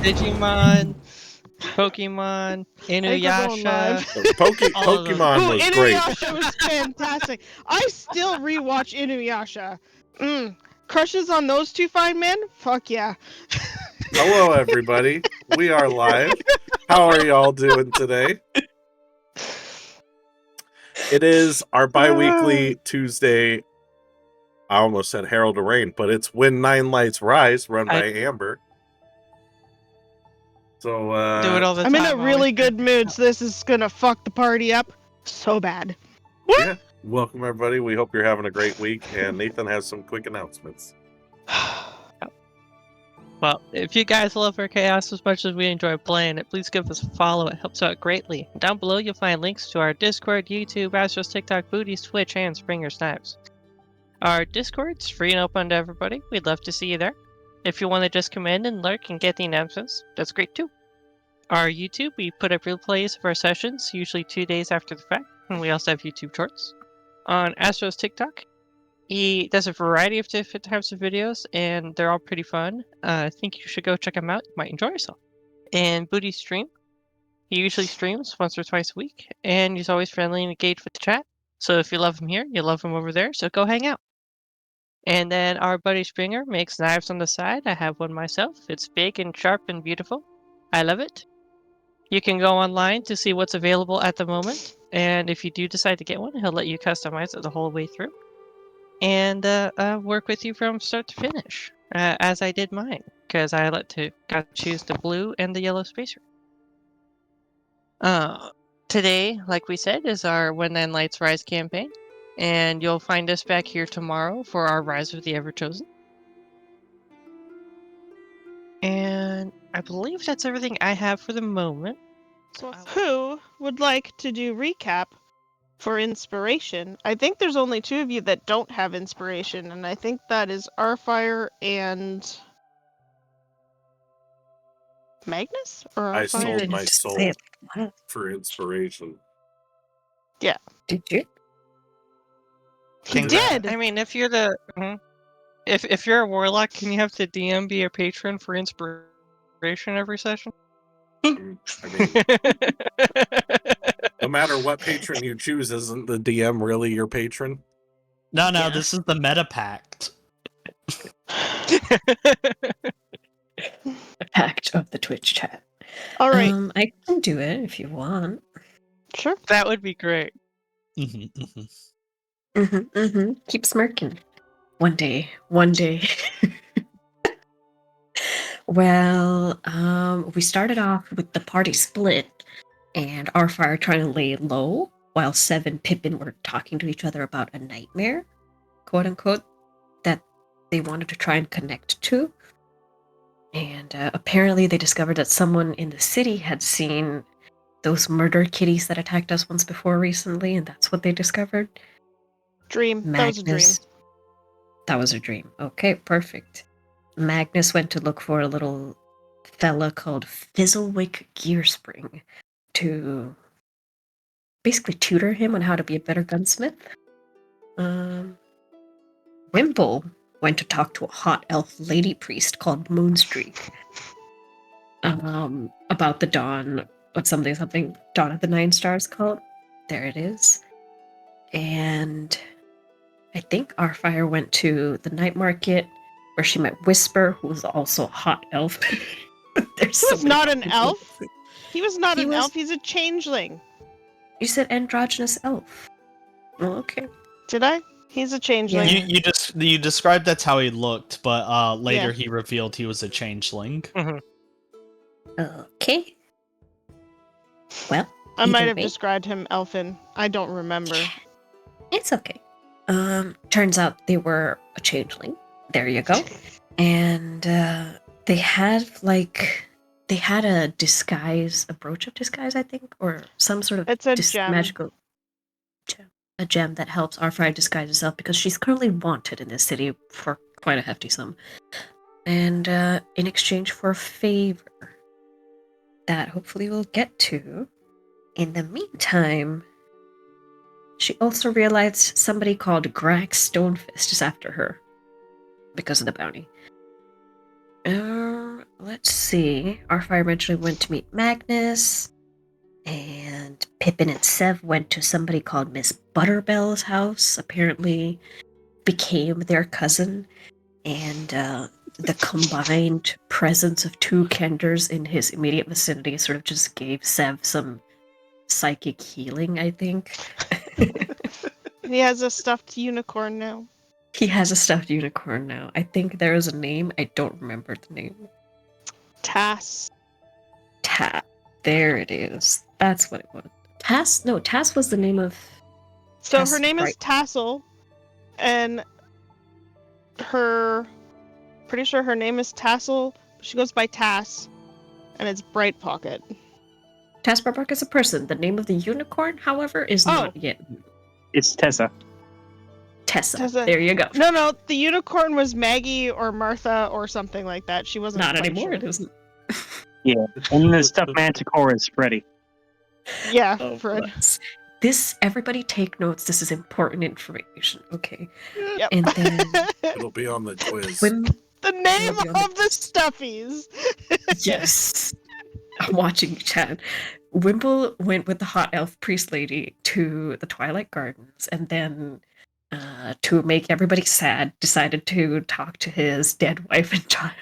Digimon, Pokemon, Thanks for going live. Inuyasha. All of them. Ooh, Pokemon was great. Inuyasha was fantastic. I still rewatch Inuyasha. Crushes on those two fine men? Fuck yeah. Hello, everybody. We are live. How are y'all doing today? It is our bi-weekly Tuesday. I almost said Herald of Rain, but it's When Nine Lights Rise, run by Amber. So Do it all the I'm time. in a really good mood, so this is gonna fuck the party up so bad. yeah, welcome everybody. We hope you're having a great week, and Nathan has some quick announcements. Well, if you guys love our chaos as much as we enjoy playing it, please give us a follow. It helps out greatly. Down below, you'll find links to our Discord, YouTube, Astros, TikTok, Booties, Twitch, and Springer Snipes. Our Discord's free and open to everybody. We'd love to see you there. If you want to just come in and lurk and get the announcements, that's great too. Our YouTube, we put up replays of our sessions, usually 2 days after the fact, and we also have YouTube shorts. On Astro's TikTok, he does a variety of different types of videos, and they're all pretty fun. I think you should go check them out. You might enjoy yourself. And Booty's stream, he usually streams once or twice a week, and he's always friendly and engaged with the chat. So if you love him here, you love him over there, so go hang out. And then our buddy Springer makes knives on the side. I have one myself. It's big and sharp and beautiful. I love it. You can go online to see what's available at the moment. And if you do decide to get one, he'll let you customize it the whole way through. And work with you from start to finish, as I did mine, because I got to choose the blue and the yellow spacer. Today, like we said, is our When Nine Lights Rise campaign. And you'll find us back here tomorrow for our Rise of the Everchosen. And I believe that's everything I have for the moment. So who would like to do recap for inspiration? I think there's only two of you that don't have inspiration, and I think that is Arfire and Magnus? Or I Arfire? sold my soul for inspiration. Yeah. Did you? He did! I mean, if you're the... If you're a warlock, can you have the DM be a patron for inspiration every session? I mean, no matter what patron you choose, isn't the DM really your patron? No, this is the meta pact. The pact of the Twitch chat. All right. I can do it if you want. Sure. That would be great. Keep smirking. One day. Well, we started off with the party split and Arfire trying to lay low while Sev and Pippin were talking to each other about a nightmare, quote unquote, that they wanted to try and connect to. And apparently they discovered that someone in the city had seen those murder kitties that attacked us once before recently, and that's what they discovered. Dream. That was a dream. That was a dream. Okay, perfect. Magnus went to look for a little fella called Fizzlewick Gearspring to basically tutor him on how to be a better gunsmith. Wimple went to talk to a hot elf lady priest called Moonstreak about the dawn of something Dawn of the Nine Stars called. There it is. And I think Arfire went to the night market where she met Whisper, who was also a hot elf. He was not an elf. He was not an elf. He's a changeling. You said androgynous elf. Well, okay. Did I? He's a changeling. You described that's how he looked, but later he revealed he was a changeling. Okay. Well, I might have described him elfin. I don't remember. It's okay. Turns out they were a changeling. There you go. And they had a disguise, a brooch of disguise, I think, or some sort of gem. Magical gem. A gem that helps Arfire disguise herself because she's currently wanted in this city for quite a hefty sum. And in exchange for a favor that hopefully we'll get to. In the meantime, she also realized somebody called Grax Stonefist is after her because of the bounty. let's see. Arfire eventually went to meet Magnus, and Pippin and Sev went to somebody called Miss Butterbell's house. Apparently, became their cousin, and the combined presence of two Kenders in his immediate vicinity sort of just gave Sev some psychic healing, I think. He has a stuffed unicorn now. He has a stuffed unicorn now. I think there is a name. I don't remember the name. Tass. There it is. That's what it was. Tass? No, Tass was the name of... So Tass, her name is right. Tassel, and pretty sure her name is Tassel. She goes by Tass, and it's Bright Pocket. Tass Barbark is a person. The name of the unicorn, however, is not yet. It's Tessa. Tessa. There you go. No, the unicorn was Maggie or Martha or something like that. She wasn't Not quite anymore, sure. it isn't. Yeah, and the stuffed manticore is Freddy. Yeah, Oh, Fred. bless. This, everybody take notes. This is important information, okay? Yep. And then It'll be on the quiz. The name It'll be on of the stuffies. yes, I'm watching you, Chad. Wimble went with the hot elf priest lady to the Twilight Gardens, and then to make everybody sad, decided to talk to his dead wife and child.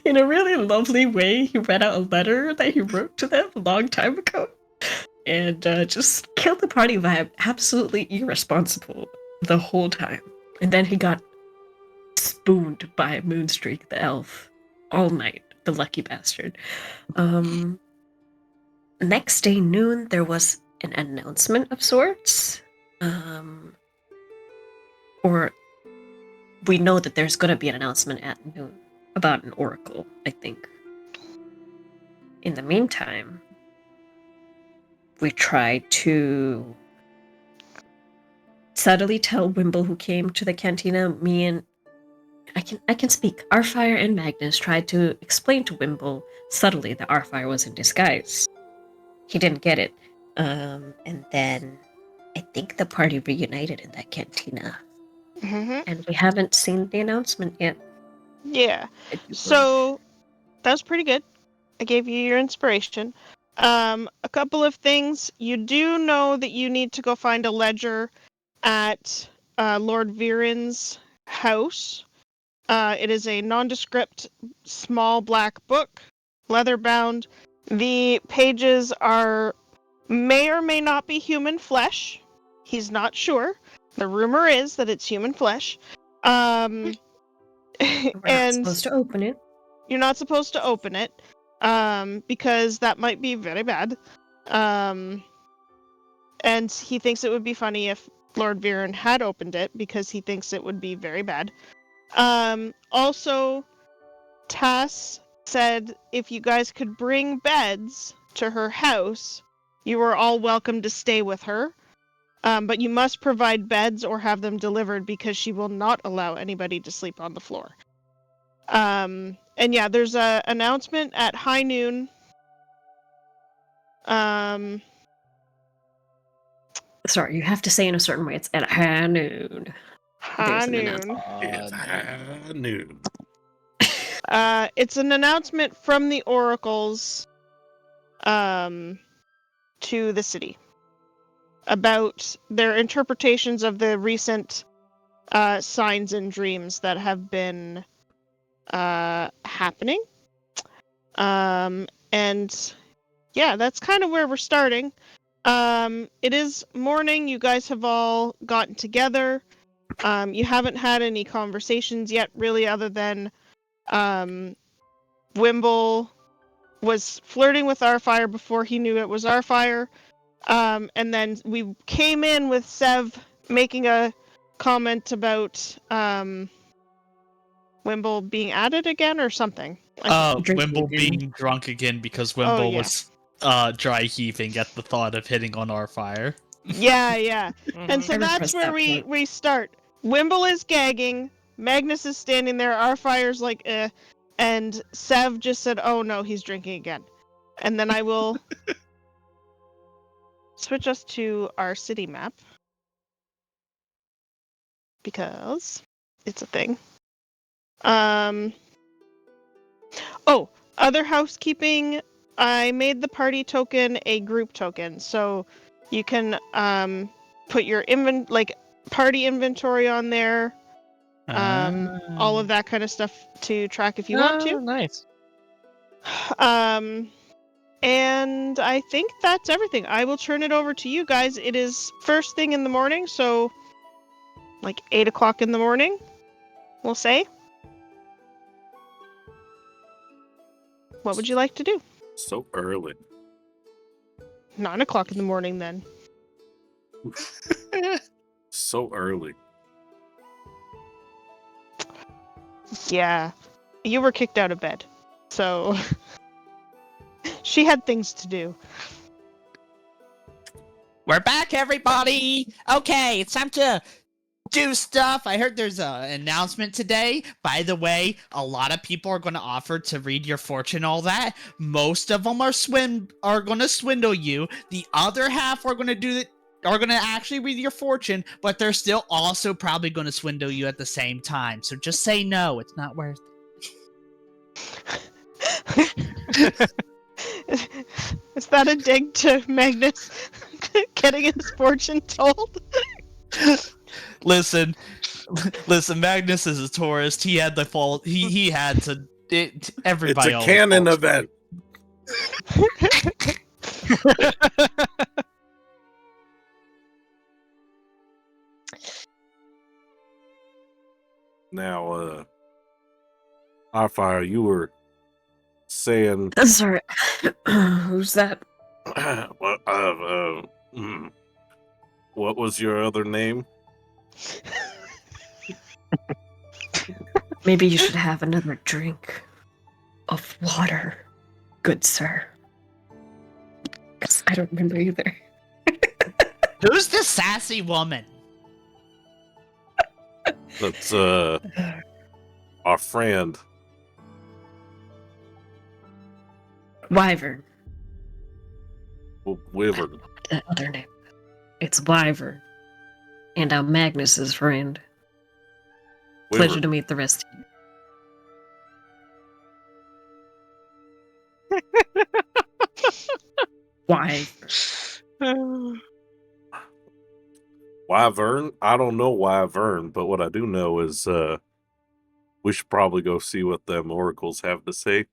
In a really lovely way, he read out a letter that he wrote to them a long time ago, and just killed the party vibe. Absolutely irresponsible the whole time. And then he got spooned by Moonstreak, the elf, all night. The lucky bastard. Next day noon, there was an announcement of sorts. Or we know that there's going to be an announcement at noon about an oracle, I think. In the meantime, we try to subtly tell Wimble, who came to the cantina, me and I can speak. Arfire and Magnus tried to explain to Wimble subtly that Arfire was in disguise. He didn't get it. And then I think the party reunited in that cantina. Mm-hmm. And we haven't seen the announcement yet. Yeah. So that was pretty good. I gave you your inspiration. A couple of things. You do know that you need to go find a ledger at Lord Viren's house. It is a nondescript, small black book, leather bound. The pages may or may not be human flesh. He's not sure. The rumor is that it's human flesh. We're not and supposed to open it. you're not supposed to open it, because that might be very bad. And he thinks it would be funny if Lord Viren had opened it, because he thinks it would be very bad. Also, Tass said if you guys could bring beds to her house, you are all welcome to stay with her. But you must provide beds or have them delivered, because she will not allow anybody to sleep on the floor. And yeah, there's a announcement at high noon. Sorry, you have to say in a certain way. It's at high noon. High There's an noon. It's noon. It's an announcement from the oracles to the city about their interpretations of the recent signs and dreams that have been happening. And yeah, that's kind of where we're starting. It is morning. You guys have all gotten together. You haven't had any conversations yet, really, other than Wimble was flirting with Arfire before he knew it was Arfire. And then we came in with Sev making a comment about Wimble being at it again or something. Wimble being drunk again because Wimble yeah. was dry heaving at the thought of hitting on our fire. Yeah. And so I that's repressed where that part. we start. Wimble is gagging. Magnus is standing there. Arfire's like, eh. And Sev just said, oh no, he's drinking again. And then I will switch us to our city map, because it's a thing. Oh, other housekeeping. I made the party token a group token, so you can put your party inventory on there. All of that kind of stuff to track if you want to. Nice. And I think that's everything. I will turn it over to you guys. It is first thing in the morning, so like 8 o'clock in the morning, we'll say. What would you like to do? So early. 9 o'clock in the morning, then. So early. Yeah, you were kicked out of bed, so she had things to do. We're back, everybody! Okay, it's time to do stuff. I heard there's an announcement today. By the way, a lot of people are going to offer to read your fortune, all that. Most of them are going to swindle you. The other half are going to actually read your fortune, but they're still also probably going to swindle you at the same time. So just say no. It's not worth it. Is that a dig to Magnus getting his fortune told? Listen, Magnus is a tourist. He had the fault. He had to. Everybody. It's a canon event. Now, Oddfire, you were saying. Sorry, who's that? What was your other name? Maybe you should have another drink of water, good sir. 'Cause I don't remember either. Who's the sassy woman? That's our friend. Wyvern. Wyvern. That other name. It's Wyvern. And I'm Magnus's friend. Wyvern. Pleasure to meet the rest of you. Wyvern. Wyvern? I don't know Wyvern, but what I do know is we should probably go see what them oracles have to say.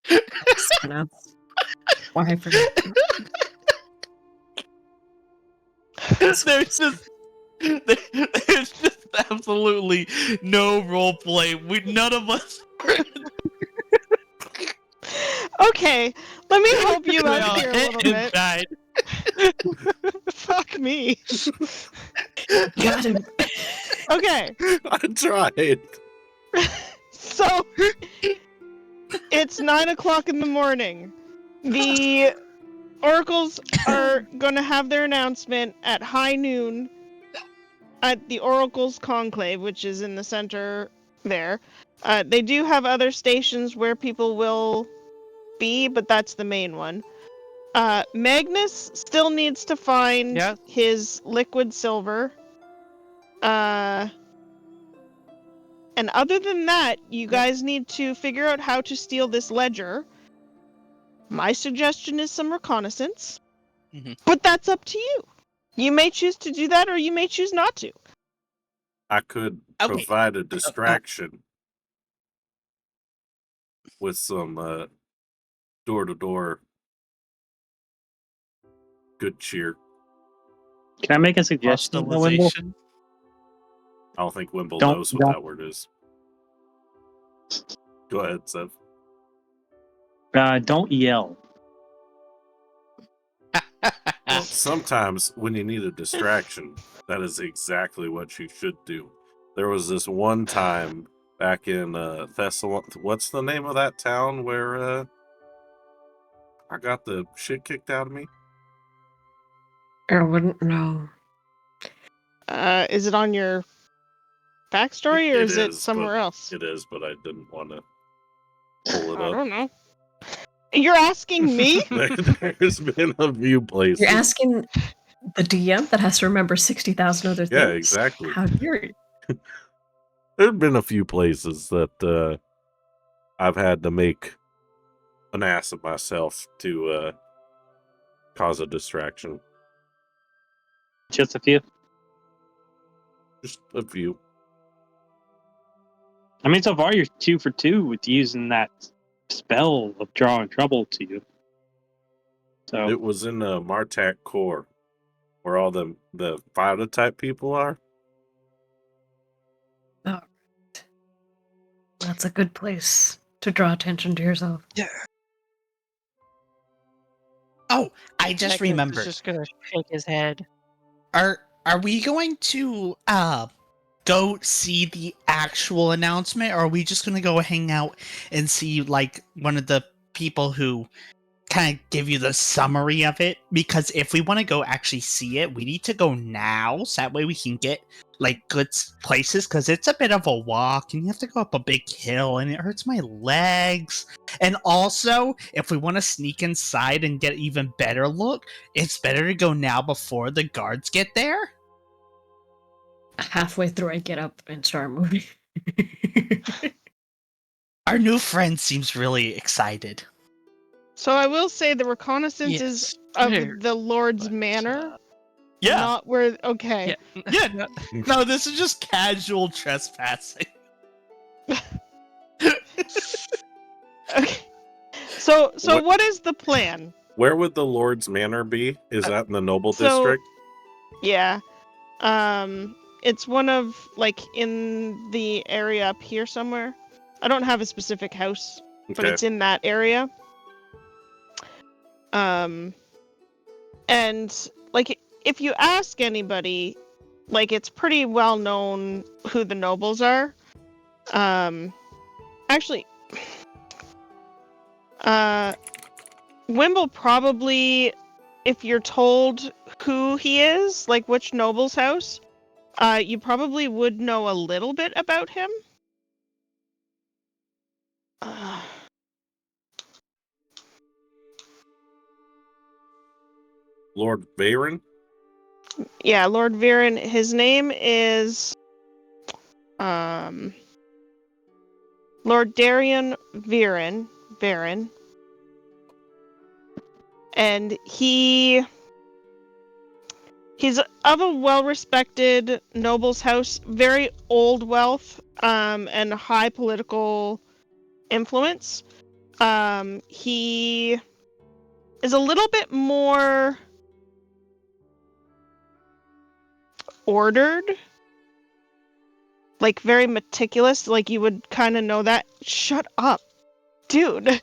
It's pronounced Wyvern. There's just absolutely no role play. None of us. Okay, let me help you out here a little bit. Died. Fuck me. Got him. Okay, I tried. so it's 9 o'clock in the morning. The oracles are going to have their announcement at high noon at the Oracles Conclave, which is in the center there. They do have other stations where people will be, but that's the main one. Magnus still needs to find his liquid silver. And other than that, you guys need to figure out how to steal this ledger. My suggestion is some reconnaissance. Mm-hmm. But that's up to you. You may choose to do that, or you may choose not to. I could Okay. provide a distraction with some door-to-door good cheer. Can I make a suggestion? Wimble? I don't think Wimble Don't- knows what that word is. Go ahead, Sev. Don't yell. Well, sometimes when you need a distraction, that is exactly what you should do. There was this one time back in Thessalonica. What's the name of that town where I got the shit kicked out of me? I wouldn't know. Is it on your backstory, or It is it is, somewhere but- else? It is, but I didn't want to pull it I up. don't know. You're asking me? There's been a few places. You're asking the DM that has to remember 60,000 other things? Yeah, exactly. How dare you? There's been a few places that I've had to make an ass of myself to cause a distraction. Just a few. Just a few. I mean, so far you're 2 for 2 with using that spell of drawing trouble to you. So It was in the Martak core, where all the fighter type people are. Oh, that's a good place to draw attention to yourself. Oh, I just Magnus remembered. is just gonna shake his head. Are we going to go see the actual announcement, or are we just gonna go hang out and see like one of the people who kind of give you the summary of it? Because if we want to go actually see it, we need to go now, so that way we can get like good places. Because it's a bit of a walk, and you have to go up a big hill, and it hurts my legs. And also, if we want to sneak inside and get even better look, it's better to go now before the guards get there. Halfway through, I get up and start moving. Our new friend seems really excited. So I will say the reconnaissance Yes, is of very the Lord's much, manor, Yeah, not where. Okay. Yeah. yeah. No, this is just casual trespassing. Okay. So what is the plan? Where would the Lord's Manor be? Is that in the Noble so- District? Yeah. It's one of like in the area up here somewhere. I don't have a specific house, but Okay. it's in that area. And like if you ask anybody, like it's pretty well known who the nobles are. Actually, Wimble probably, if you're told who he is, like which noble's house, you probably would know a little bit about him. Lord Varen? Yeah, Lord Viren. His name is Lord Darian Viren. And he's of a well-respected noble's house, very old wealth, and high political influence. He is a little bit more ordered, like very meticulous, like you would kind of know that. Shut up, dude.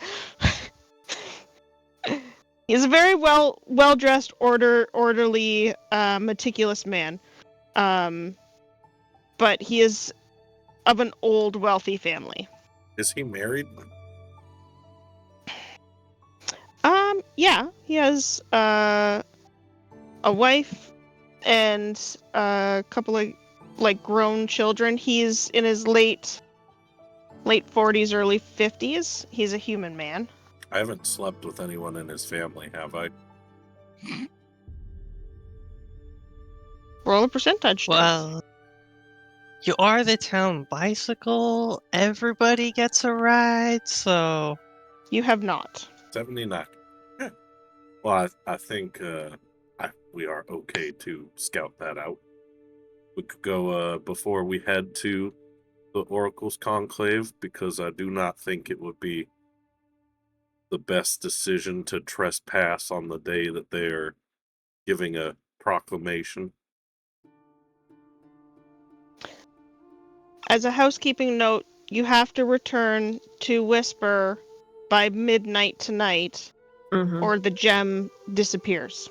He's a very well-dressed, orderly, meticulous man. But he is of an old, wealthy family. Is he married? Yeah, he has a wife and a couple of like grown children. He's in his late 40s, early 50s. He's a human man. I haven't slept with anyone in his family, have I? Roll a percentage. Well, you are the town bicycle. Everybody gets a ride, so You have not. 79. Yeah. Well, I think we are okay to scout that out. We could go before we head to the Oracle's Conclave, because I do not think it would be the best decision to trespass on the day that they're giving a proclamation. As a housekeeping note, you have to return to Whisper by midnight tonight, Mhm. or the gem disappears.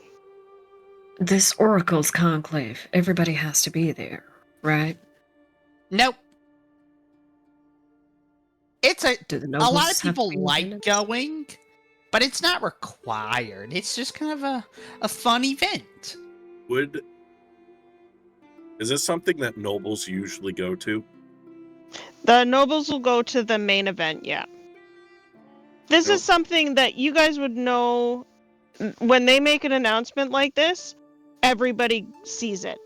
This Oracle's conclave, everybody has to be there, right? Nope. It's Do the a nobles lot of have to people be in like attendance? going, but it's not required. It's just kind of a fun event. Is this something that nobles usually go to? The nobles will go to the main event, yeah. This Nope. is something that you guys would know when they make an announcement like this, everybody sees it.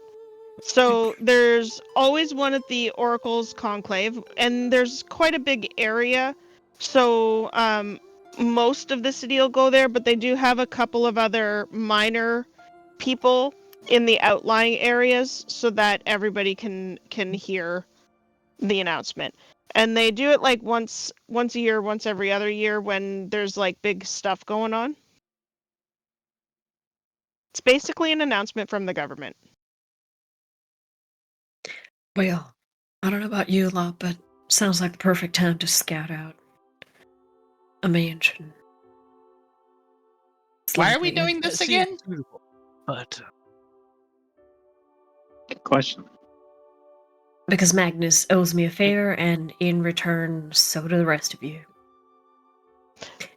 So there's always one at the Oracle's Conclave, and there's quite a big area. So most of the city will go there, but they do have a couple of other minor people in the outlying areas so that everybody can hear the announcement. And they do it like once a year, once every other year when there's like big stuff going on. It's basically an announcement from the government. Well, I don't know about you lot, but sounds like the perfect time to scout out a mansion. It's Why are we likely- doing this That seems again? suitable, but Good question. Because Magnus owes me a favor, and in return, so do the rest of you.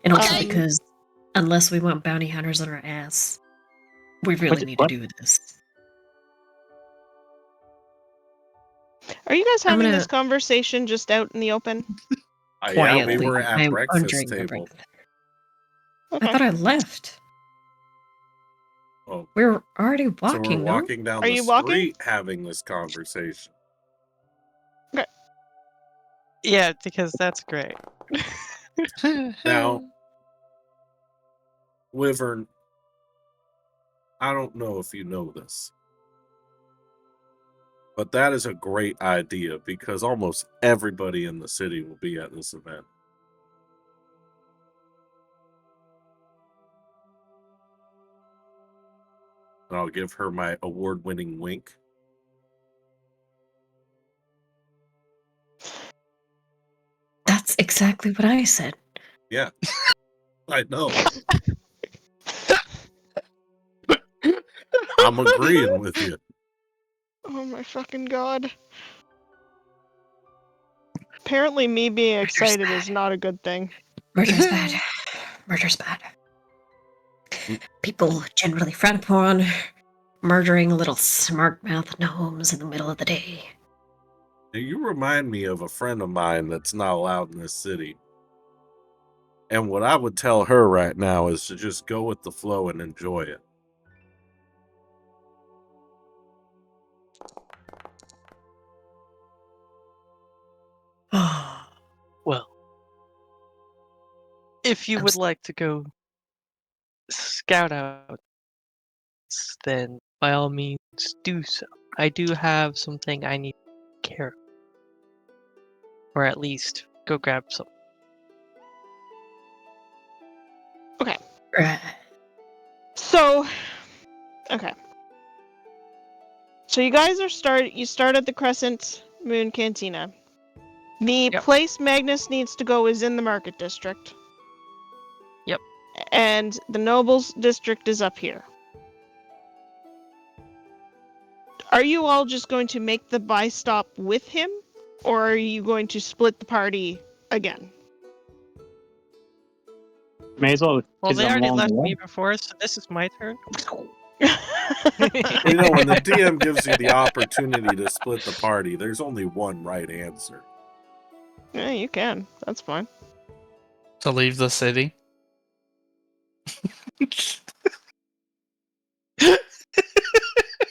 And also Okay. because unless we want bounty hunters on our ass, we really need to What? do this. Are you guys I'm having gonna- this conversation just out in the open? Yeah, we Quietly, were at I'm breakfast entering the table. breakfast. Okay. I thought I left. Oh, We're already so walking, we're walking down Are the you walking? street having this conversation. yeah, because that's great. Now, Wyvern, I don't know if you know this, but that is a great idea because almost everybody in the city will be at this event. And I'll give her my award-winning wink. That's exactly what I said. Yeah, I know. I'm agreeing with you. Oh my fucking god. Apparently me being excited is not a good thing. Murder's bad. Murder's bad. People generally frown upon murdering little smart-mouthed gnomes in the middle of the day. You remind me of a friend of mine that's not allowed in this city. And what I would tell her right now is to just go with the flow and enjoy it. Well, if you I'm would s- like to go scout out, then by all means do so. I do have something I need to care of. Or at least go grab some. Right. So, okay. So you guys are you start at the Crescent Moon Cantina. The Yep. place Magnus needs to go is in the Market District. Yep. And the Nobles District is up here. Are you all just going to make the buy stop with him? Or are you going to split the party again? May as well. Well, kids they already along left the way. me before, so this is my turn. You know, when the DM gives you the opportunity to split the party, there's only one right answer. Yeah, you can. That's fine. To leave the city.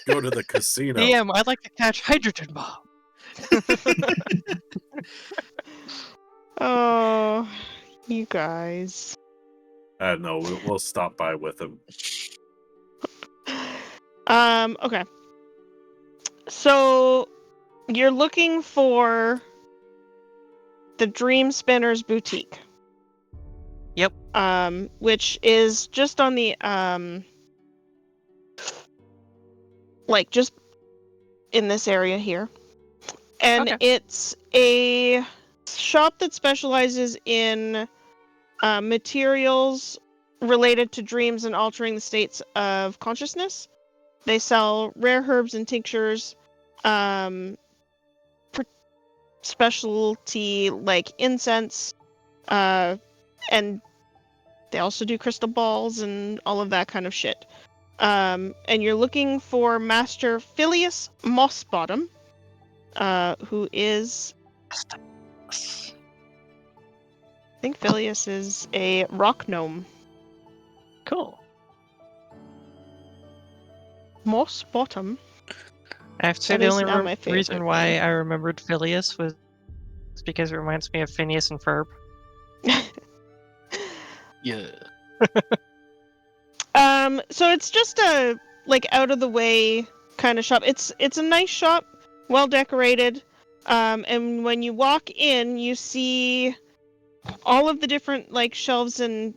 Go to the casino. DM, I'd like to catch hydrogen bomb. Oh, you guys. No, we'll stop by with him. Okay. So you're looking for the Dream Spinners Boutique. Yep. Which is just on the like just in this area here. And Okay. it's a shop that specializes in materials related to dreams and altering the states of consciousness. They sell rare herbs and tinctures, specialty like incense, and they also do crystal balls and all of that kind of shit. And you're looking for Master Phileas Mossbottom, who is, I think Phileas is a rock gnome. Cool. Mossbottom. I have to say That the is only now my favorite reason why thing. I remembered Phileas was because it reminds me of Phineas and Ferb. Yeah. So it's just a out of the way kind of shop. It's a nice shop, well decorated. And when you walk in, you see all of the different shelves and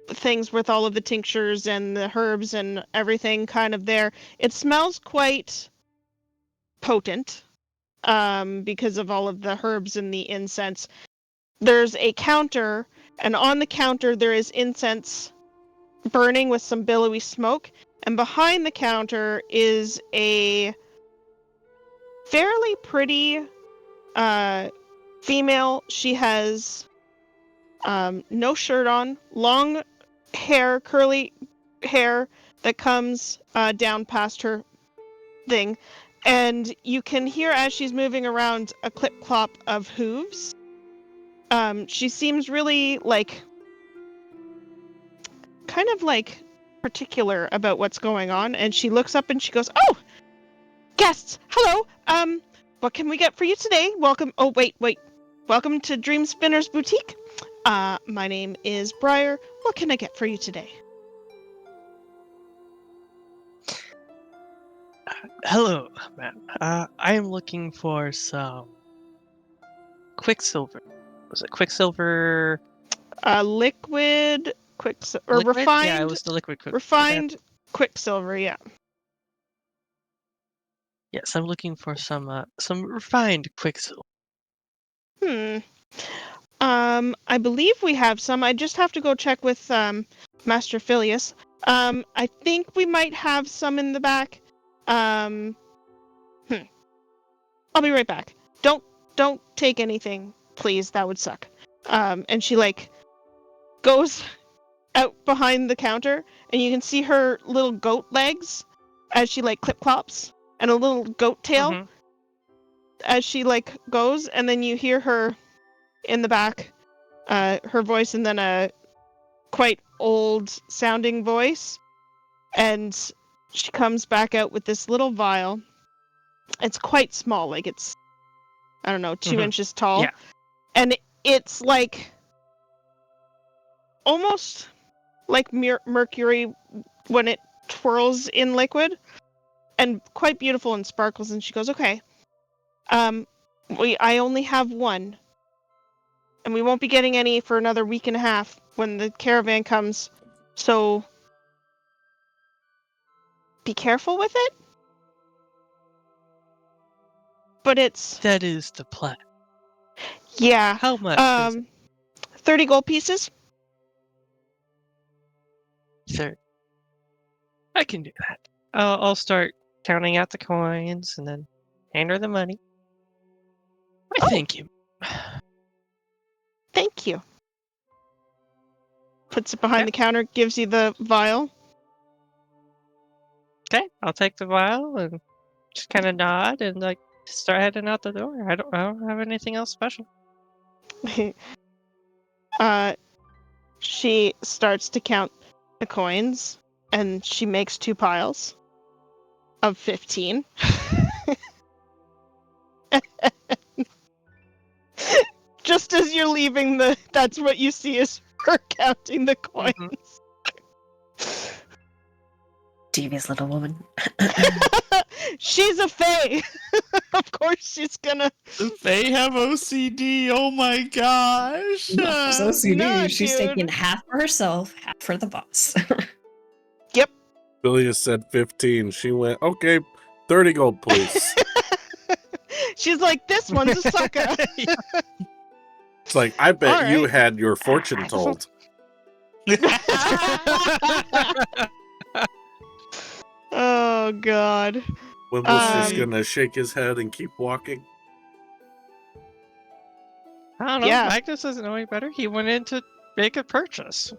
things with all of the tinctures and the herbs and everything kind of there. It smells quite potent because of all of the herbs and the incense. There's a counter, and on the counter there is incense burning with some billowy smoke, and behind the counter is a fairly pretty female. She has no shirt on, long hair, curly hair that comes down past her thing, and you can hear as she's moving around a clip clop of hooves. She seems really kind of particular about what's going on, and she looks up and she goes, "Oh, guests, hello. What can we get for you today? Welcome. Oh, wait. Welcome to Dream Spinner's Boutique. My name is Briar. What can I get for you today?" Hello, ma'am. I am looking for some Quicksilver. Was it Quicksilver Liquid or liquid? Yeah, it refined was the liquid Quicksilver. refined Quicksilver, yeah. Yes, I'm looking for some refined Quicksilver. I believe we have some. I just have to go check with Master Phileas. I think we might have some in the back. I'll be right back. Don't take anything, please. That would suck. And she goes out behind the counter, and you can see her little goat legs as she clip clops, and a little goat tail as she goes, and then you hear her in the back, her voice, and then a quite old sounding voice, and she comes back out with this little vial. It's quite small, it's, I don't know, 2 inches tall. Yeah. And it's almost like mercury when it twirls in liquid, and quite beautiful and sparkles. And she goes, "Okay, I only have one, and we won't be getting any for another week and a half when the caravan comes, so be careful with it." But it's, That is the plan. yeah, How much is it? 30 gold pieces. Sir, I can do that. I'll start counting out the coins and then hand her the money. I thank you. Thank you. Puts it behind Okay. the counter, gives you the vial. Okay, I'll take the vial and just kind of nod and start heading out the door. I don't have anything else special. She starts to count the coins, and she makes 2 piles of 15. Just as you're leaving, that's what you see is her counting the coins. Devious little woman. She's a fae. Of course she's gonna. They have OCD. Oh my gosh. Not just OCD. No, She's dude. taking half for herself, half for the boss. Yep. Phileas said 15. She went, okay, 30 gold, please. She's like, "This one's a sucker." It's like, I bet All you right. had your fortune told. Oh God. Wimble's just gonna shake his head and keep walking. I don't know. Yeah. Magnus doesn't know any better. He went in to make a purchase.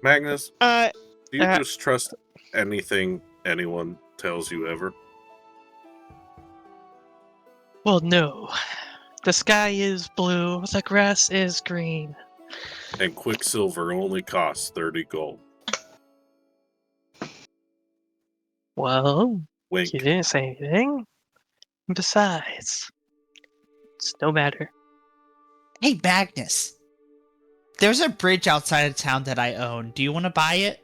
Magnus, Uh, do you just trust anything anyone tells you ever? Well, no. The sky is blue. The grass is green. And Quicksilver only costs 30 gold. Well, Wink. you didn't say anything. Besides, it's no matter. Hey, Magnus. There's a bridge outside of town that I own. Do you want to buy it?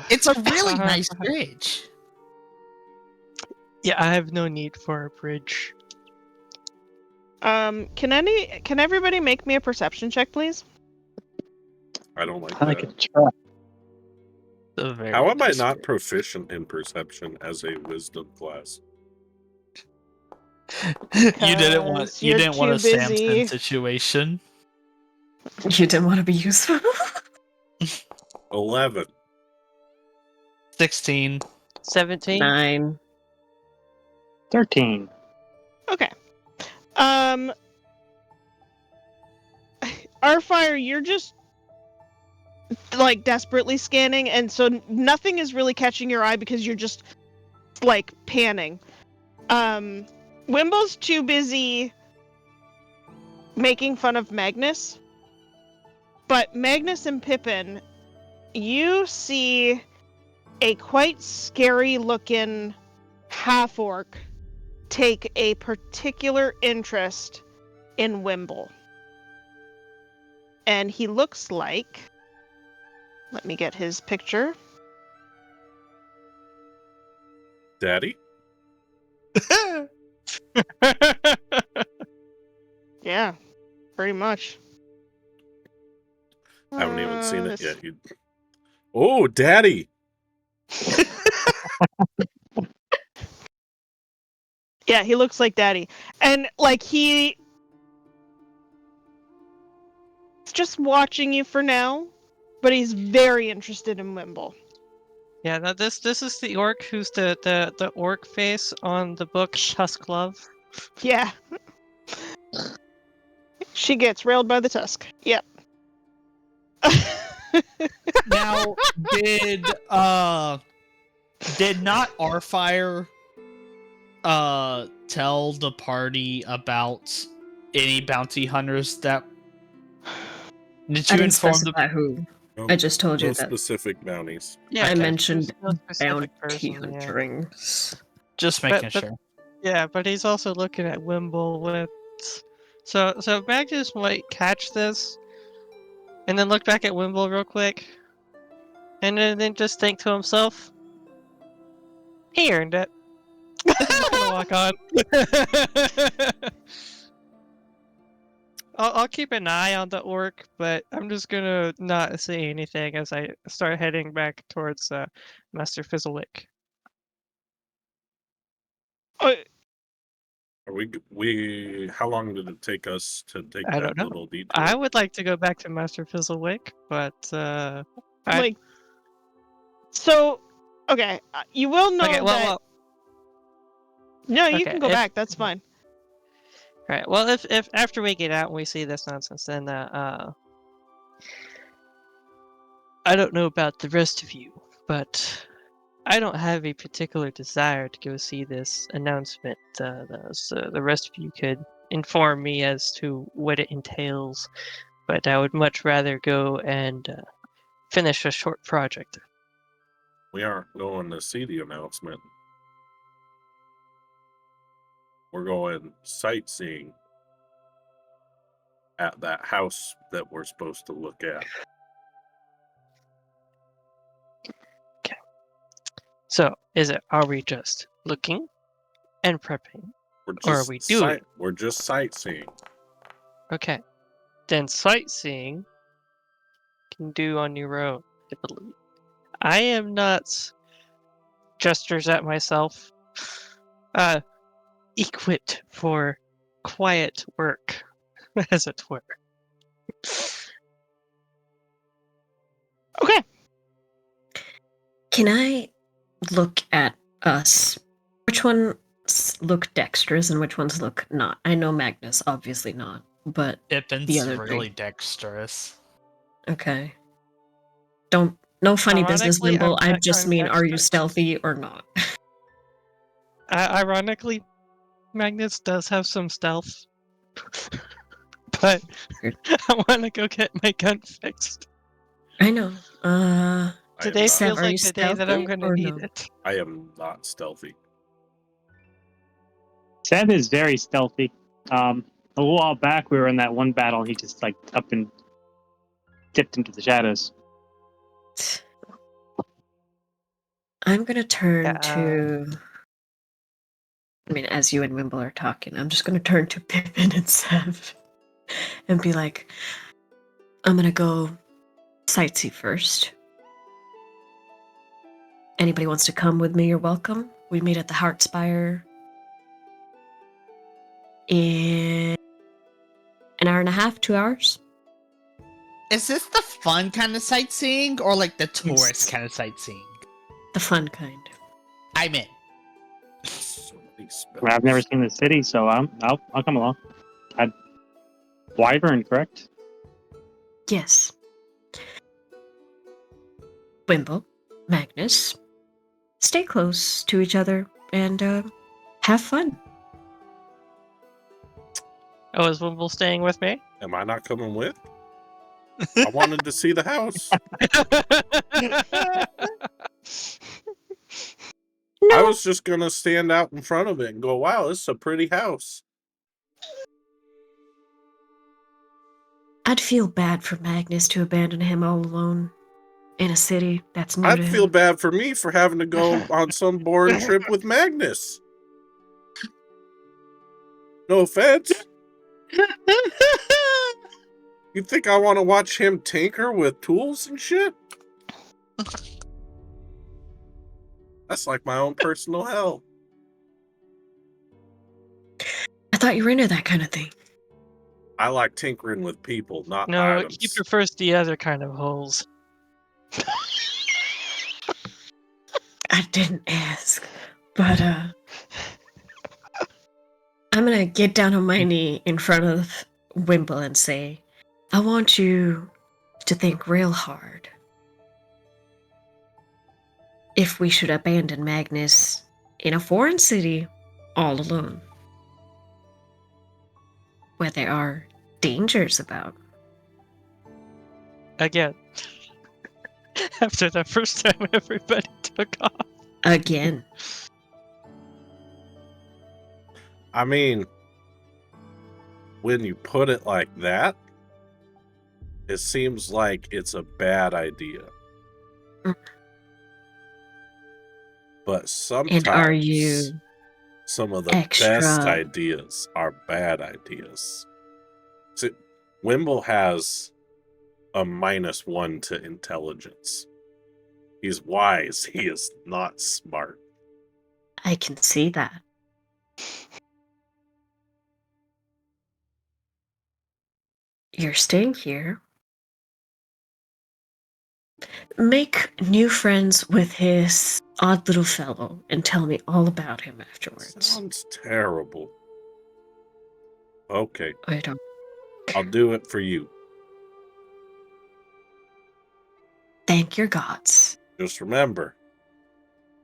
It's a really nice bridge. Yeah, I have no need for a bridge. Can everybody make me a perception check, please? I don't like I that. can try. How am I not proficient in perception as a wisdom class? You didn't want 'Cause you you're didn't want a too busy. Samson situation. You didn't want to be useful. 11. 16. 17? 9. 13. Okay. Arfire, you're just like desperately scanning, and so nothing is really catching your eye because you're just like panning. Wimble's too busy making fun of Magnus, but Magnus and Pippin, you see a quite scary looking half orc take a particular interest in Wimble. And he looks like, let me get his picture. Daddy? Yeah, pretty much. I haven't even seen it This- yet. Oh, Daddy! Yeah, he looks like Daddy. And like he's just watching you for now, but he's very interested in Wimble. Yeah, now this is the orc who's the orc face on the book Tusk Love. Yeah. She gets railed by the tusk. Yep. Now, did not Arfire tell the party about any bounty hunters that did I you didn't inform the specify who. No, I just told you no that specific bounties. Yeah, I mentioned there's no specific bounty person, yeah. hunterings. Just making But- sure. Yeah, but he's also looking at Wimble with. So Magnus might catch this, and then look back at Wimble real quick, and then just think to himself, "He earned it." He's gonna walk on. I'll keep an eye on the orc, but I'm just gonna not say anything as I start heading back towards Master Fizzlewick. Oh, Are we? How long did it take us to take I that don't know. little detour? I would like to go back to Master Fizzlewick, but I- like, so, okay, you will know okay, that. well, No, you okay, can go if- back. That's fine. right. Well, if after we get out and we see this nonsense, then I don't know about the rest of you, but I don't have a particular desire to go see this announcement. So the rest of you could inform me as to what it entails, but I would much rather go and finish a short project. We aren't going to see the announcement. We're going sightseeing at that house that we're supposed to look at. So, are we just looking and prepping? We're Or are just we doing? We're just sightseeing. Okay. Then sightseeing you can do on your own, I believe. I am not, gestures at myself, equipped for quiet work, as it were. Okay. Can I look at us? Which ones look dexterous and which ones look not? I know Magnus, obviously not, but Pippin's the other really three. dexterous. Okay. No funny business, Ironically, Wimble. I I'm just mean, are you dexterous. stealthy or not? Ironically, Magnus does have some stealth. but Good. I want to go get my gun fixed. I know. Today Sev, feels are like you the day that I'm stealthy going to or need no? it. I am not stealthy. Seb is very stealthy. A little while back, we were in that one battle. He just like up and dipped into the shadows. I'm gonna turn Yeah. to. I mean, as you and Wimble are talking, I'm just gonna turn to Pippin and Sev and be like, I'm gonna go sightsee first. Anybody wants to come with me, you're welcome. We meet at the Heartspire in an hour and a half, 2 hours. Is this the fun kind of sightseeing or like the tourist Yes. kind of sightseeing? The fun kind. I'm in. So many spells. I've never seen the city, so I'll come along. Wyvern, correct? Yes. Wimble, Magnus, stay close to each other and have fun. Oh, is Wimble staying with me? Am I not coming with? I wanted to see the house. I was just gonna stand out in front of it and go, wow, this is a pretty house. I'd feel bad for Magnus to abandon him all alone in a city that's new I'd to feel him. bad for me for having to go on some boring trip with Magnus. No offense. You think I want to watch him tinker with tools and shit? That's like my own personal hell. I thought you were into that kind of thing. I like tinkering with people, not No, items. he prefers the other kind of holes. I didn't ask, but I'm gonna get down on my knee in front of Wimble and say, I want you to think real hard if we should abandon Magnus in a foreign city all alone, where there are dangers about. Again. After the first time everybody took off. Again. I mean, when you put it like that, it seems like it's a bad idea. Mm. But sometimes And are you some of the extra best ideas are bad ideas. See, Wimble has a -1 to intelligence. He's wise. He is not smart. I can see that. You're staying here. Make new friends with his odd little fellow and tell me all about him afterwards. Sounds terrible. Okay, I don't. I'll do it for you. Thank your gods. Just remember,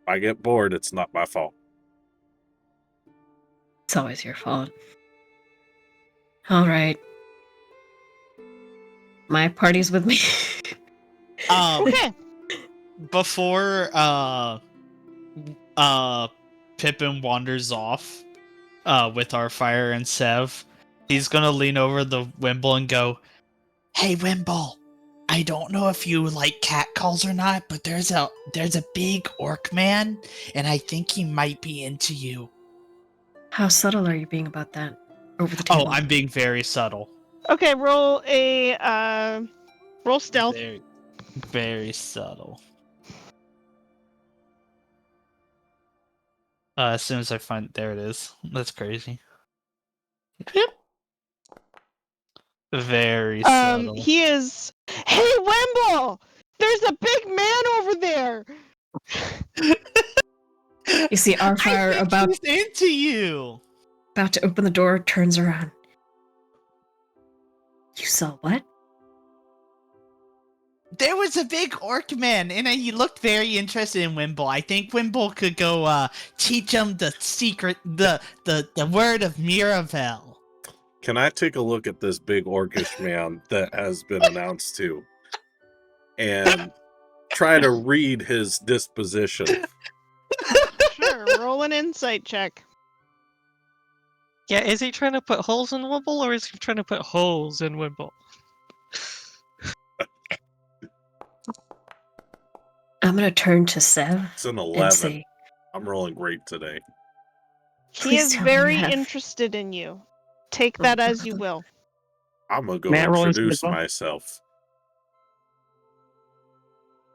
if I get bored, it's not my fault. It's always your fault. All right. My party's with me. Okay. Before Pippin wanders off with our fire and Sev, he's gonna lean over the Wimble and go, Hey, Wimble. I don't know if you like cat calls or not, but there's a big orc man, and I think he might be into you. How subtle are you being about that? Over the table. "Oh, I'm being very subtle, Okay, roll stealth. very, very subtle." As soon as I find, there it is. That's crazy. Very subtle. He is. Hey, Wimble! There's a big man over there. You see our fire I think about he's into you. to open the door, turns around. You saw what? There was a big orc man, and he looked very interested in Wimble. I think Wimble could go teach him the secret, the word of Miravel. Can I take a look at this big orcish man that has been announced to and try to read his disposition? Sure, roll an insight check. Yeah, is he trying to put holes in Wimble, or is he trying to put holes in Wimble? I'm gonna turn to Sev It's an and 11. say, I'm rolling great today. He Please is tell me you very have- interested in you. Take that as you will. I'm gonna go May I roll introduce insight as well? myself.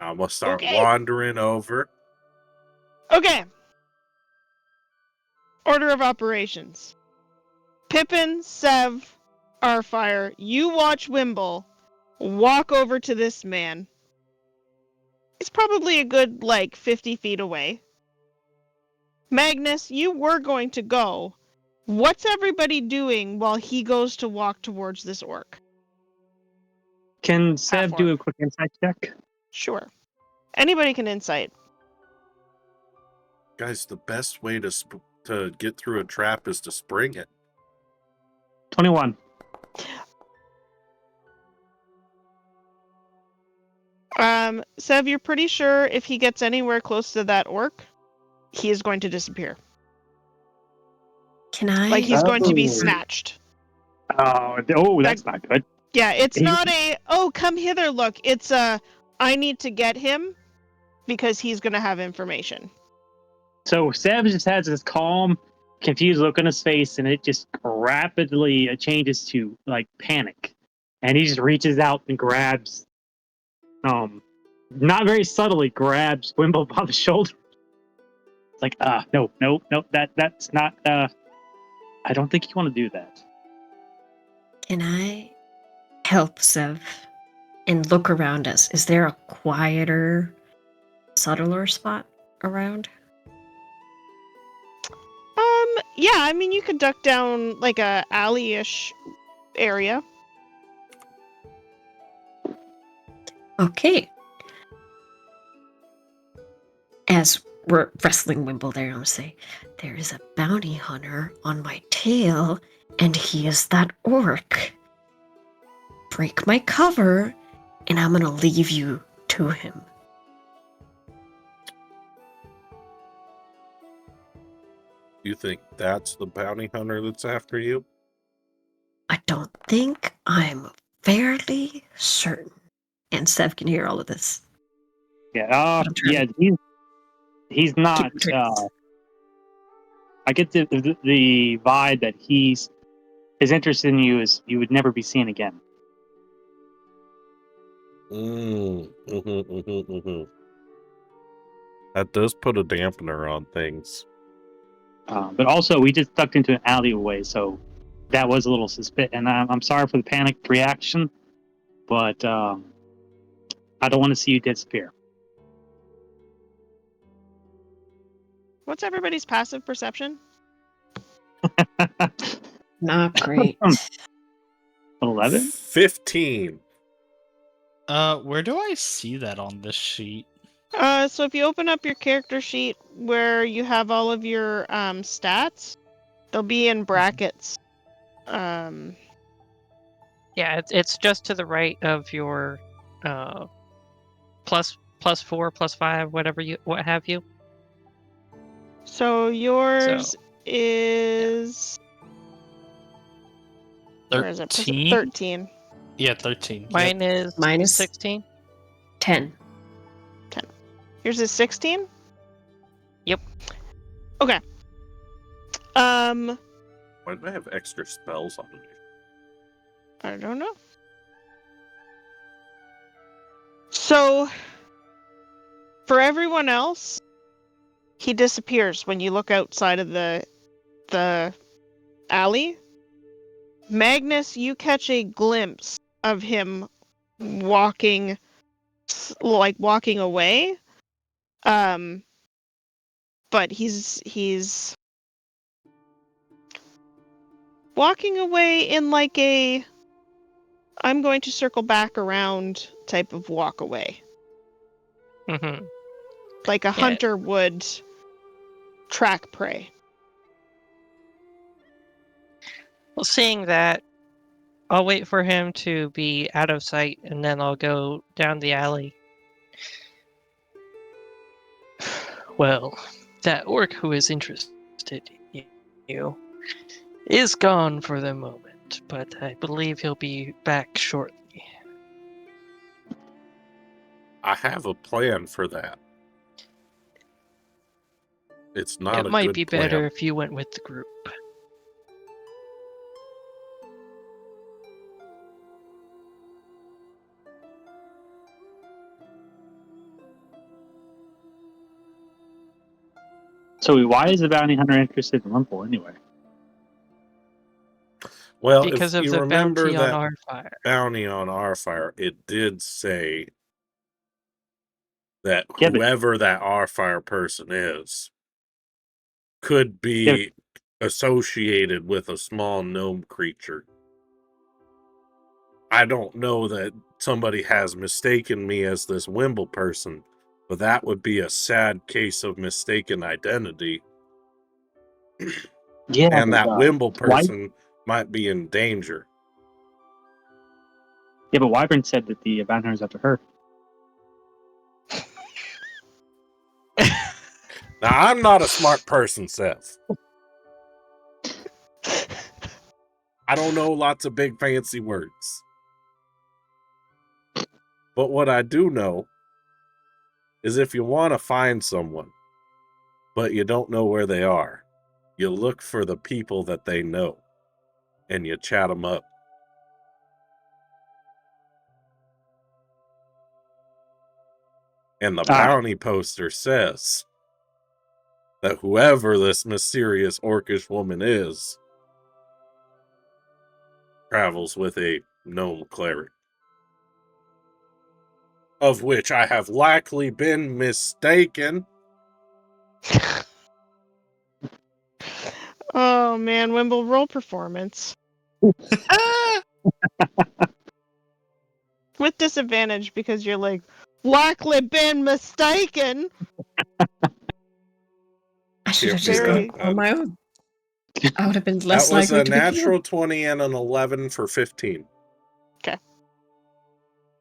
I'm gonna start Okay. wandering over. Okay. Order of operations. Pippin, Sev, Arfire, you watch Wimble walk over to this man. He's probably a good, 50 feet away. Magnus, you were going to go. What's everybody doing while he goes to walk towards this orc? Can Sev do orc. a quick insight check? Sure. Anybody can insight. Guys, the best way to get through a trap is to spring it. 21. Sev, you're pretty sure if he gets anywhere close to that orc, he is going to disappear. Can I? Like he's going to be Oh. snatched. Oh, that's not good. Yeah, it's He- not oh, come hither, look. It's I need to get him because he's going to have information. So Sev just has this calm, confused look on his face, and it just rapidly changes to panic. And he just reaches out and grabs, not very subtly, grabs Wimble by the shoulder. It's like, no, that's not. I don't think you want to do that. Can I help Sev and look around us? Is there a quieter, subtler spot around? Yeah, I mean you could duck down like a alley-ish area. Okay. As we're wrestling Wimble there, I'm gonna say, there is a bounty hunter on my tail, and he is that orc. Break my cover, and I'm gonna leave you to him. You think that's the bounty hunter that's after you? I don't think, I'm fairly certain. And Sev can hear all of this. Yeah, I'm trying yeah, he's not. Keep trace. I get the vibe that his interest in you is you would never be seen again. That does put a dampener on things. But also, we just ducked into an alleyway, so that was a little suspicious. And I'm sorry for the panicked reaction, but I don't want to see you disappear. What's everybody's passive perception? Not great. 11? 15. Where do I see that on this sheet? So if you open up your character sheet where you have all of your stats, they'll be in brackets. Yeah, it's just to the right of your plus 4, plus 5, what have you. So yours is where is it? 13? 13. Yeah, 13. Mine is 16. 10. Yours is 16? Yep. Okay. Why do I have extra spells on me? I don't know. So, for everyone else, he disappears when you look outside of the alley. Magnus, you catch a glimpse of him walking away. But he's walking away in like a I'm going to circle back around type of walk away. Mm-hmm. Like a hunter would track prey. Well, seeing that, I'll wait for him to be out of sight, and then I'll go down the alley. Well, that orc who is interested in you is gone for the moment, but I believe he'll be back shortly. I have a plan for that. It's not It a might good be plan. better if you went with the group. So why is the bounty hunter interested in Wimple anyway? Well, Because if of you the remember bounty on that our fire. bounty on our fire, it did say that Yeah, but- whoever that our fire person is could be associated with a small gnome creature. I don't know that somebody has mistaken me as this Wimble person, but that would be a sad case of mistaken identity. Yeah, And but, that Wimble why? person might be in danger. Yeah, but Wyvern said that the bounty hunter's after her. Now, I'm not a smart person, Seth. I don't know lots of big fancy words. But what I do know is if you want to find someone, but you don't know where they are, you look for the people that they know, and you chat them up. And the bounty poster says that whoever this mysterious orcish woman is travels with a gnome cleric, of which I have likely been mistaken. Oh man, Wimble, roll performance. With disadvantage because you're like, likely been mistaken. I should have Can't just do Very- gone on my own. I would have been That less was likely a to be killed. natural 20 and an 11 for 15.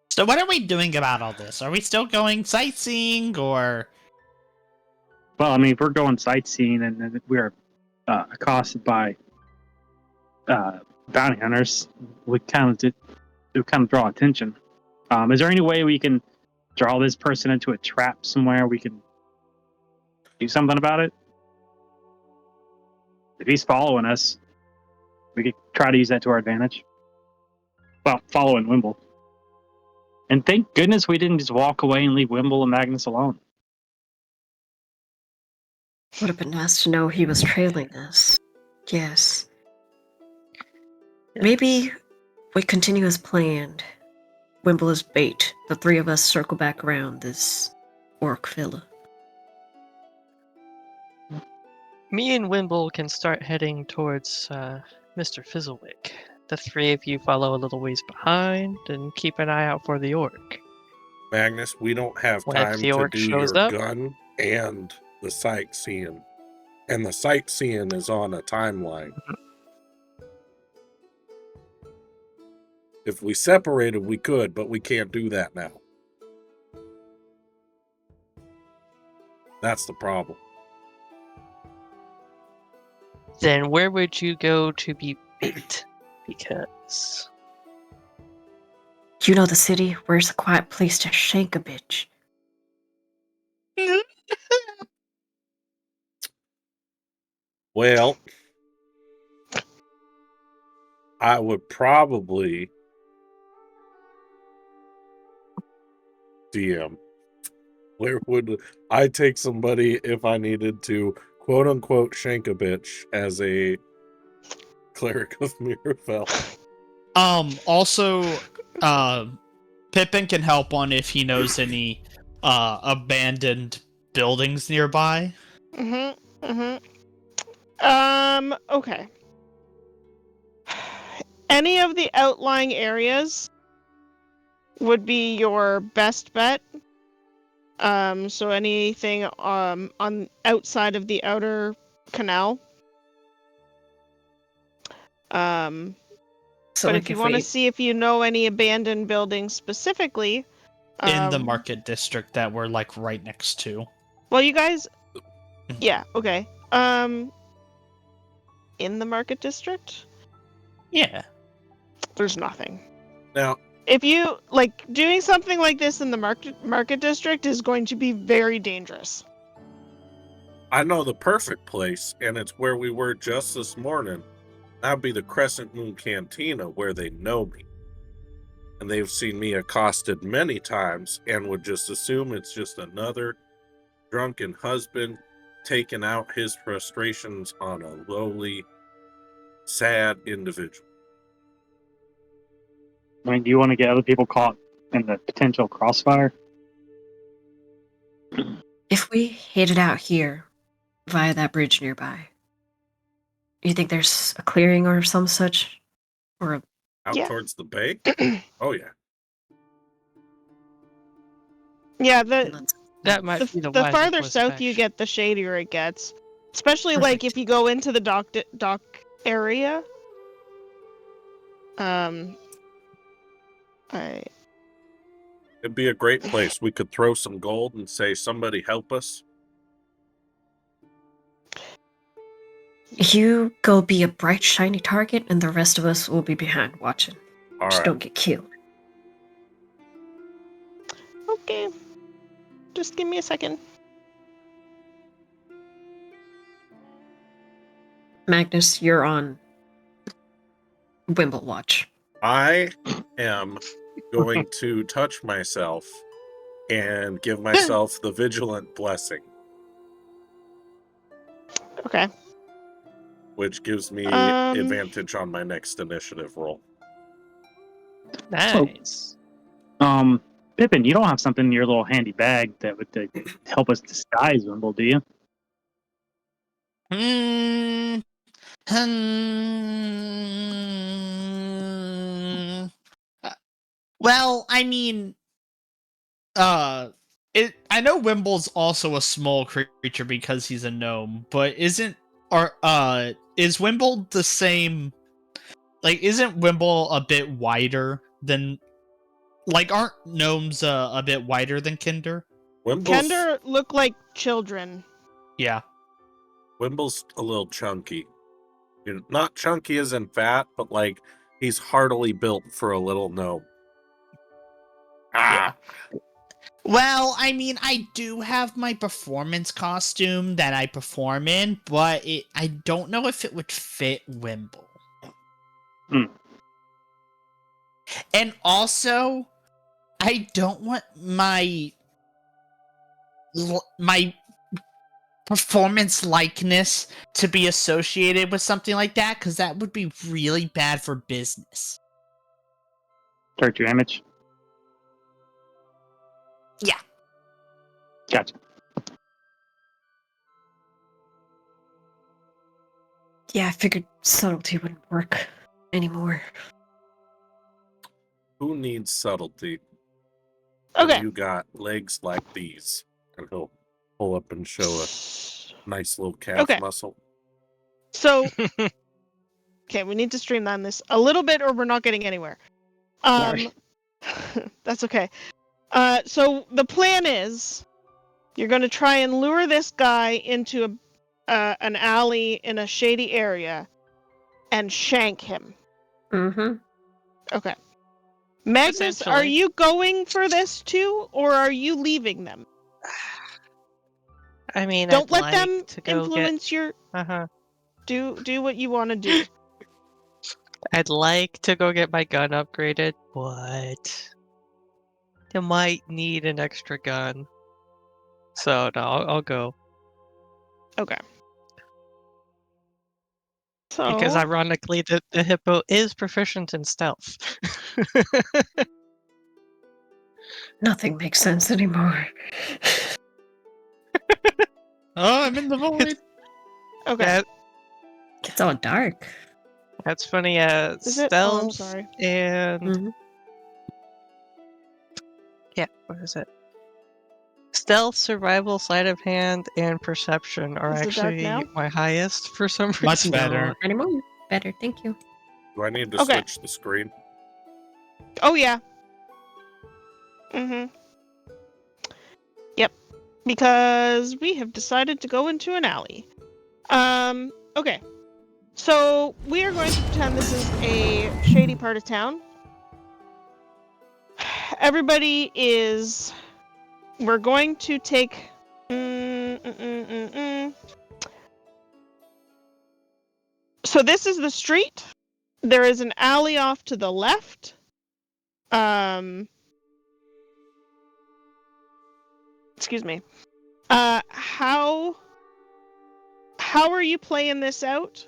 So what are we doing about all this? Are we still going sightseeing or? Well, I mean, if we're going sightseeing and then we're accosted by bounty hunters, we kind of draw attention. Is there any way we can draw this person into a trap somewhere? We can do something about it. If he's following us, we could try to use that to our advantage. Well, following Wimble. And thank goodness we didn't just walk away and leave Wimble and Magnus alone. Would have been nice to know he was trailing us. Yes. Maybe we continue as planned. Wimble is bait. The three of us circle back around this orc villa. Me and Wimble can start heading towards Mr. Fizzlewick. The three of you follow a little ways behind and keep an eye out for the orc. Magnus, we don't have When time the to orc do shows your up- gun and the sightseeing. And the sightseeing is on a timeline. If we separated, we could, but we can't do that now. That's the problem. Then where would you go to be bait? Because You know the city? Where's a quiet place to shank a bitch? Well, I would probably DM. Where would I take somebody if I needed to quote unquote shank a bitch as a cleric of Mirafell? Also, Pippin can help on if he knows any abandoned buildings nearby. Okay. Any of the outlying areas would be your best bet. So anything on outside of the outer canal. So but like if you want to see if you know any abandoned buildings specifically, In the market district that we're like right next to. well, you guys, yeah, okay. In the market district, Yeah. there's nothing. Now, If you like doing something like this in the market district is going to be very dangerous. I know the perfect place, and it's where we were just this morning. That'd be the Crescent Moon Cantina, where they know me. And they've seen me accosted many times and would just assume it's just another drunken husband taking out his frustrations on a lowly, sad individual. I mean, do you want to get other people caught in the potential crossfire? if we hit it out here via that bridge nearby, you think there's a clearing or some such? Or a Out Yeah. towards the bay? Oh, yeah. Yeah, That might be the the farther wisest south you action. get, the shadier it gets. Especially like Perfect. if you go into the dock area. It'd be a great place. We could throw some gold and say, somebody help us. You go be a bright, shiny target, and the rest of us will be behind watching. All Just right. don't get killed. Okay. Just give me a second. Magnus, you're on Wimble watch. I am going to touch myself and give myself the vigilant blessing, Okay. which gives me Um, advantage on my next initiative roll. Nice. Pippin, you don't have something in your little handy bag that would help us disguise Wimble, do you? Well, I mean, I know Wimble's also a small creature because he's a gnome, but is Wimble the same? Like, isn't Wimble a bit wider than? Like, aren't gnomes a bit wider than Kinder? Kender look like children. Yeah. Wimble's a little chunky. Not chunky as in fat, but like he's heartily built for a little gnome. Yeah. Well, I mean, I do have my performance costume that I perform in, but I don't know if it would fit Wimble. And also, I don't want my performance likeness to be associated with something like that, because that would be really bad for business. Character image? Yeah. Gotcha. Yeah, I figured subtlety wouldn't work anymore. Who needs subtlety? Okay. You got legs like these. And he'll pull up and show a nice little calf Okay. muscle. So, okay, we need to streamline this a little bit, or we're not getting anywhere. Sorry. That's okay. So the plan is, you're going to try and lure this guy into an alley in a shady area, and shank him. Mm-hmm. Okay. Magnus, are Essentially. you going for this too, or are you leaving them? I mean, Don't I'd let like them to go influence your. Uh-huh. Do what you want to do. I'd like to go get my gun upgraded, but you might need an extra gun. So no, I'll go. Okay. So. Because ironically, the hippo is proficient in stealth. Nothing makes sense anymore. Oh, I'm in the void. Okay. Yeah, It's all dark. that's funny. Is it? Oh, I'm Stealth sorry. and Mhm. yeah, what is it? Stealth, survival, sleight of hand, and perception are Is it dark actually now? my highest for some reason. Much better. Not anymore. Better, thank you. Do I need to Okay. switch the screen? Oh yeah. Mm-hmm. Yep. Because we have decided to go into an alley. Okay. So we are going to pretend this is a shady part of town. Everybody is. We're going to take. So this is the street. There is an alley off to the left. Excuse me. How are you playing this out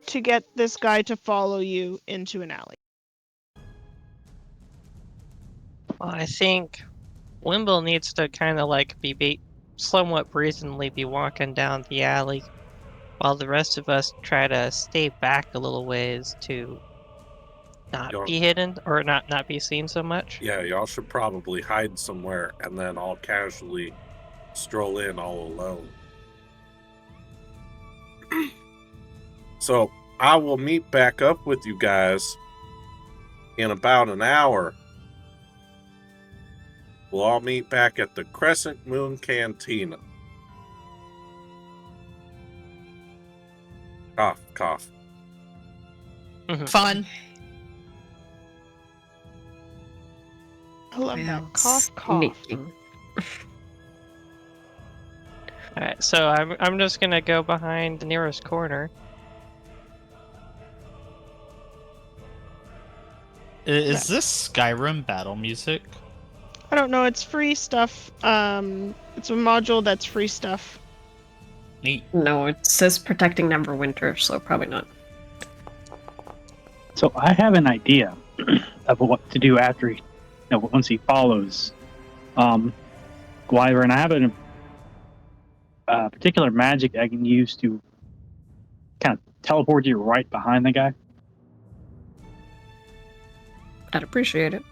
to get this guy to follow you into an alley? Well, I think Wimble needs to kind of like be somewhat brazenly be walking down the alley, while the rest of us try to stay back a little ways to not Y'all- be hidden or not be seen so much. Yeah, y'all should probably hide somewhere and then I'll casually stroll in all alone. So I will meet back up with you guys in about an hour. We'll all meet back at the Crescent Moon Cantina. Cough, cough. Fun. I love that. Well, Cough, cough. sneaking. All right, so I'm just gonna go behind the nearest corner. Is this Skyrim battle music? I don't know. It's free stuff. It's a module that's free stuff. Neat. No, it says protecting Neverwinter, so probably not. So I have an idea of what to do after he, once he follows Gwyver, and I have a particular magic I can use to kind of teleport you right behind the guy. I'd appreciate it.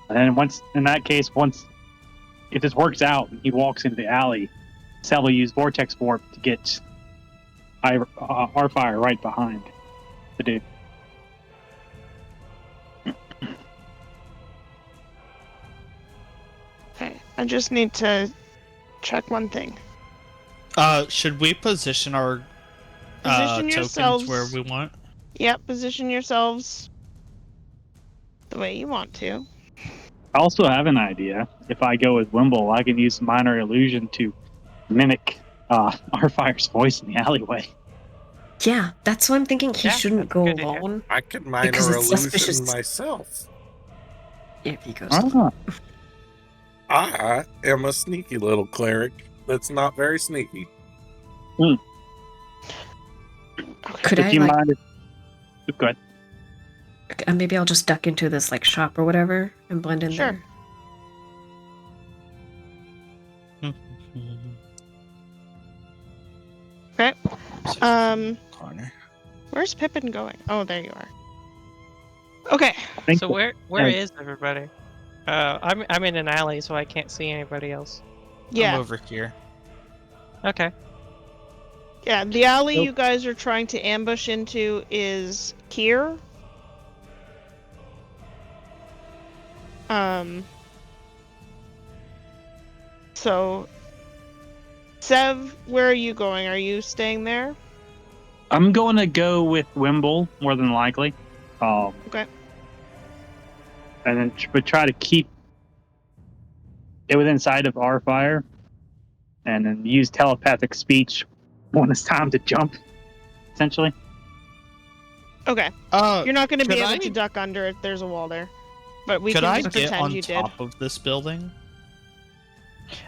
And then once if this works out and he walks into the alley, Sel will use Vortex Warp to get our fire right behind the dude. Okay. I just need to check one thing. Should we position our Position tokens yourselves. where we want? Yep. Position yourselves the way you want to. I also have an idea. If I go with Wimble, I can use Minor Illusion to mimic our fire's voice in the alleyway. Yeah, that's what I'm thinking. He Yeah, shouldn't that's a go good idea. alone. I can minor Because it's illusion suspicious. myself. If he goes Ah, I am a sneaky little cleric that's not very sneaky. Could if I you like mind, go ahead. maybe I'll just duck into this like shop or whatever and blend in Sure. there. Okay. Corner. Where's Pippin going? Oh, there you are. Okay. I think So where Yeah. is everybody? I'm in an alley, so I can't see anybody else. Yeah. I'm over here. Okay. Yeah. The alley Nope. you guys are trying to ambush into is here. So, Sev, where are you going? Are you staying there? I'm going to go with Wimble more than likely. Okay. And then but try to keep it within sight of our fire, and then use telepathic speech when it's time to jump. Essentially, Okay. You're You're not going to be could able I- to duck under if there's a wall there. But we Could can I just get pretend on you did. top of this building?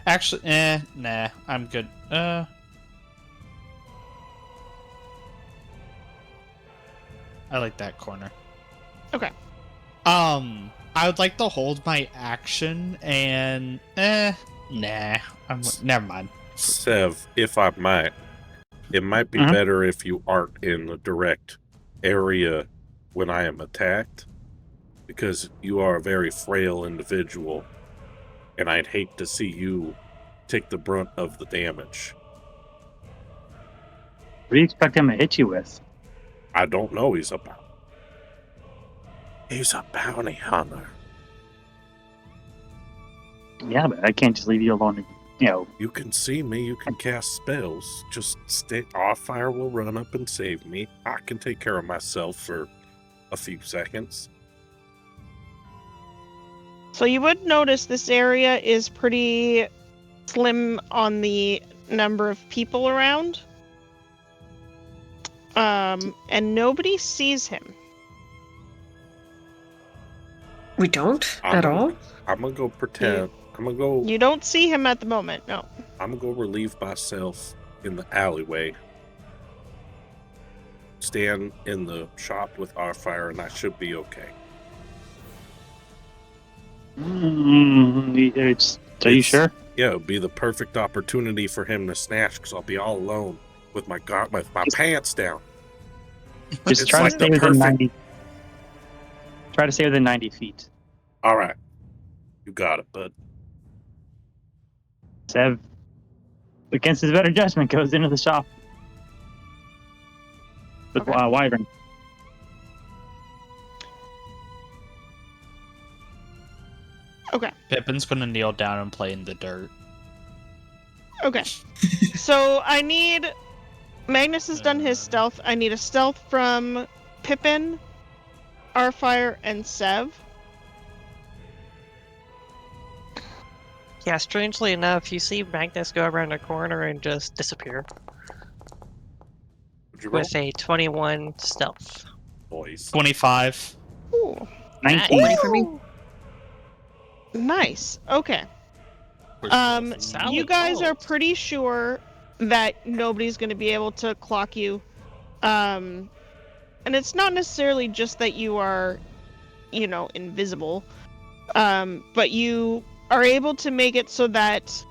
Actually, nah, I'm good. I like that corner. Okay. I would like to hold my action and nah. Never mind. Sev, if I might, it might be Mhm. better if you aren't in the direct area when I am attacked, because you are a very frail individual, and I'd hate to see you take the brunt of the damage. What do you expect him to hit you with? I don't know. He's a bounty hunter. Yeah, but I can't just leave you alone. You can see me. You can cast spells. Just stay. Our fire will run up and save me. I can take care of myself for a few seconds. So you would notice this area is pretty slim on the number of people around. And nobody sees him. We don't at all? I'm gonna go pretend. I'm gonna go. You don't see him at the moment, no. I'm gonna go relieve myself in the alleyway. Stand in the shop with our fire, and I should be okay. Are you sure? Yeah, it'll be the perfect opportunity for him to snatch, because I'll be all alone with my pants down. Just It's try like to the stay within perfect- 90. Try to stay within 90 feet. All right, you got it, bud. Sev, against his better judgment, goes into the shop with Okay. Wyvern. Okay. Pippin's gonna kneel down and play in the dirt. Okay. So I need... Magnus has done his stealth. I need a stealth from Pippin, Arfire, and Sev. Yeah, strangely enough, you see Magnus go around a corner and just disappear Would you roll? with a 21 stealth. Boys. 25. Ooh. 19. Money for me. Nice. Okay. Solid You guys are rolls. pretty sure that nobody's going to be able to clock you. And it's not necessarily just that you are, invisible. But you are able to make it so that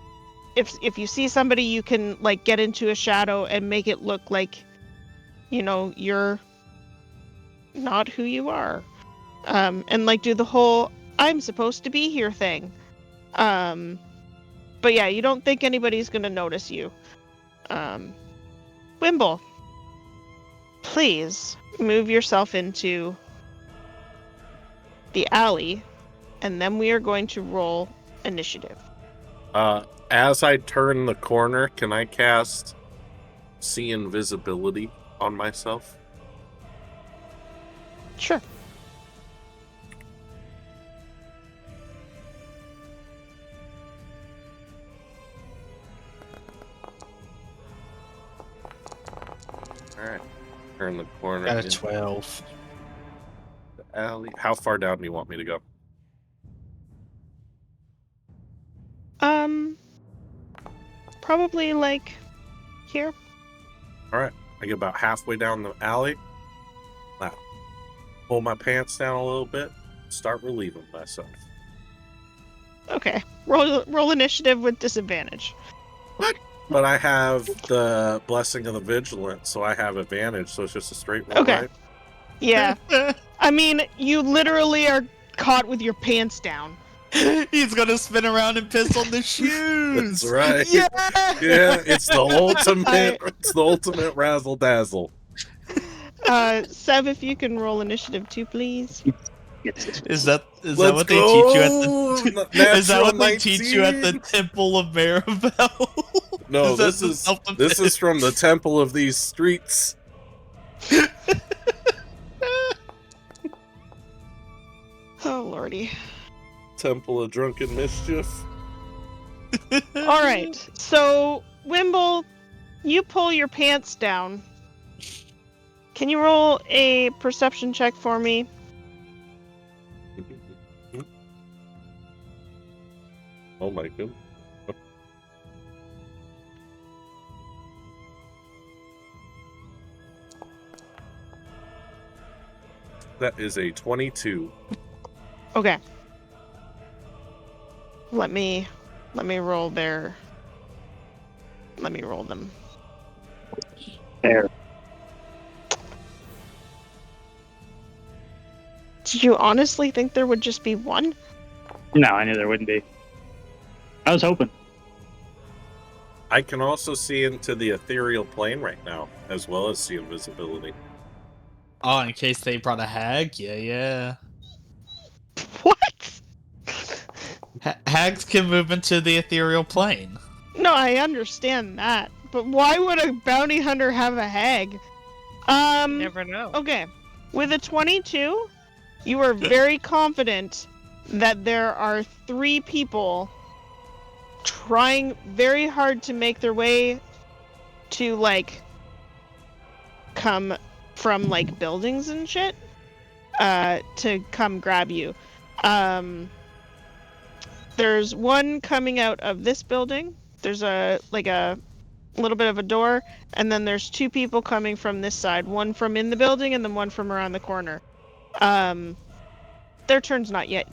if you see somebody, you can get into a shadow and make it look like, you're not who you are. And do the whole I'm supposed to be here thing. But yeah, you don't think anybody's gonna notice you. Wimble, please move yourself into the alley, and then we are going to roll initiative. As I turn the corner, can I cast See Invisibility on myself? Sure. Alright. Turn the corner. Got a into 12. the alley. How far down do you want me to go? Probably here. Alright. I get about halfway down the alley. Now, pull my pants down a little bit. Start relieving myself. Okay. Roll initiative with disadvantage. But I have the Blessing of the Vigilant, so I have advantage, so it's just a straight roll, Okay. right? Yeah. I mean, you literally are caught with your pants down. He's gonna spin around and piss on the shoes. That's right. Yeah. Yeah, it's the ultimate razzle dazzle. Sev, if you can roll initiative too, please. Is that what they teach you at the? Is that what they teach you at the Temple of Maribel? No, Is that this is from the Temple of these streets. Oh, lordy. Temple of Drunken Mischief. All right. So, Wimble, you pull your pants down. Can you roll a perception check for me? Oh my god. That is a 22. Okay. Let me roll their. Let me roll them. There. Did you honestly think there would just be one? No, I knew there wouldn't be. I was hoping. I can also see into the ethereal plane right now, as well as see invisibility. Oh, in case they brought a hag? Yeah. What? Hags can move into the ethereal plane. No, I understand that, but why would a bounty hunter have a hag? You never know. Okay. With a 22, you are very confident that there are 3 people trying very hard to make their way to, like, come from, like, buildings and shit, to come grab you. There's one coming out of this building. There's a little bit of a door, and then there's 2 people coming from this side, one from in the building and then one from around the corner. Their turn's not yet.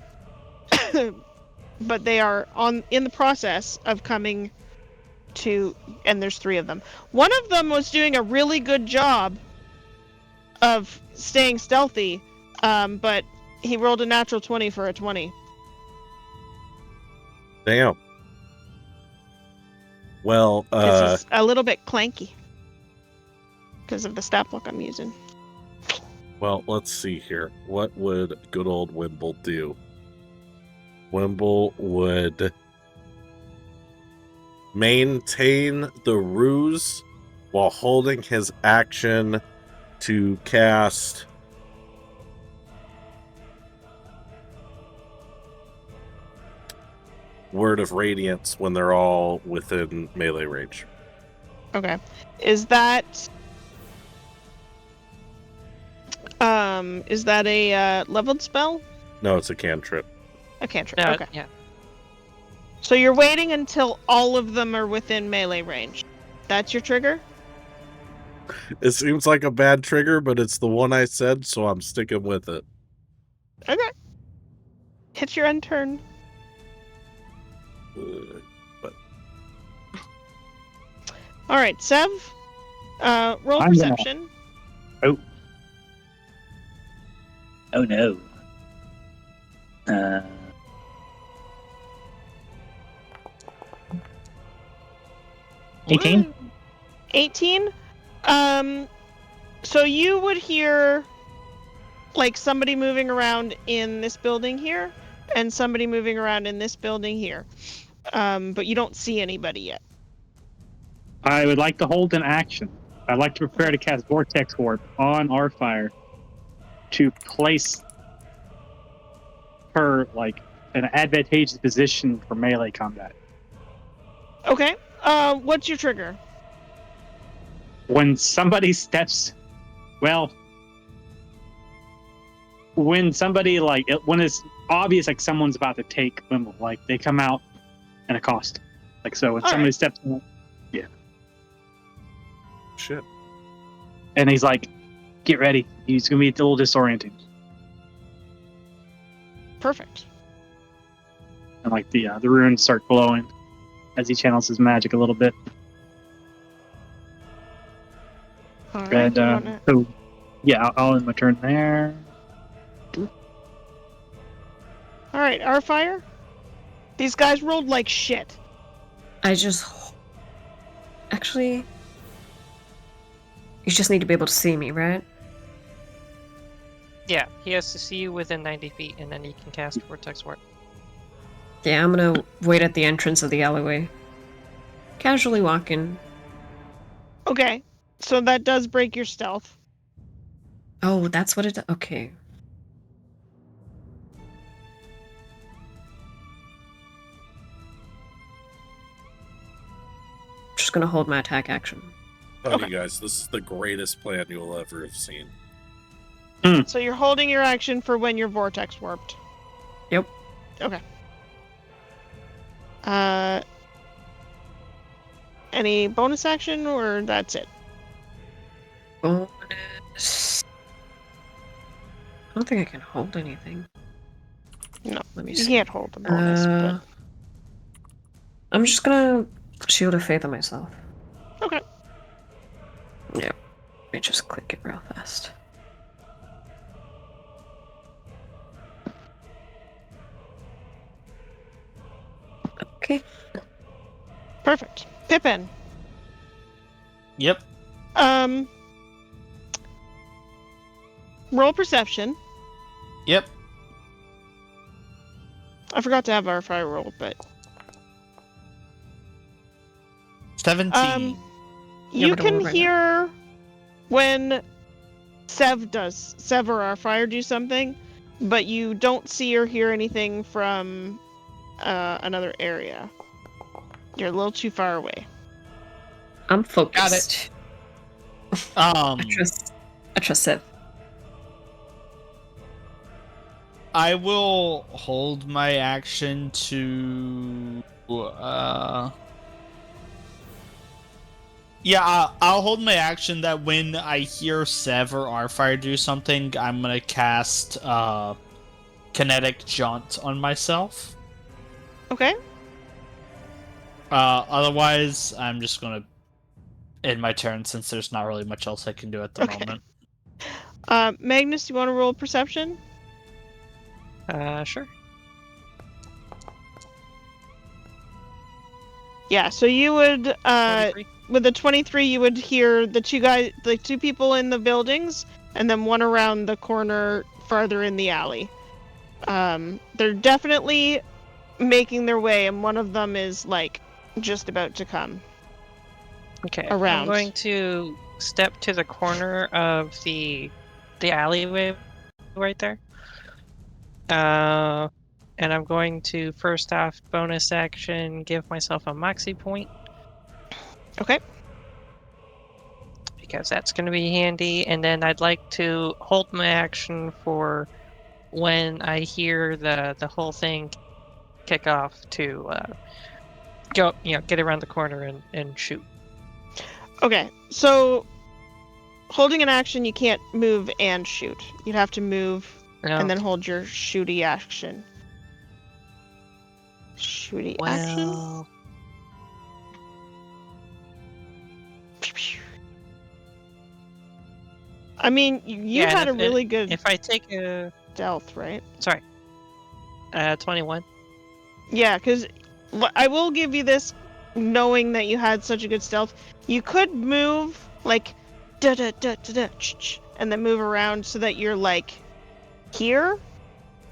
But they are in the process of coming to, and there's 3 of them. One of them was doing a really good job of staying stealthy, but he rolled a natural 20 for a 20. Damn. Well, This is a little bit clanky because of the stat block I'm using. well, let's see here. What would good old Wimble do? Wimble would maintain the ruse while holding his action to cast Word of Radiance when they're all within melee range. Okay. Is that a leveled spell? No, it's a cantrip. A cantrip. No, Okay. Yeah. So you're waiting until all of them are within melee range. That's your trigger? It seems like a bad trigger, but it's the one I said, so I'm sticking with it. Okay. Hit your end turn. But All right, Sev. Roll I'm perception. Oh no. 18? 18. So you would hear like somebody moving around in this building here, and somebody moving around in this building here. But you don't see anybody yet. I would like to hold an action. I'd like to prepare to cast Vortex Warp on our fire to place her like an advantageous position for melee combat. Okay. What's your trigger? When somebody steps, well, when somebody when it's obvious like someone's about to take Wimble, like they come out and accost. Like so when All somebody right. steps in, yeah. shit. And he's like, get ready. He's gonna be a little disorienting. Perfect. And like the runes start glowing as he channels his magic a little bit. All right. And you wanna- so yeah, I'll end my turn there. All right, our fire. These guys rolled like shit. Actually, you just need to be able to see me, right? Yeah, he has to see you within 90 feet, and then he can cast Vortex Warp. Yeah, I'm gonna wait at the entrance of the alleyway. Casually walk in. Okay. So that does break your stealth. Oh, that's what it. Okay. Just gonna hold my attack action. Tell Okay. you guys, this is the greatest plan you will ever have seen. So you're holding your action for when you're vortex warped. Yep. Okay. Any bonus action or that's it? Bonus. I don't think I can hold anything. No, Let me you see. can't hold the bonus. I'm just gonna shield of faith on myself. Okay. Yeah. Let me just click it real fast. Okay. Perfect. Pippin. Yep. Roll perception. Yep. I forgot to have our fire roll, but 17. you but it can will right hear when Sev or our fire do something, but you don't see or hear anything from another area. You're a little too far away. I'm focused. I trust Sev. I will hold my action to yeah, I'll hold my action that when I hear Sev or Arfire do something, I'm gonna cast kinetic jaunt on myself. Okay. Otherwise I'm just gonna end my turn since there's not really much else I can do at the moment. Magnus, you want to roll perception? Sure. Yeah, so you would 23. with a 23 you would hear the two people in the buildings and then one around the corner farther in the alley. They're definitely making their way, and one of them is like just about to come. Okay. Around. I'm going to step to the corner of the alleyway right there. And I'm going to first off bonus action give myself a moxie point. Okay. Because that's going to be handy, and then I'd like to hold my action for when I hear the whole thing kick off to get around the corner and shoot. Okay, so holding an action, you can't move and shoot. You'd have to move and then hold your shooty action. Action? I mean, you had a really good if I take a stealth, right? Sorry. 21. Yeah, because I will give you this, knowing that you had such a good stealth. You could move like da da da da da, and then move around so that you're like here,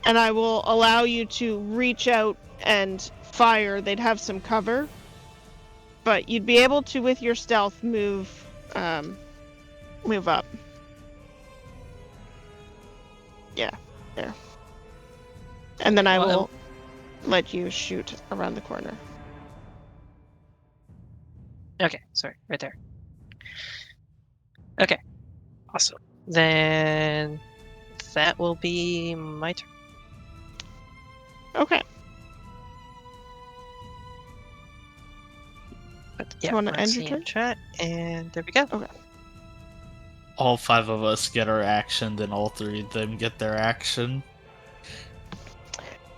and I will allow you to reach out and fire. They'd have some cover, but you'd be able to, with your stealth, move up. Yeah, there. And then I will let you shoot around the corner. Okay, sorry, right there. Okay, awesome. Then that will be my turn. Okay. But yeah, you want to end let's your see turn? in chat, and there we go. Okay. All 5 of us get our action, then all 3 of them get their action.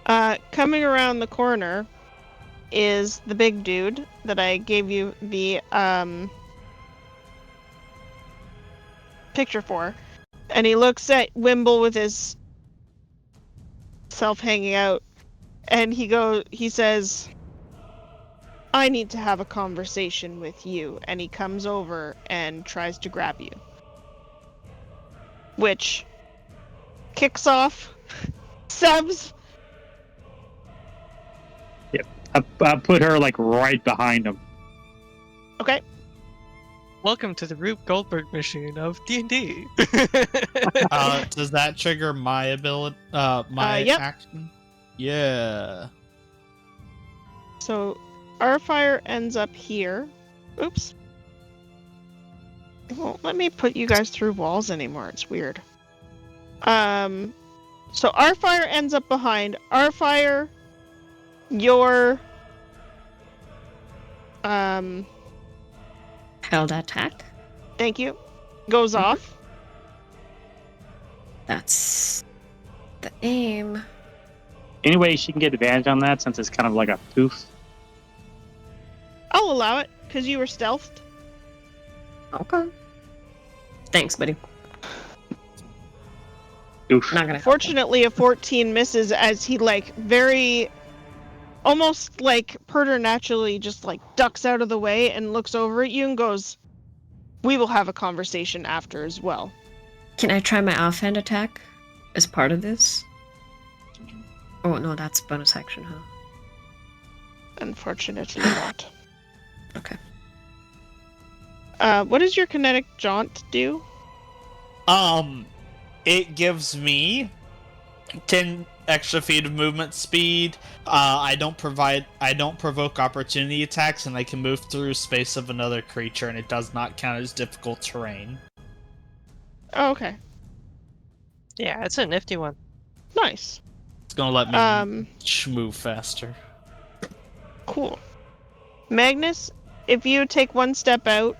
Coming around the corner is the big dude that I gave you the picture for, and he looks at Wimble with his self hanging out, and he says, "I need to have a conversation with you," and he comes over and tries to grab you, which kicks off Seb's. Yep. I put her like right behind him. Okay. Welcome to the Rube Goldberg machine of D&D. Does that trigger my ability? Yep. Action? Yeah. So our fire ends up here. Oops. It won't let me put you guys through walls anymore. It's weird. So our fire ends up behind. Our fire, your Held attack. thank you, goes off. That's the aim. Anyway, she can get advantage on that since it's kind of like a poof. I'll allow it because you were stealthed. Okay. Thanks, buddy. Oof. Not gonna. Fortunately, a 14 misses as he like very almost like preternaturally just like ducks out of the way and looks over at you and goes, "We will have a conversation after as well." Can I try my offhand attack as part of this? Oh no, that's bonus action, huh? Unfortunately not. Okay. What does your kinetic jaunt do? It gives me 10 extra feet of movement speed. I don't provoke opportunity attacks, and I can move through space of another creature, and it does not count as difficult terrain. Oh, okay. Yeah, it's a nifty one. Nice. It's gonna let me move faster. Cool. Magnus, if you take one step out,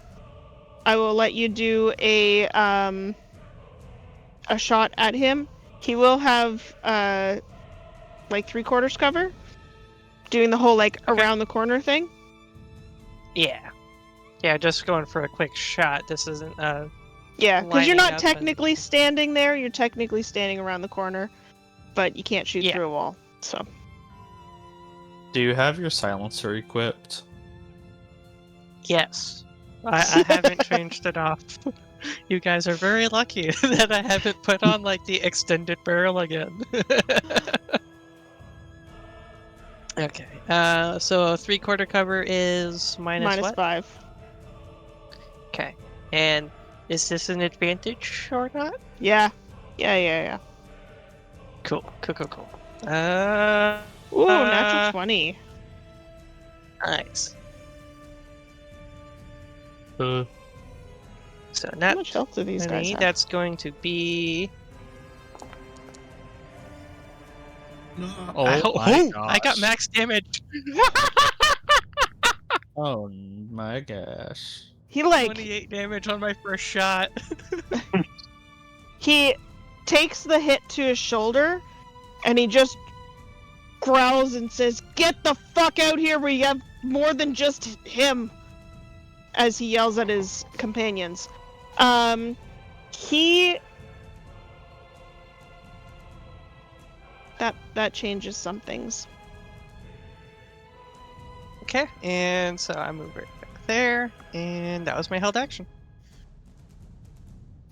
I will let you do a shot at him. He will have like 3/4 cover, doing the whole like around the corner thing. Yeah. Yeah, just going for a quick shot. This isn't Yeah, because you're lining not up technically standing there. You're technically standing around the corner, but you can't shoot through a wall. So. Do you have your silencer equipped? Yes. I haven't changed it off. You guys are very lucky that I haven't put on like the extended barrel again. Okay. So 3/4 cover is minus what? -5. Okay. And is this an advantage or not? Yeah. Yeah. Cool. Ooh, natural 20. Nice. Uh, So How nat much health do these guys 20, have? that's going to be. oh I my got gosh. max damage. Oh my gosh. He like 28 damage on my first shot. he takes the hit to his shoulder, and he just growls and says, "Get the fuck out here! We have more than just him." As he yells at his companions, he that changes some things. Okay, and so I move right back there, and that was my held action.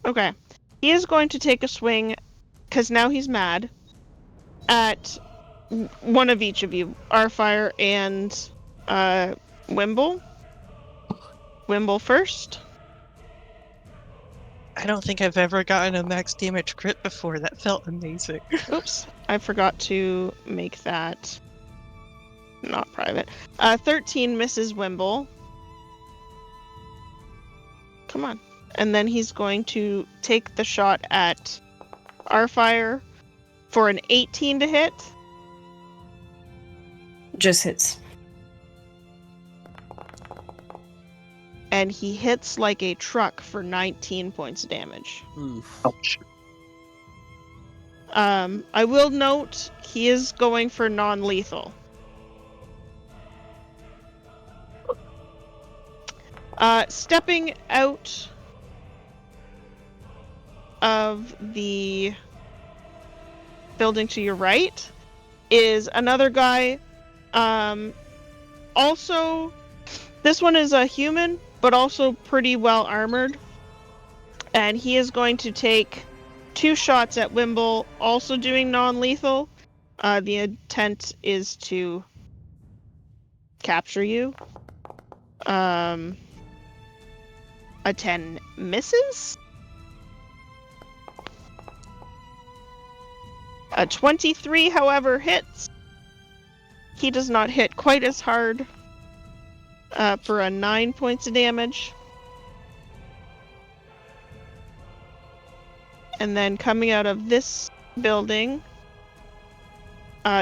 Okay, he is going to take a swing, because now he's mad, at one of each of you, Arfire and Wimble. Wimble first. I don't think I've ever gotten a max damage crit before. That felt amazing. Oops, I forgot to make that not private. 13 misses Wimble. Come on. And then he's going to take the shot at Arfire for an 18 to hit. Just hits. And he hits like a truck for 19 points of damage. Ouch. I will note he is going for non-lethal. Stepping out of the building to your right is another guy. Also, this one is a human, but also pretty well armored. And he is going to take 2 shots at Wimble, also doing non-lethal. The intent is to capture you. A 10 misses. A 23, however, hits. He does not hit quite as hard for a 9 points of damage. And then coming out of this building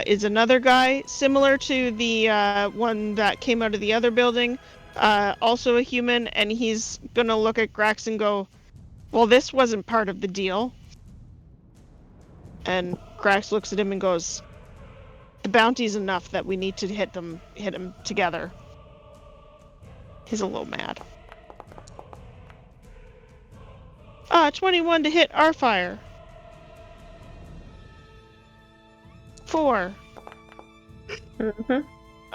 is another guy, similar to the one that came out of the other building. Also a human, and he's gonna look at Grax and go, "Well, this wasn't part of the deal." And Grax looks at him and goes, "The bounty's enough that we need to hit him together." He's a little mad. 21 to hit Arfire. 4.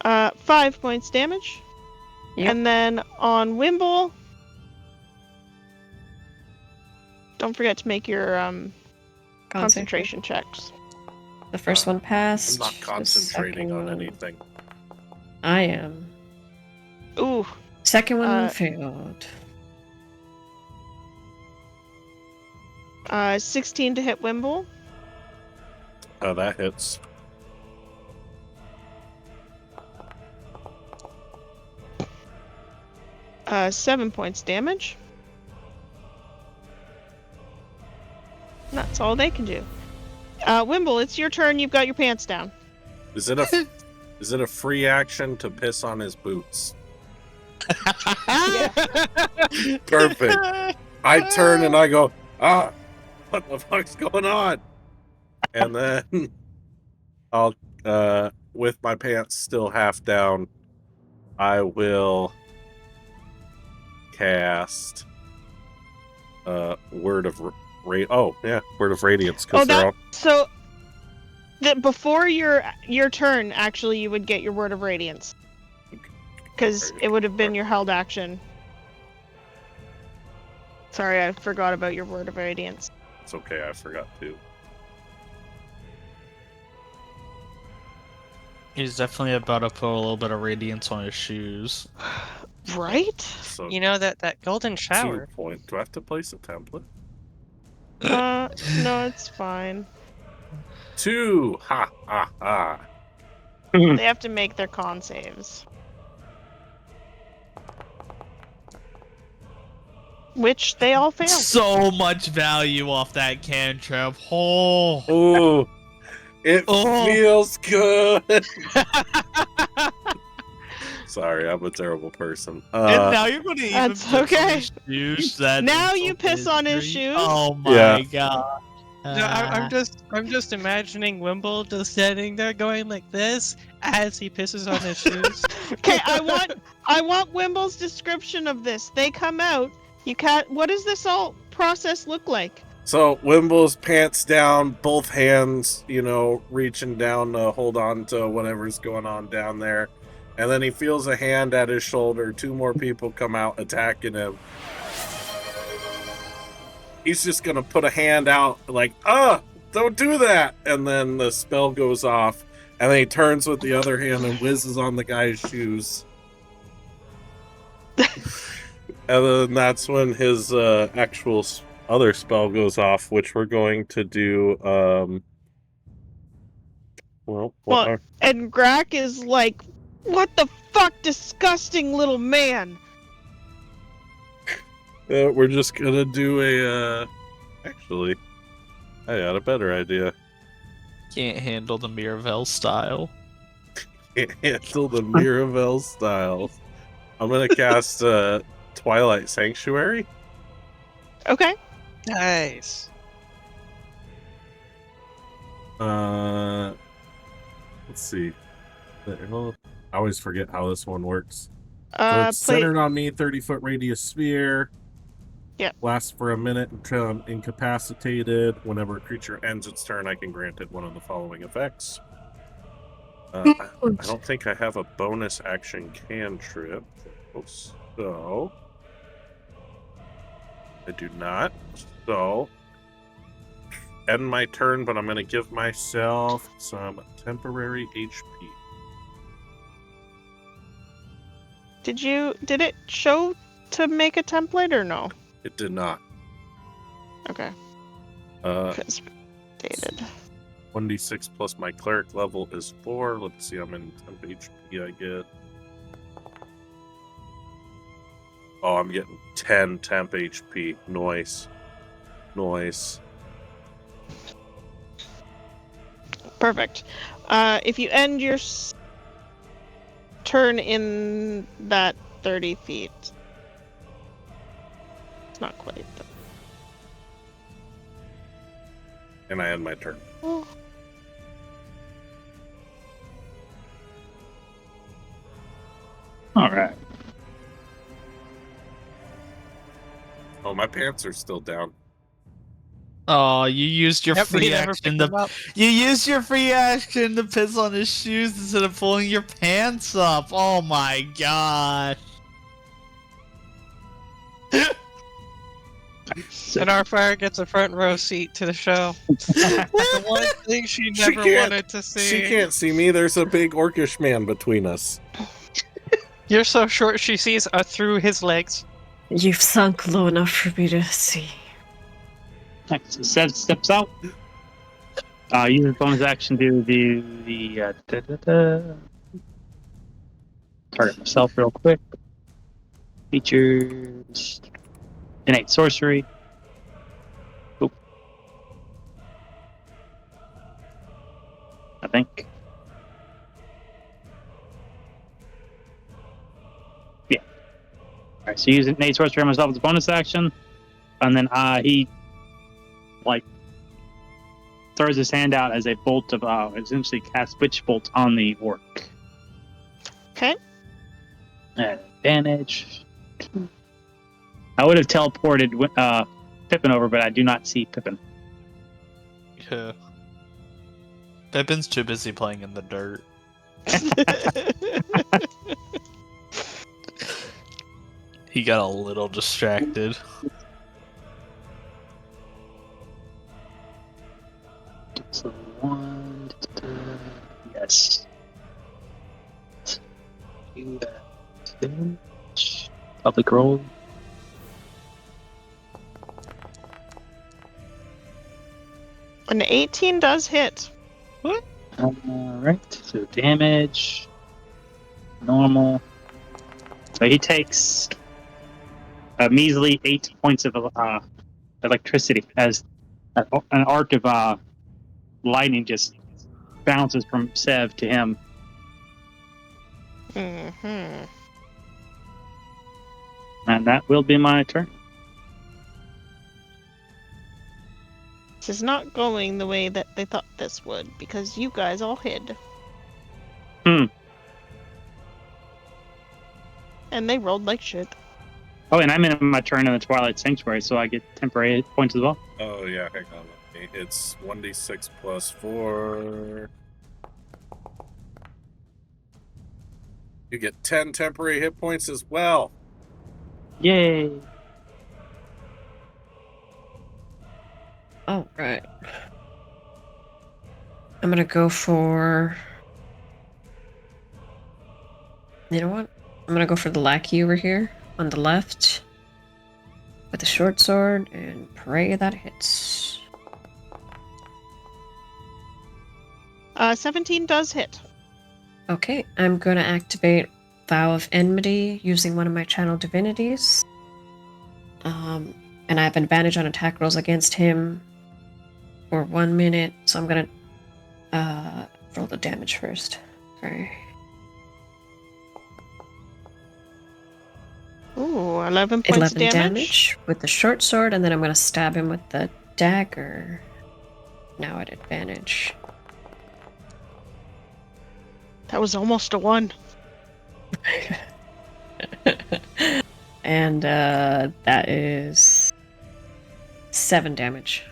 5 points damage. Yep. And then on Wimble, don't forget to make your concentration checks. The first one passed. I'm not the concentrating on second- anything. I am. Ooh, Second one Uh, failed. 16 to hit Wimble. Oh, that hits. Uh, 7 points damage. And that's all they can do. Wimble, it's your turn. You've got your pants down. Is it a free action to piss on his boots? Perfect. I turn and I go, what the fuck's going on? And then I'll, with my pants still half down, I will cast Word of Word of Radiance. So before your turn, actually, you would get your Word of Radiance. Because it would have been your held action. Sorry, I forgot about your Word of Radiance. It's okay, I forgot to. He's definitely about to put a little bit of radiance on his shoes. Right? So You know that golden 2 shower. point. Do I have to place a template? No, it's fine. 2! Ha ha ha. They have to make their con saves. Which they all fail. So much value off that cantrip. Oh, Oh, it feels good. Sorry, I'm a terrible person. and now you're going to even That's piss on okay. his shoes. That Now insult you piss on his injury. shoes? Oh my Yeah. god. No, I'm just imagining Wimble just standing there going like this as he pisses on his shoes. Okay, I want Wimble's description of this. They come out. You can't. What does this all process look like? So Wimble's pants down, both hands, reaching down to hold on to whatever's going on down there. And then he feels a hand at his shoulder. 2 more people come out attacking him. He's just going to put a hand out like, don't do that. And then the spell goes off. And then he turns with the other hand and whizzes on the guy's shoes. And then that's when his actual other spell goes off, which we're going to do. And Grak is like, "What the fuck, disgusting little man!" We're just gonna do a. Actually, I got a better idea. Can't handle the Miravel style. Can't handle the Miravel style. I'm gonna cast Twilight Sanctuary. Okay. Nice. Let's see. I always forget how this one works. So it's centered on me, 30-foot radius sphere. Yeah. Lasts for a minute until I'm incapacitated. Whenever a creature ends its turn, I can grant it one of the following effects. I don't think I have a bonus action cantrip. So I do not. So end my turn, but I'm going to give myself some temporary HP. Did it show to make a template or no? It did not. Okay. Because dated. 1d6 plus my cleric level is 4. Let's see how many temp HP I get. Oh, I'm getting 10 temp HP. Nice. Perfect. If you end your turn in that 30 feet. It's not quite. And I end my turn. Oh. All right. Oh, my pants are still down. Oh, you used your Yep, we free never action picked him to up. you used your free action to piss on his shoes instead of pulling your pants up. Oh my gosh. And our fire gets a front row seat to the show. The one thing she never wanted to see. She can't see me. There's a big orcish man between us. You're so short she sees through his legs. You've sunk low enough for me to see. Next, Sev steps out. Use his bonus action to do the target myself real quick. Features innate sorcery. Oop. I think. Yeah. Alright, so use innate sorcery on myself as a bonus action. And then he throws his hand out as a bolt of essentially cast witch bolt on the orc. Okay. Advantage. I would have teleported Pippin over, but I do not see Pippin. Yeah. Pippin's too busy playing in the dirt. He got a little distracted. So one, yes. Public roll. An 18 does hit. Alright, so damage. Normal. So he takes a measly 8 points of electricity as an arc of lightning just bounces from Sev to him. Mm-hmm. And that will be my turn. This is not going the way that they thought this would, because you guys all hid. Hmm. And they rolled like shit. Oh, and I'm in my turn in the Twilight Sanctuary, so I get temporary hit points as well. Oh, yeah, hang on. It's 1d6 plus 4. You get 10 temporary hit points as well. Yay! All right. I'm gonna go for. You know what? I'm gonna go for the lackey over here on the left with the short sword and pray that hits. 17 does hit. Okay, I'm gonna activate Vow of Enmity using one of my channel divinities. And I have advantage on attack rolls against him for 1 minute, so I'm gonna roll the damage first. Sorry. Ooh, 11 points 11 of damage. with the short sword, and then I'm gonna stab him with the dagger. Now at advantage. That was almost a 1. And that is 7 damage.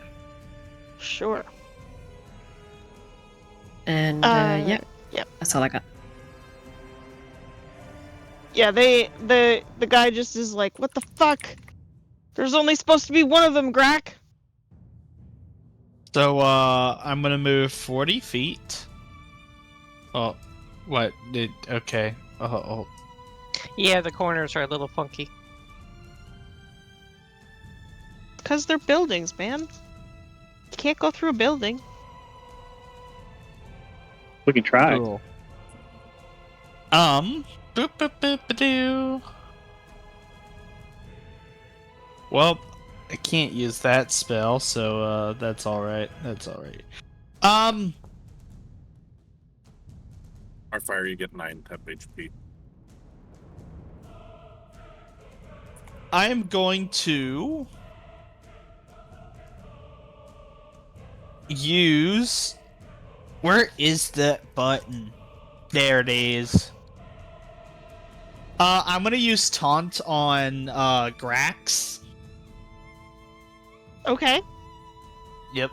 Sure. And yeah, Yep. that's all I got. Yeah, the guy just is like, what the fuck? There's only supposed to be one of them, Grack. So, I'm gonna move 40 feet. Oh, what? Okay. Oh. Yeah, the corners are a little funky. Because they're buildings, man. You can't go through a building. We can try. Cool. Boop, boop, boop, ba-doo. Well, I can't use that spell, so that's alright. That's alright. Our fire, you get 9 temp HP. I am going to use. Where is that button? There it is. I'm gonna use taunt on Grax. Okay. Yep.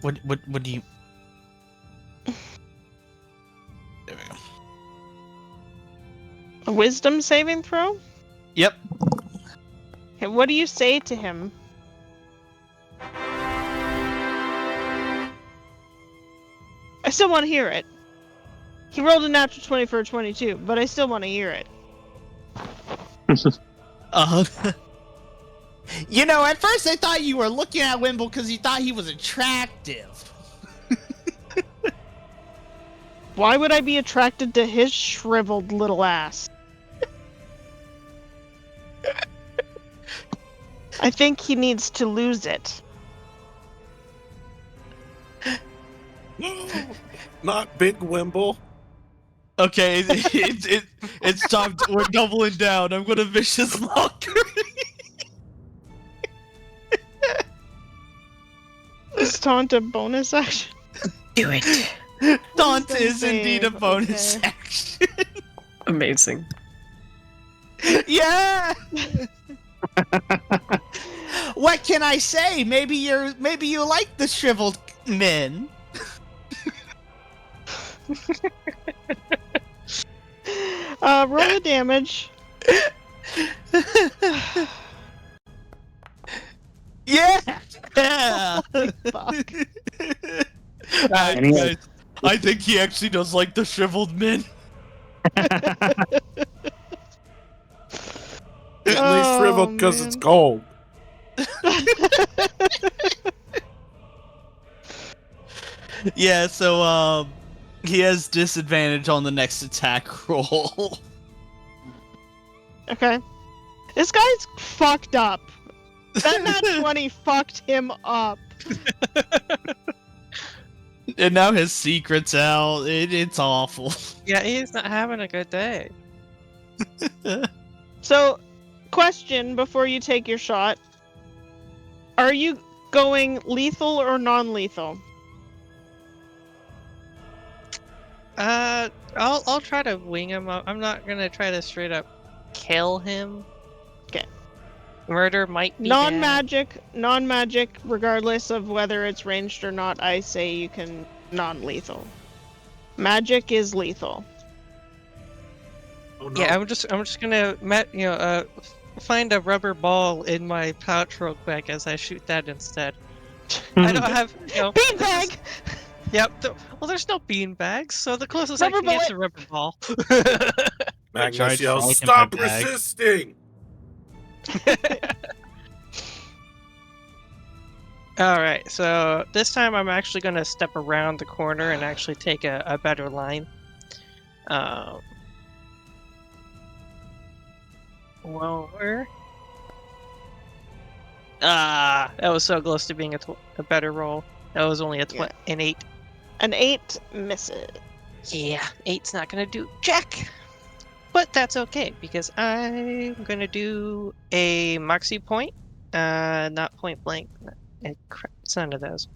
What do you? There we go. A wisdom saving throw? Yep. Okay, what do you say to him? I still want to hear it. He rolled a natural 20 for a 22, but I still want to hear it. You know, at first I thought you were looking at Wimble because you thought he was attractive. Why would I be attracted to his shriveled little ass? I think he needs to lose it. Not Big Wimble. Okay, it's time. We're doubling down. I'm gonna vicious mockery. Is taunt a bonus action? Do it. Taunt Wisdom is indeed a save, bonus okay. action. Amazing. Yeah. What can I say? Maybe you like the shriveled men. Roll the damage. Yeah. Fuck. Guys, I think he actually does like the shriveled men. At least shriveled because it's cold. Yeah, so he has disadvantage on the next attack roll. Okay. This guy's fucked up. That nat 20 fucked him up. And now his secret's out. It's awful. Yeah, he's not having a good day. So, question before you take your shot. Are you going lethal or non-lethal? I'll try to wing him up. I'm not gonna try to straight up kill him. Okay. Murder might be bad. Non-magic, regardless of whether it's ranged or not, I say you can non-lethal. Magic is lethal. Oh, no. Yeah, I'm just gonna find a rubber ball in my pouch real quick as I shoot that instead. I don't have Beanbag! Yep. Well, there's no bean bags, so the closest Rubber I can get is a bullet. rubber ball. Magnus yells, frolicking "Stop my bag." resisting!" Alright, so this time I'm actually going to step around the corner and actually take a better line. Lower. That was so close to being a better roll. That was only an 8. An 8 misses. Yeah, 8's not going to do jack. But that's okay, because I'm going to do a Moxie point. Not point blank. It's none of those.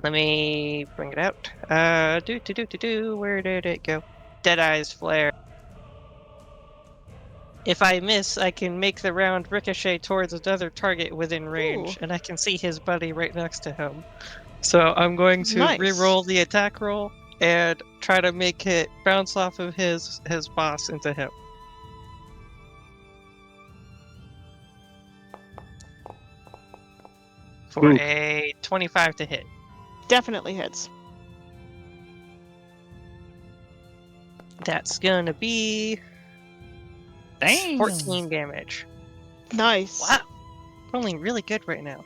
Let me bring it out. Where did it go? Deadeye's Flare. If I miss, I can make the round ricochet towards another target within range, and I can see his buddy right next to him. So I'm going to re-roll the attack roll and try to make it bounce off of his boss into him. For a 25 to hit. Definitely hits. That's gonna be 14 damage. Nice. Wow. Rolling really good right now.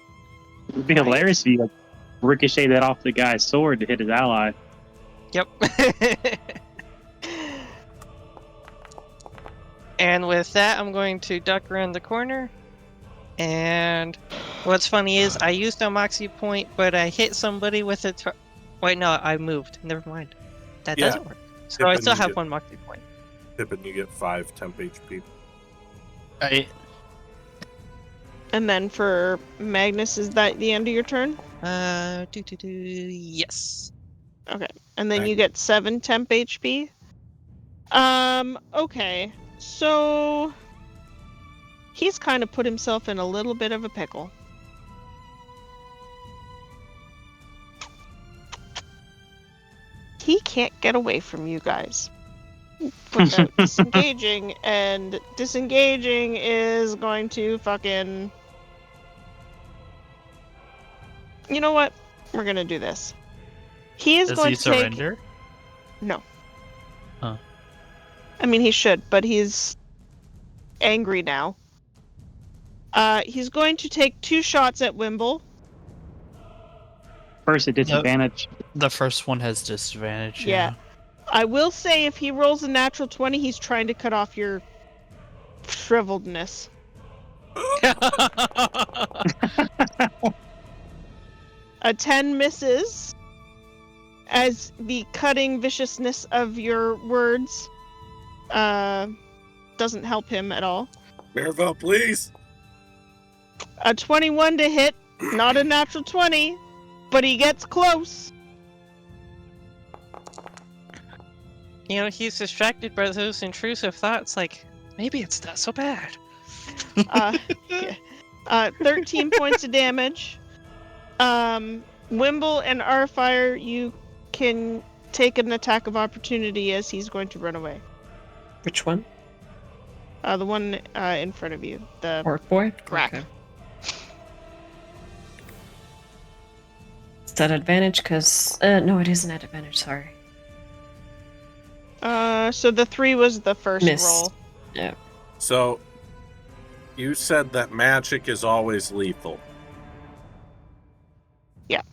It'd be hilarious if you ricochet that off the guy's sword to hit his ally. Yep. And with that, I'm going to duck around the corner. And what's funny is I used a Moxie point, but I hit somebody with a... Wait, no, I moved. Never mind. That doesn't work. So I still have one Moxie point. Pippin, you get 5 temp HP. Right. And then for Magnus, is that the end of your turn? Yes. Okay. And then you get 7 temp HP. Okay. So he's kind of put himself in a little bit of a pickle. He can't get away from you guys without disengaging, and disengaging is going to fucking... You know what? We're gonna do this. He is Does going he to take... surrender? No. Huh. I mean, he should, but he's angry now. He's going to take 2 shots at Wimble. First at disadvantage. The first one has disadvantage. Yeah. I will say if he rolls a natural 20, he's trying to cut off your shriveledness. A 10 misses, as the cutting viciousness of your words doesn't help him at all. Mirabelle, please. A 21 to hit, not a natural 20, but he gets close. You know, he's distracted by those intrusive thoughts, like, maybe it's not so bad. 13 points of damage. Wimble and Arfire, you can take an attack of opportunity as he's going to run away. Which one? The one in front of you. The Orc boy? Grack. Okay. Is that advantage? Because... no, it isn't at advantage, sorry. So the 3 was the first Missed. roll. Yeah. So, you said that magic is always lethal. Yeah.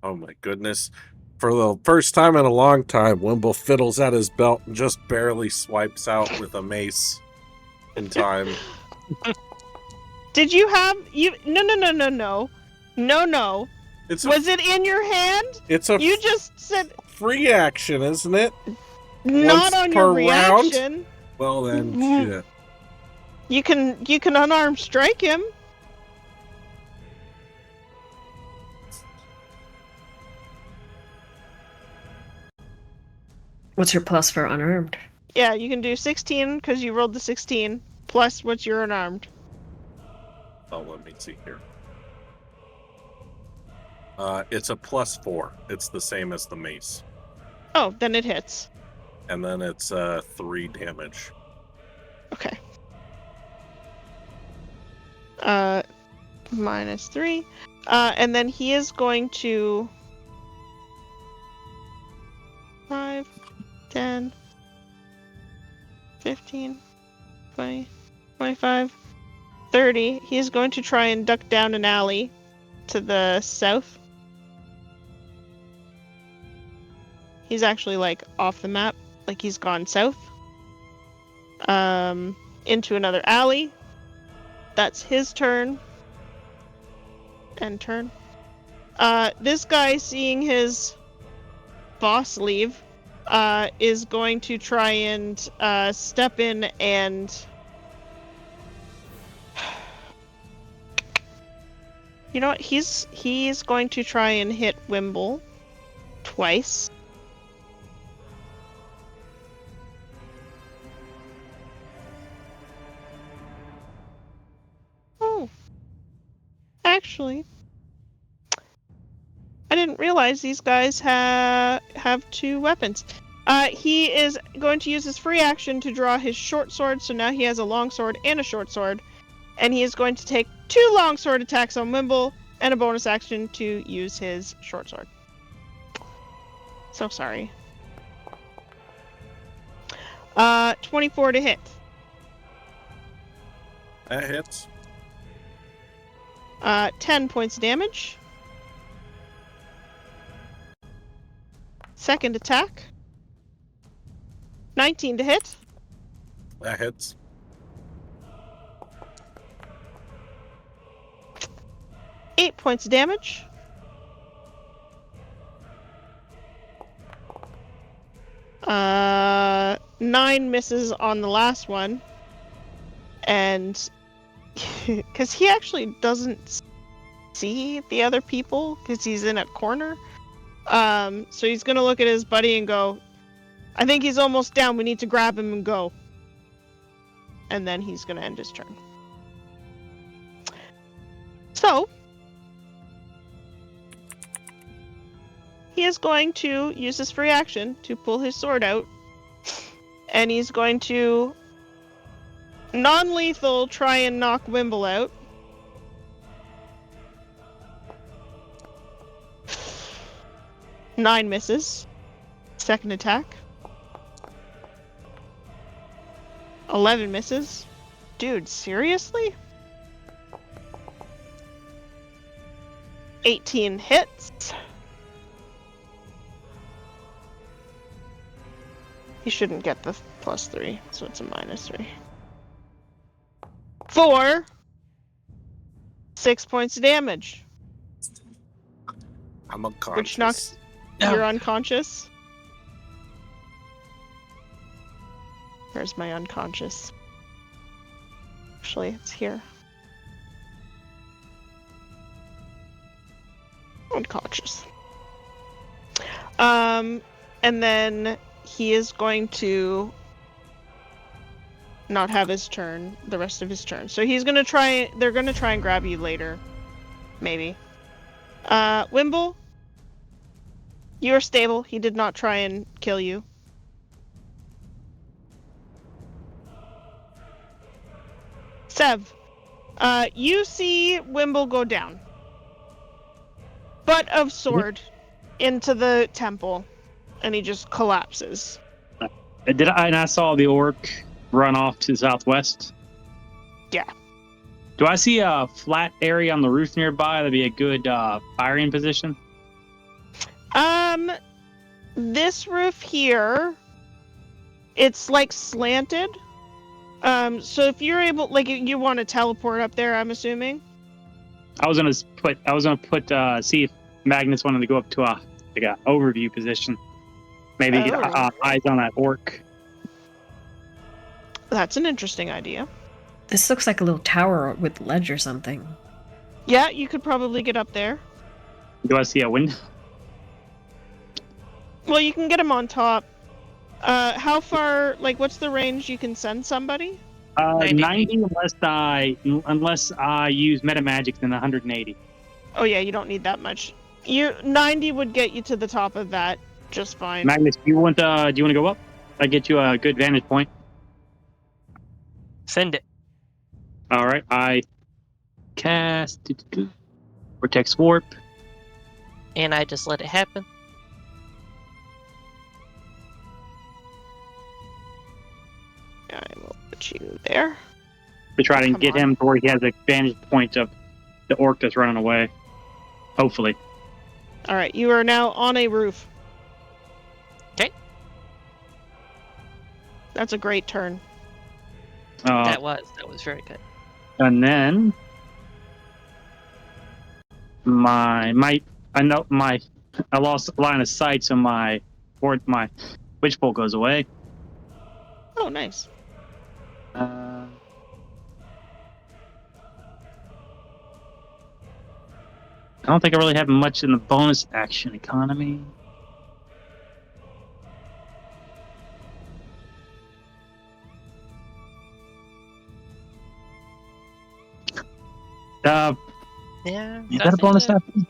Oh my goodness. For the first time in a long time, Wimble fiddles at his belt and just barely swipes out with a mace in time. Did you have... No. It's Was it in your hand? It's a You just said... free action, isn't it? Not on your per round? reaction. Well then, shit. You can unarmed strike him. What's your plus for unarmed? Yeah, you can do 16 because you rolled the 16 plus what's your unarmed. Oh, let me see here. It's a +4. It's the same as the mace. Oh, then it hits. And then it's 3 damage. Okay. -3. And then he is going to 5, 10, 15, 20, 25, 30. He is going to try and duck down an alley to the south. He's actually like off the map, like he's gone south. Into another alley. That's his turn. End turn. This guy, seeing his boss leave, is going to try and step in and... You know what? He's going to try and hit Wimble twice. Oh. Actually, I didn't realize these guys have 2 weapons. He is going to use his free action to draw his short sword, so now he has a long sword and a short sword. And he is going to take 2 long sword attacks on Wimble and a bonus action to use his short sword. So sorry. 24 to hit. That hits. 10 points of damage. Second attack. 19 to hit. That hits. 8 points of damage. Uh, 9 misses on the last one. And because he actually doesn't see the other people because he's in a corner. So he's gonna look at his buddy and go, I think he's almost down. We need to grab him and go. and then he's going to end his turn. So, he is going to use his free action to pull his sword out, and he's going to non-lethal try and knock Wimble out. Nine misses. Second attack. 11 misses. Dude, seriously? 18 hits. He shouldn't get the +3, so it's a -3. 4. 6 points of damage. I'm unconscious. Which knocks... You're unconscious? Where's my unconscious? Actually, it's here. Unconscious. And then he is going to not have his turn, the rest of his turn. So he's gonna try, they're gonna try and grab you later. Maybe. Wimble, you are stable. He did not try and kill you. Sev, you see Wimble go down. Butt of sword into the temple, and he just collapses. And I saw the orc run off to the southwest. Yeah. Do I see a flat area on the roof nearby? That'd be a good firing position. This roof here, it's like slanted. So if you're able, like, you want to teleport up there, I'm assuming. I was gonna put see if Magnus wanted to go up to a overview position. Maybe get eyes on that orc. That's an interesting idea. This looks like a little tower with ledge or something. Yeah, you could probably get up there. Do I see a window? Well, you can get him on top. How far, like, what's the range you can send somebody? 90 unless I use meta magic, then 180. Oh yeah, you don't need that much. 90 would get you to the top of that just fine. Magnus, do you want to go up? I get you a good vantage point. Send it. All right, I cast Vortex Warp. And I just let it happen. I will put you there. To try to get him to where he has a vantage point of the orc that's running away. Hopefully. All right, you are now on a roof. Okay. That's a great turn. That was very good. And then I lost line of sight, so my witch bolt goes away. Oh, nice. I don't think I really have much in the bonus action economy. Yeah. Is that a bonus action?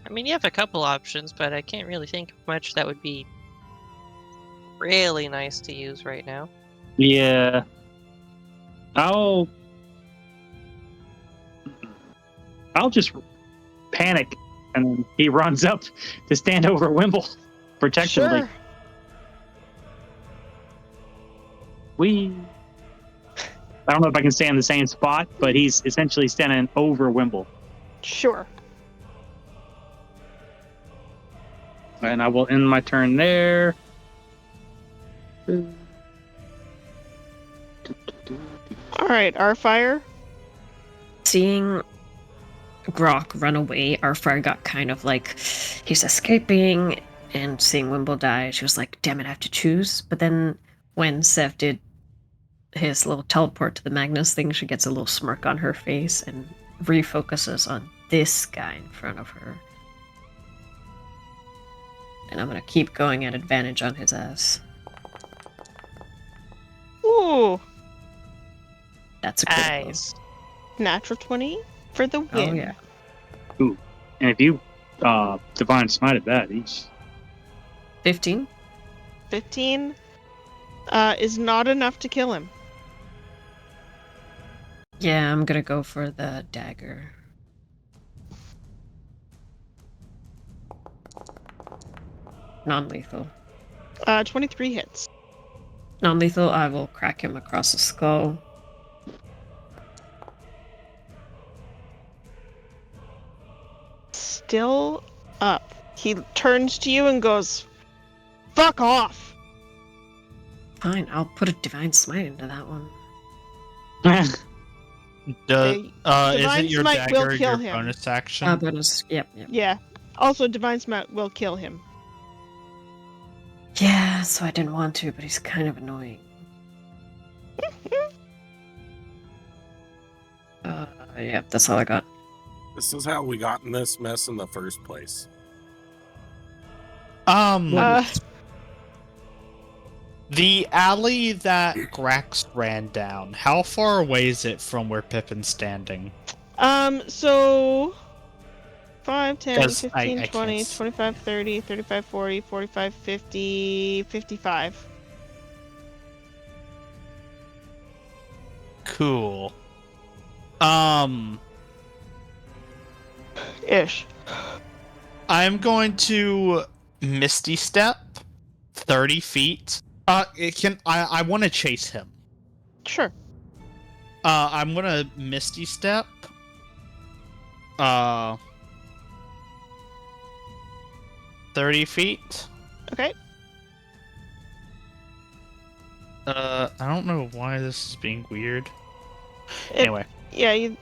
I mean, you have a couple options, but I can't really think of much that would be really nice to use right now. Yeah. I'll just panic, and then he runs up to stand over Wimble protectively. Sure. I don't know if I can stay in the same spot, but he's essentially standing over Wimble. Sure. And I will end my turn there. All right, Arfire. Seeing Grok run away, Arfire got kind of like, he's escaping, and seeing Wimble die, she was like, damn it, I have to choose. But then when Sev did his little teleport to the Magnus thing, she gets a little smirk on her face and refocuses on this guy in front of her. And I'm gonna keep going at advantage on his ass. Ooh, That's a critical. Nice. natural 20 for the win. Oh yeah. And if you divine smited that, he's 15. 15 is not enough to kill him. Yeah, I'm gonna go for the dagger. Non-lethal. 23 hits. Non-lethal, I will crack him across the skull. Still up. He turns to you and goes, "Fuck off!" Fine, I'll put a divine smite into that one. Okay, Is Divine it your Smite will dagger kill your him. bonus action? Bonus. Yep. Yeah. Also, Divine Smite will kill him. Yeah, so I didn't want to, but he's kind of annoying. Yeah, that's all I got. This is how we got in this mess in the first place. The alley that Grax ran down, how far away is it from where Pippin's standing? So 5, 10, 'Cause 15, I 20, can't 25, 30, 35, 40, 45, 50, 55. Cool. Ish. I'm going to Misty Step 30 feet. I want to chase him. Sure. I'm gonna Misty Step. 30 feet. Okay. I don't know why this is being weird. It- Anyway. Yeah, you.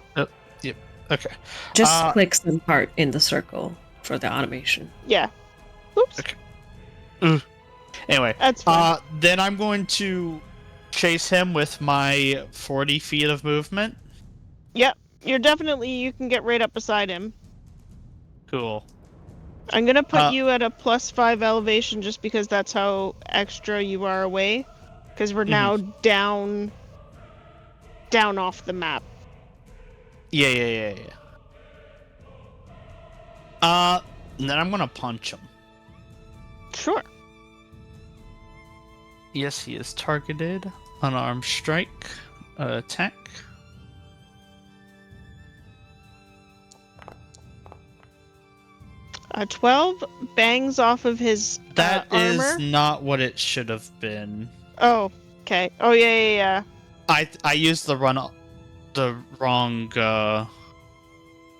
Okay. Just click some part in the circle for the automation. Yeah. Oops. Okay. Anyway. That's fine. Then I'm going to chase him with my 40 feet of movement. Yep. You can get right up beside him. Cool. I'm gonna put you at a +5 elevation just because that's how extra you are away. Because we're now down off the map. Yeah. And then I'm gonna punch him. Sure. Yes, he is targeted. Unarmed strike. Attack. A 12 bangs off of his That is armor. not what it should have been. Oh, okay. Oh, yeah. I used the wrong.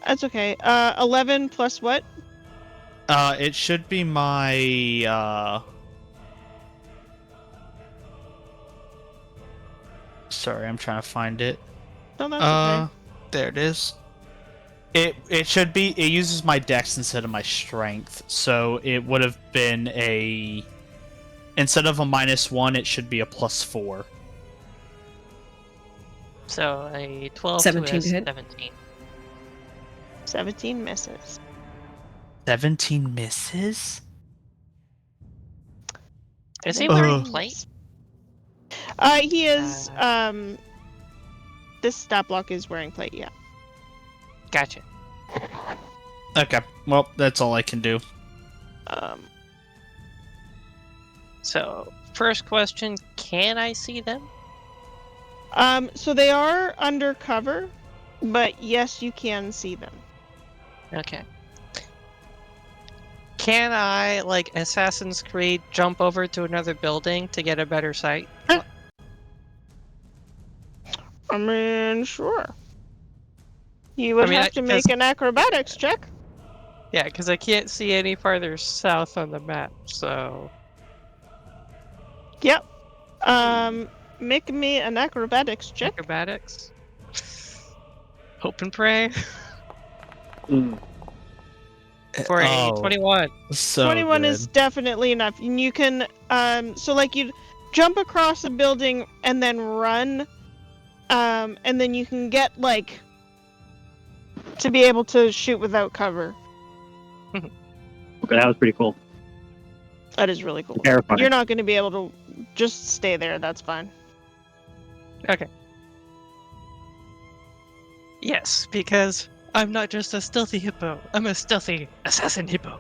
That's okay. 11 plus what? It should be my. Sorry, I'm trying to find it. No, that's okay. There it is. It should be. It uses my dex instead of my strength, so it would have been a. Instead of a -1, it should be a +4. So a 12 17 to a to hit? 17. 17 misses. 17 misses? Is he wearing plate? He is. This stat block is wearing plate. Yeah. Gotcha. Okay, well, that's all I can do. So, first question, can I see them? So they are undercover, but yes, you can see them. Okay. Can I, like Assassin's Creed, jump over to another building to get a better sight? I mean, sure. You would have to make an acrobatics check. Yeah, because I can't see any farther south on the map, so... Yep. Make me an acrobatics check. Acrobatics? Hope and pray? For a 21. So 21 good. is definitely enough. And you can, so like you'd jump across a building and then run, and then you can get, like, to be able to shoot without cover. Okay, that was pretty cool. That is really cool. Terrifying. You're not going to be able to just stay there, that's fine. Okay. Yes, because I'm not just a stealthy hippo. I'm a stealthy assassin hippo.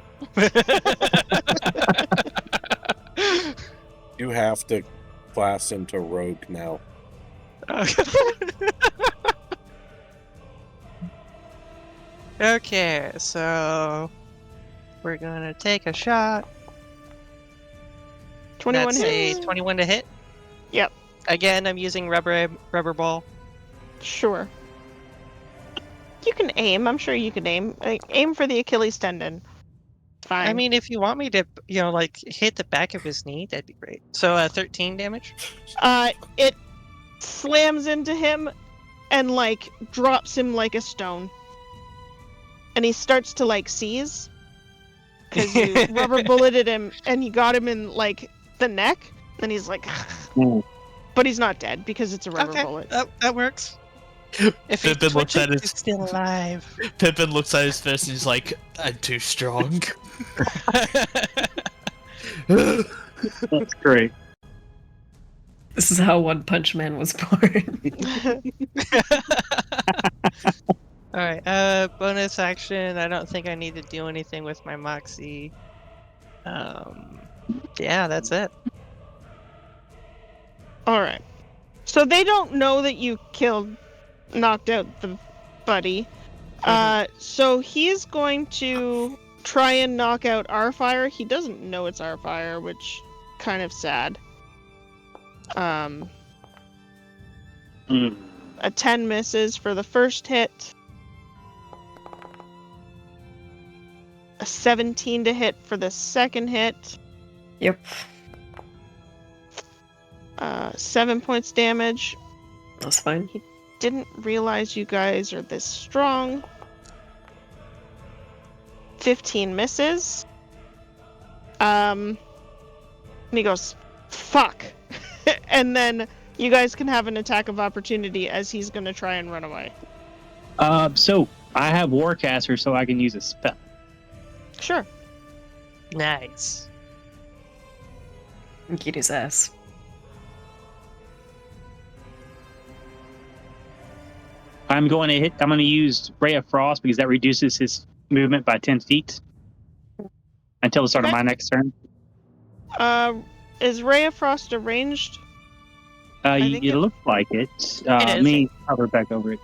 You have to class into rogue now. Okay, so we're gonna take a shot. 21 That's hits. a 21 to hit. Yep. Again, I'm using rubber ball. Sure. You can aim. I'm sure you can aim. Aim for the Achilles tendon. Fine. I mean, if you want me to, like hit the back of his knee, that'd be great. So, 13 damage. It slams into him and like drops him like a stone. And he starts to like seize because you rubber bulleted him and you got him in like the neck. And he's like, but he's not dead because it's a rubber bullet. That works. If he Pippin looks at twitches, his he's still alive. Pippin looks at his fist and he's like, "I'm too strong." That's great. This is how One Punch Man was born. All right. Bonus action. I don't think I need to do anything with my Moxie. Yeah, that's it. All right. So they don't know that you knocked out the buddy. So he's going to try and knock out our fire. He doesn't know it's our fire, which kind of sad. A 10 misses for the first hit. A 17 to hit for the second hit. Yep. 7 points damage. That's fine. Didn't realize you guys are this strong. 15 misses. And he goes, fuck. And then you guys can have an attack of opportunity as he's going to try and run away. So I have Warcaster, so I can use a spell. Sure. Nice. Get his ass. I'm going to use Ray of Frost because that reduces his movement by 10 feet until the start of my next turn. Is Ray of Frost a ranged? It looks like it. Let me hover back over it.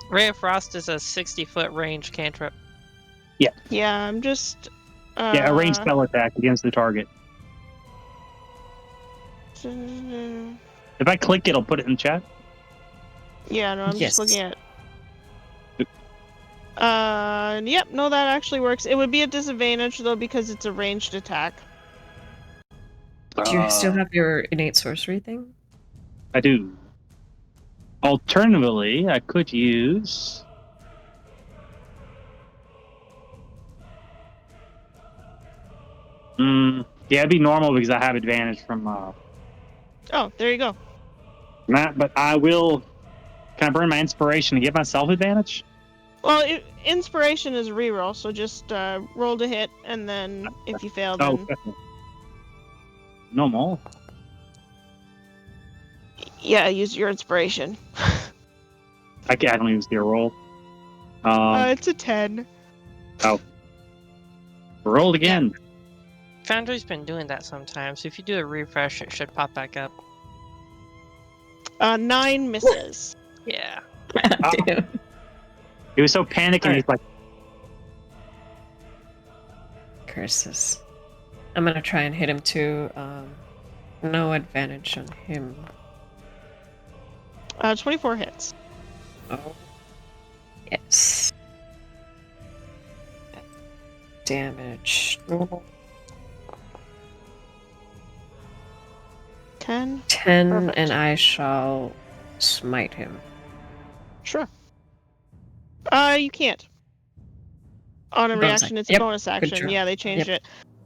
Ray of Frost is a 60-foot range cantrip. Yeah, I'm just... a ranged spell attack against the target. If I click, it'll put it in chat. Yeah, no, I'm Yes. just looking at... Yep, no, that actually works. It would be a disadvantage, though, because it's a ranged attack. Do you still have your innate sorcery thing? I do. Alternatively, I could use... Yeah, it'd be normal because I have advantage from Oh, there you go. that, but I will... Can I burn my inspiration to give myself advantage? Well, inspiration is a reroll, so just roll to hit, and then if you fail, then... Oh, normal. Yeah, use your inspiration. I don't use the roll. It's a 10. Rolled again. Foundry's been doing that sometimes. If you do a refresh, it should pop back up. 9 misses. Yeah. Damn. He was so panicking, he's like... Curses. I'm gonna try and hit him too. No advantage on him. 24 hits. Oh. Yes. Damage. 10. 10, Perfect. and I shall smite him. Sure. You can't. On a Bonus reaction, action. it's a Yep. bonus action. job. Yeah, they changed Yep.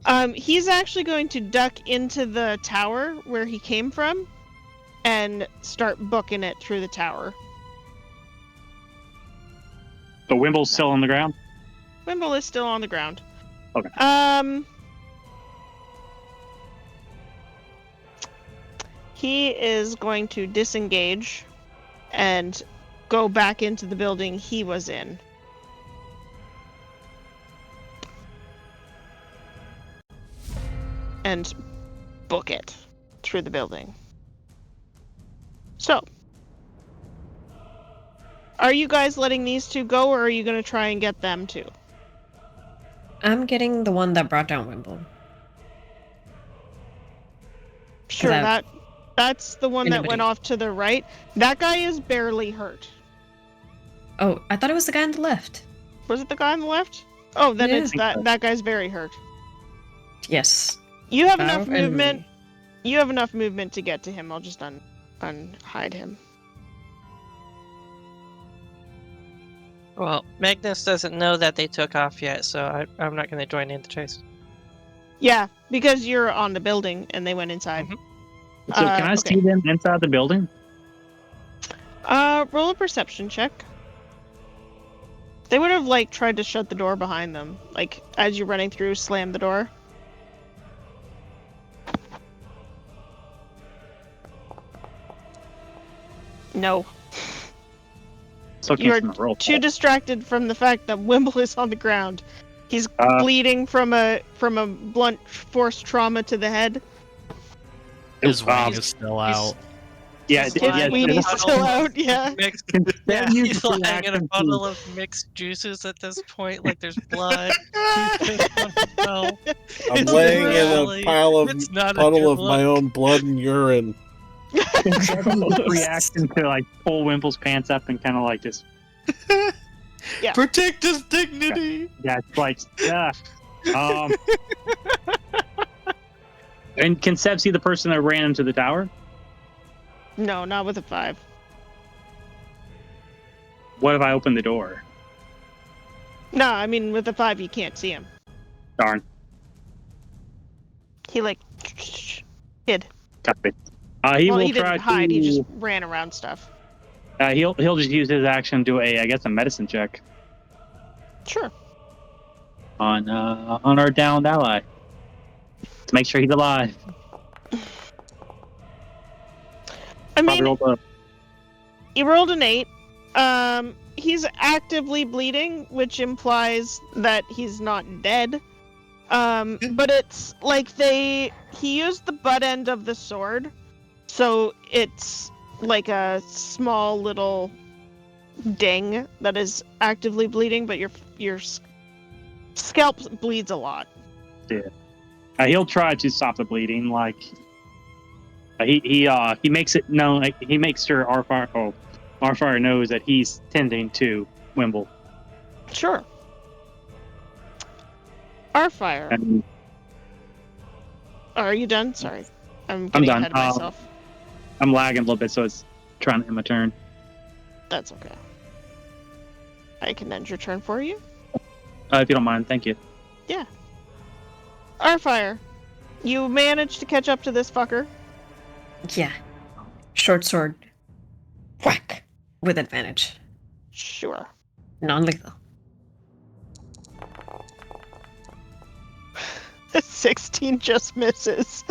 it. He's actually going to duck into the tower where he came from and start booking it through the tower. The Wimble's still on the ground? Wimble is still on the ground. Okay. he is going to disengage and go back into the building he was in. And book it through the building. So, are you guys letting these two go, or are you going to try and get them too? I'm getting the one that brought down Wimble. Sure, I- that's the one that went off to the right. That guy is barely hurt. Oh, I thought it was the guy on the left. Was it the guy on the left? Oh, then Yeah. it's that guy's very hurt. Yes. You have Bow enough and- movement. You have enough movement to get to him. I'll just unhide him. Well, Magnus doesn't know that they took off yet, so I'm not going to join in the chase. Yeah, because you're on the building and they went inside. So can I see them inside the building? Roll a perception check. They would have tried to shut the door behind them, as you're running through, slam the door. No. So You're roll. too distracted from the fact that Wimble is on the ground. He's bleeding from a blunt force trauma to the head. His wang is still out. Yeah, His weenie's still out. Yeah. Yeah, he's lying in a bottle of mixed juices at this point. There's blood. I'm laying in a puddle of my own blood and urine. Reaction to pull Wimple's pants up and kind of just yeah. Protect his dignity. Yeah, And can Seb see the person that ran into the tower? No, not with a 5. What if I open the door? No, I mean with a 5 you can't see him. Darn. He hid. Copy. He will he try didn't hide. to. He just ran around stuff. He'll just use his action to do a medicine check Sure. on our downed ally to make sure he's alive. I mean, he rolled an 8. He's actively bleeding, which implies that he's not dead. But it's he used the butt end of the sword, so it's like a small little ding that is actively bleeding, but your scalp bleeds a lot. Yeah. He'll try to stop the bleeding. He makes it known. He makes sure Arfire knows that he's tending to Wimble. Sure. Arfire. And are you done? Sorry, I'm getting done. ahead of myself. I'm lagging a little bit, so it's trying to end my turn. That's okay. I can end your turn for you. If you don't mind, thank you. Yeah. Arfire, you managed to catch up to this fucker. Yeah. Short sword. Whack. With advantage. Sure. Non-lethal. 16 just misses.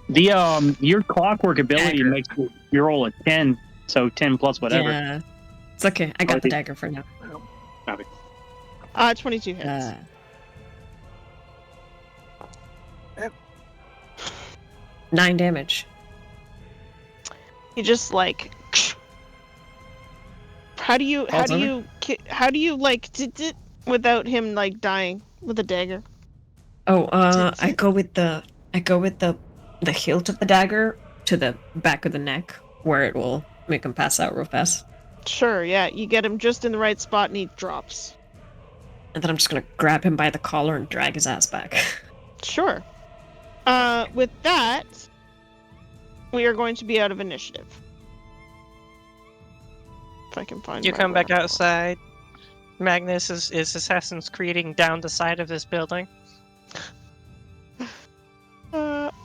Your clockwork ability makes you roll a 10, so 10 plus whatever. Yeah. It's okay. I got the dagger for now. Copy. 22 hits. 9 damage. You just how do you without him dying with a dagger? Oh, I go with the hilt of the dagger to the back of the neck, where it will make him pass out real fast. Sure, yeah. You get him just in the right spot and he drops. And then I'm just gonna grab him by the collar and drag his ass back. Sure. With that, we are going to be out of initiative. If I can find You my come back roll. outside. Magnus is Assassin's Creeding down the side of this building.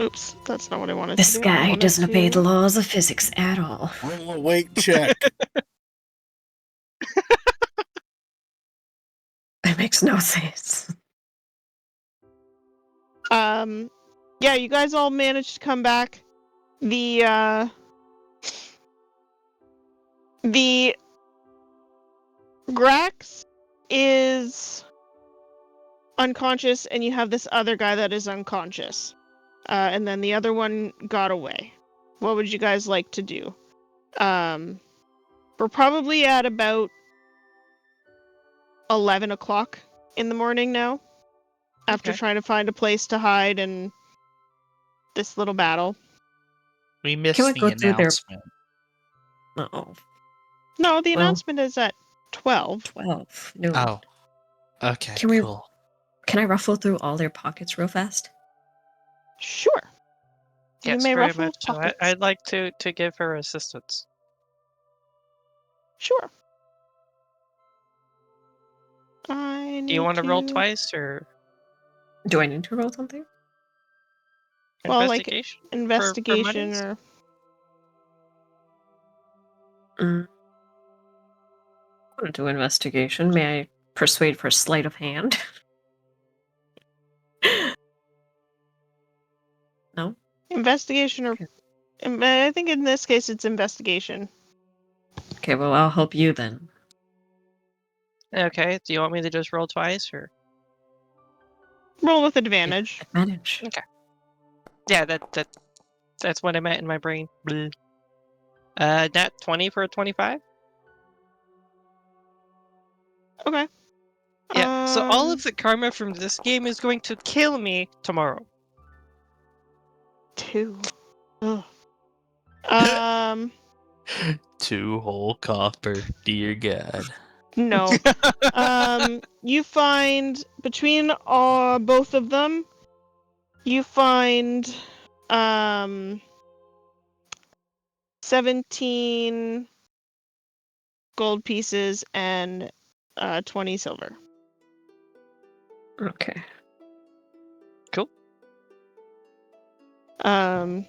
Oops, that's not what I wanted This to do. I guy wanted doesn't obey to- the laws of physics at all. Roll a weight check. It makes no sense. yeah, you guys all managed to come back. The Grax is unconscious, and you have this other guy that is unconscious. And then the other one got away. What would you guys like to do? We're probably at about 11 o'clock in the morning now, after Okay. trying to find a place to hide and this little battle. We missed Can we the go through their- announcement. Oh, No, the Well- announcement is at 12. 12. No. Oh. Okay, Can we- cool. Can I ruffle through all their pockets real fast? Sure. You Yes, may very ruffle much so. pockets. I'd like to give her assistance. Sure. Do you want to roll twice or Do I need to roll something? Well, like, investigation? investigation monies? or Mm. I want to do investigation. May I persuade for sleight of hand? No? investigation or Okay. I think in this case it's investigation. Okay, well, I'll help you then. Okay. Do you want me to just roll twice or? Roll with advantage. Advantage. Yeah, that's what I meant in my brain. Bleh. Nat 20 for a 25. Okay. Yeah. So all of the karma from this game is going to kill me tomorrow. 2. Ugh. Um, 2 whole copper, dear God. no. You find between both of them, you find 17 gold pieces and 20 silver. Okay. Um,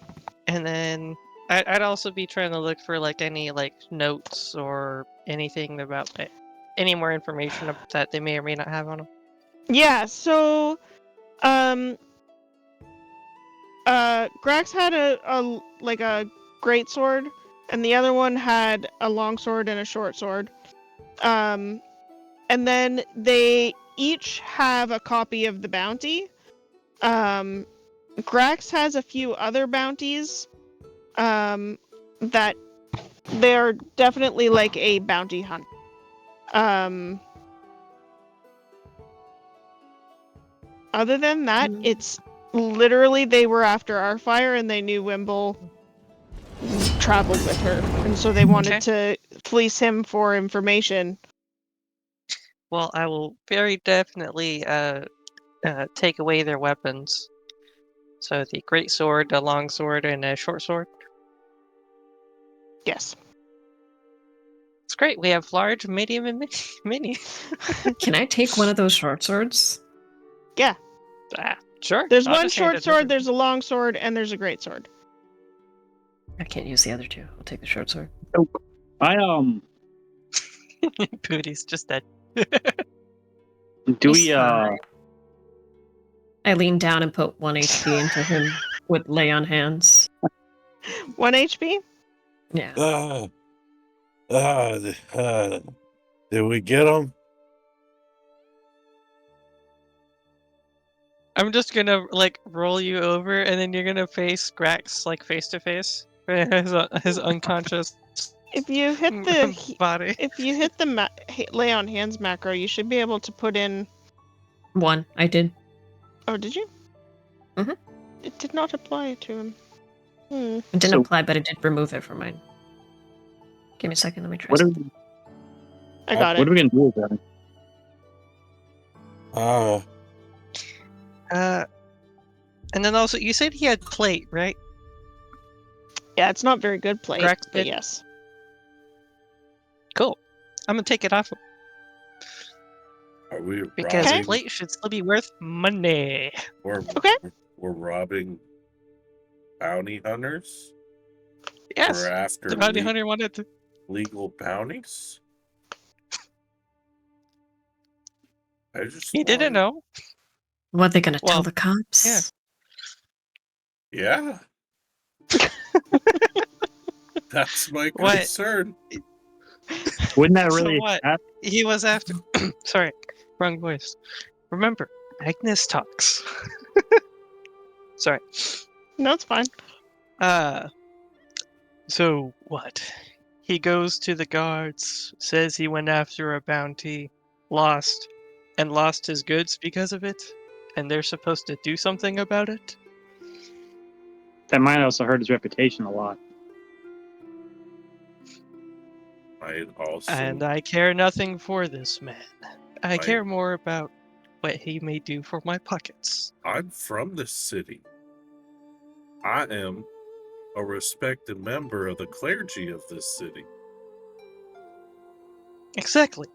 And then I'd also be trying to look for like any like notes or anything about it, any more information that they may or may not have on them. yeah, so Grax had a great sword, and the other one had a long sword and a short sword. And then they each have a copy of the bounty. Grax has a few other bounties that they're definitely like a bounty hunt. Other than that, it's literally they were after Arfire and they knew Wimble traveled with her, and so they wanted to fleece him for information. Well, I will very definitely take away their weapons. So the great sword, the long sword, and a short sword. Yes. It's great. We have large, medium, and mini. Can I take one of those short swords? Yeah. Sure. There's I'll one just hand short it sword, over. there's a long sword, and there's a great sword. I can't use the other two. I'll take the short sword. I Pooty's just dead. do He's we fine. I lean down and put 1 HP into him with lay on hands. 1 HP? Yeah. Did we get him? I'm just gonna like roll you over, and then you're gonna face Grax like face to face. His unconscious If you hit the body. if you hit the lay on hands macro, you should be able to put in. 1. I did. Oh, did you? Mhm. It did not apply to him. It didn't apply, but it did remove it from mine. Give me a second. Let me try what are, something. I got what it. are we gonna do with that? And then also you said he had plate, right? Yeah, it's not very good plate, Grax but did? yes. Cool. I'm gonna take it off him Are we because robbing? plate should still be worth money. We're, Okay. we're robbing bounty hunters? Yes. We're after The bounty hunter wanted to. legal bounties? I just He didn't know. What, they gonna tell Well, the cops? yeah. Yeah. That's my What? concern. Wouldn't that So really? what? He was after. Sorry, wrong voice. Remember, Agnes talks. Sorry. No, it's fine. So what? He goes to the guards, says he went after a bounty, lost, and lost his goods because of it, and they're supposed to do something about it? That might also hurt his reputation a lot. I'd also. And I care nothing for this man. I Right. care more about what he may do for my pockets. I'm from this city. I am a respected member of the clergy of this city. Exactly.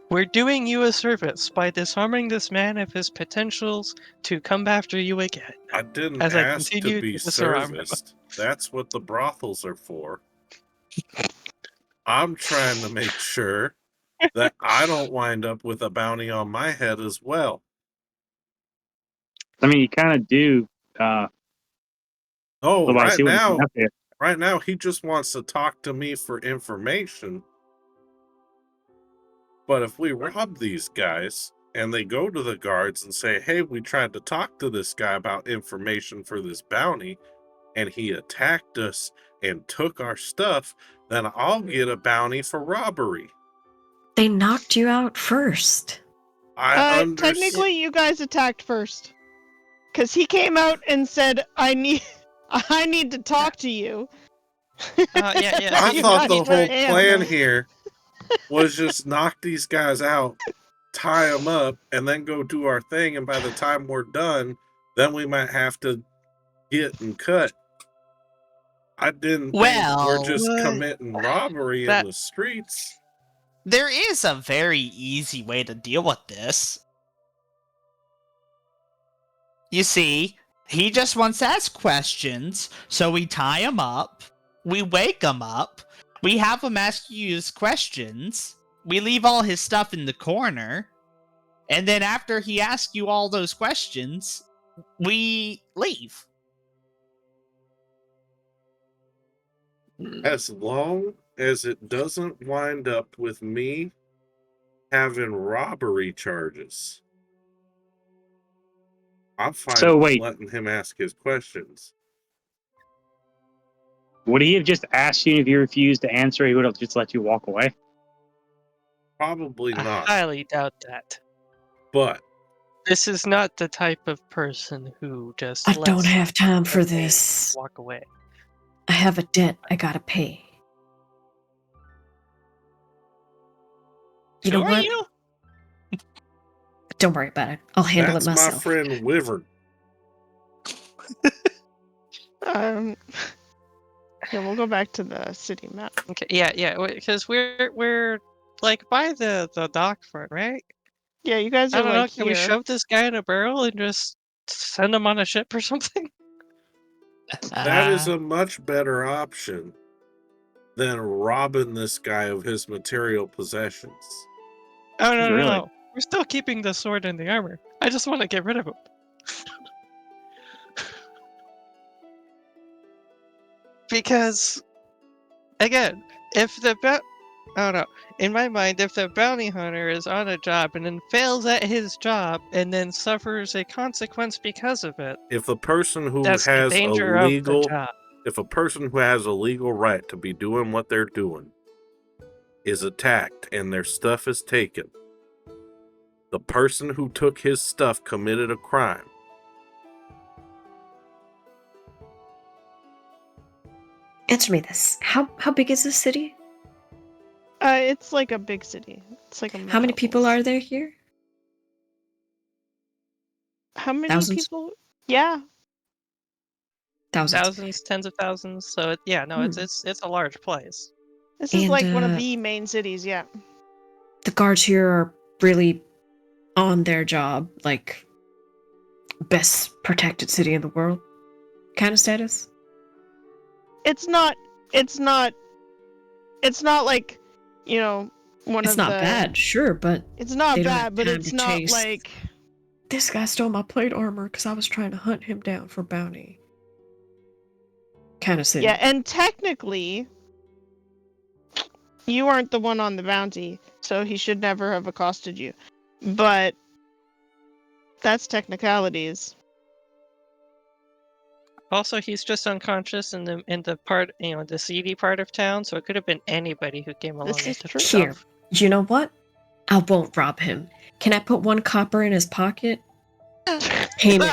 We're doing you a service by disarming this man of his potentials to come after you again. I didn't As I ask to continue be to disarm him. serviced. That's what the brothels are for. I'm trying to make sure that I don't wind up with a bounty on my head as well. I mean, you kind of do. Oh, Tobias, right see what he's now, up there. right now, he just wants to talk to me for information. But if we rob these guys and they go to the guards and say, hey, we tried to talk to this guy about information for this bounty, and he attacked us and took our stuff, then I'll get a bounty for robbery. They knocked you out first. Technically, you guys attacked first, because he came out and said, "I need to talk to you." Yeah. I you thought the guys whole were- plan here was just knock these guys out, tie them up, and then go do our thing. And by the time we're done, then we might have to get and cut. I didn't think we're just What? committing robbery in the streets. There is a very easy way to deal with this. You see, he just wants to ask questions, so we tie him up, we wake him up, we have him ask you his questions, we leave all his stuff in the corner, and then after he asks you all those questions, we leave. As long as it doesn't wind up with me having robbery charges, I'm fine So wait, letting him ask his questions. would he have just asked you if you refused to answer? He would have just let you walk away. Probably I not. highly doubt that. But This is not the type of person who just I lets don't have time for a this. walk away. I have a debt I gotta pay. You know Who are what? you? Don't worry about it. I'll handle that's it my myself. friend Wyvern. Yeah, we'll go back to the city map. Okay, yeah, because we're like by the dock front, right? Yeah, you guys I are don't know. like Can we here. shove this guy in a barrel and just send him on a ship or something? That is a much better option than robbing this guy of his material possessions. Oh no, Really? no! We're still keeping the sword and the armor. I just want to get rid of him. Because, again, if the I don't know. In my mind, if the bounty hunter is on a job and then fails at his job and then suffers a consequence because of it, If a person who that's the has a danger of the legal, job. if a person who has a legal right to be doing what they're doing is attacked and their stuff is taken, the person who took his stuff committed a crime. Answer me this. How big is this city? It's like a big city. It's like a. How many people metropolis. are there here? How many Thousands? people? Yeah. Thousands. Thousands, tens of thousands. So it's a large place. This is And, like one of the main cities. Yeah. The guards here are really on their job, like best protected city in the world kind of status. It's not. It's not like, one It's of not the. bad, sure, but It's not they don't bad, have but time it's to not chase like. This guy stole my plate armor because I was trying to hunt him down for bounty. Kind of silly. Yeah, and technically, you aren't the one on the bounty, so he should never have accosted you. But that's technicalities. Also, he's just unconscious in the part, the seedy part of town, so it could have been anybody who came along This and is took true. Here, stuff. you know what? I won't rob him. Can I put 1 copper in his pocket? Payment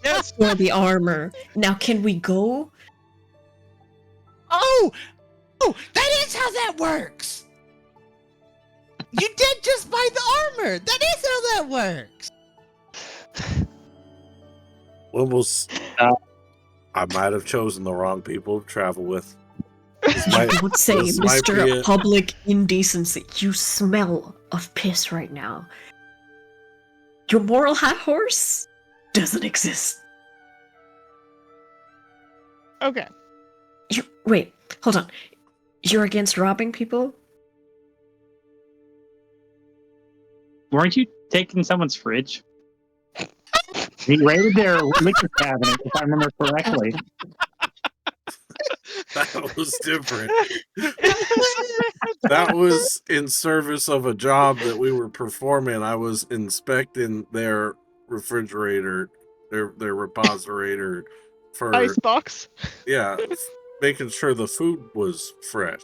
Yes. for the armor. Now, can we go? Oh, that is how that works. You did just buy the armor. That is how that works. Wimble's. Uh, I might have chosen the wrong people to travel with. This might, I would say, this might be Mr. it. Public Indecency, you smell of piss right now. Your moral high horse doesn't exist. Okay. Wait, hold on. You're against robbing people? Weren't you taking someone's fridge? He raided their liquor cabinet, if I remember correctly. That was different. That was in service of a job that we were performing. I was inspecting their refrigerator, their repository for Icebox. making sure the food was fresh.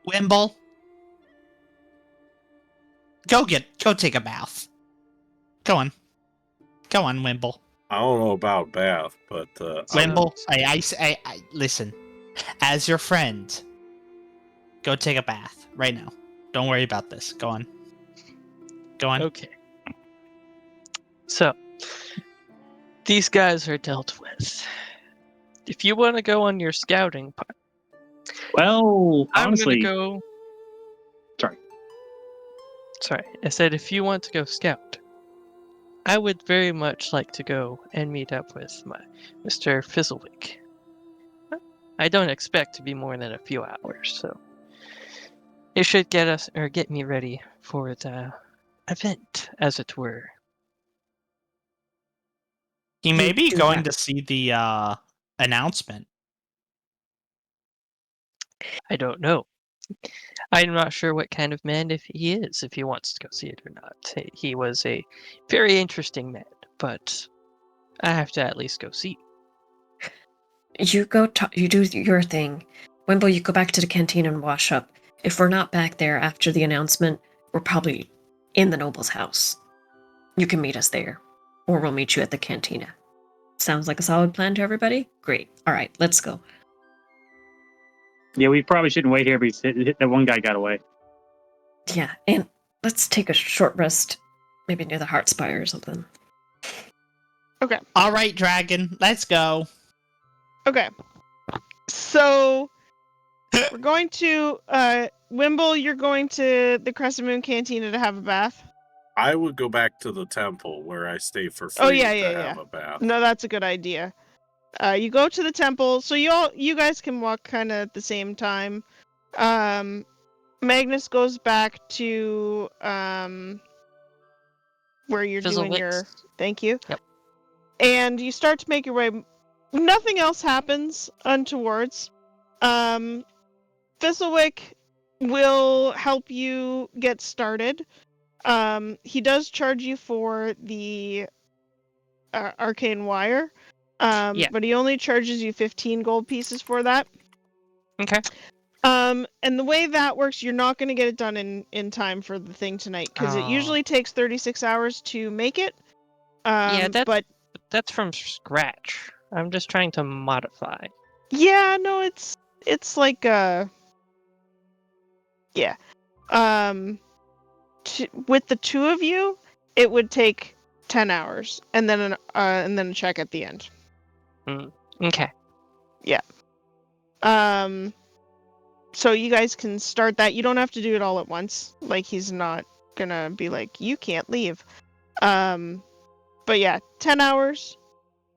Wimble, go take a bath. Go on, Wimble. I don't know about bath, but Wimble, I listen. As your friend, go take a bath right now. Don't worry about this. Go on. Okay. So, these guys are dealt with. If you want to go on your scouting part, Well, I'm honestly, gonna go. Sorry, I said if you want to go scout, I would very much like to go and meet up with my Mr. Fizzlewick. I don't expect to be more than a few hours, so it should get me ready for the event, as it were. He may You be do going have- to see the announcement. I don't know. I'm not sure what kind of man if he wants to go see it or not. He was a very interesting man, but I have to at least go see. You go. You do your thing. Wimble, you go back to the canteen and wash up. If we're not back there after the announcement, we're probably in the noble's house. You can meet us there, or we'll meet you at the cantina. Sounds like a solid plan to everybody? Great. All right, let's go. yeah, we probably shouldn't wait here because that one guy got away. Yeah, and let's take a short rest, maybe near the Heart Spire or something. Okay. All right, Dragon, let's go. Okay. So we're going to Wimble, you're going to the Crescent Moon Cantina to have a bath. I would go back to the temple where I stay for free Oh, yeah, to yeah. have a bath. No, that's a good idea. You go to the temple, so you guys can walk kind of at the same time. Magnus goes back to where you're doing your. Thank you. Yep. And you start to make your way. Nothing else happens untowards. Fizzlewick will help you get started. He does charge you for the arcane wire. Yeah. But he only charges you 15 gold pieces for that. Okay. And the way that works, you're not going to get it done in time for the thing tonight, because it Oh. usually takes 36 hours to make it. Yeah, but that's from scratch. I'm just trying to modify. yeah, no, it's like yeah. With the two of you, it would take 10 hours, and then a check at the end. Okay. So you guys can start that. You don't have to do it all at once. Like, he's not gonna be like, you can't leave. But yeah, 10 hours,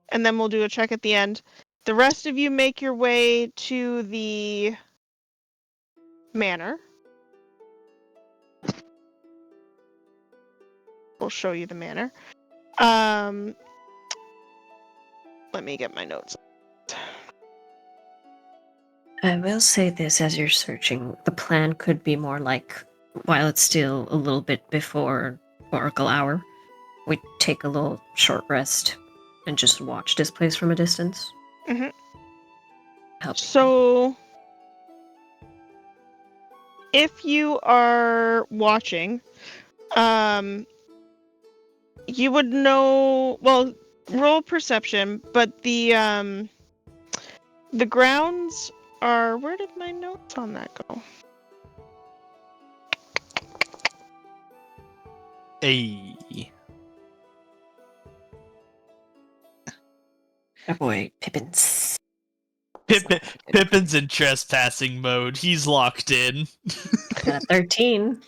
and then we'll do a check at the end. The rest of you make your way to the manor. will show you the manor. Let me get my notes. I will say this as you're searching. The plan could be more like, while it's still a little bit before Oracle Hour, we take a little short rest and just watch this place from a distance. Mm-hmm. Help. So, if you are watching, you would know. Well, roll perception, but the grounds are. Where did my notes on that go? Hey. Oh boy, Pippins. Pippin's in trespassing mode. He's locked in. Got a 13.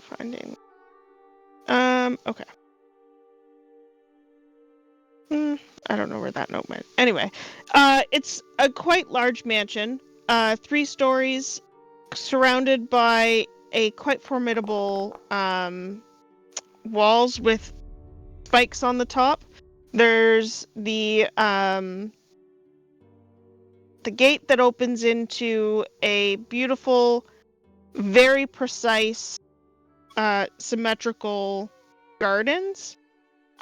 Finding. Okay. I don't know where that note went. Anyway, it's a quite large mansion. 3 stories, surrounded by a quite formidable walls with spikes on the top. There's the gate that opens into a beautiful, very precise, symmetrical gardens.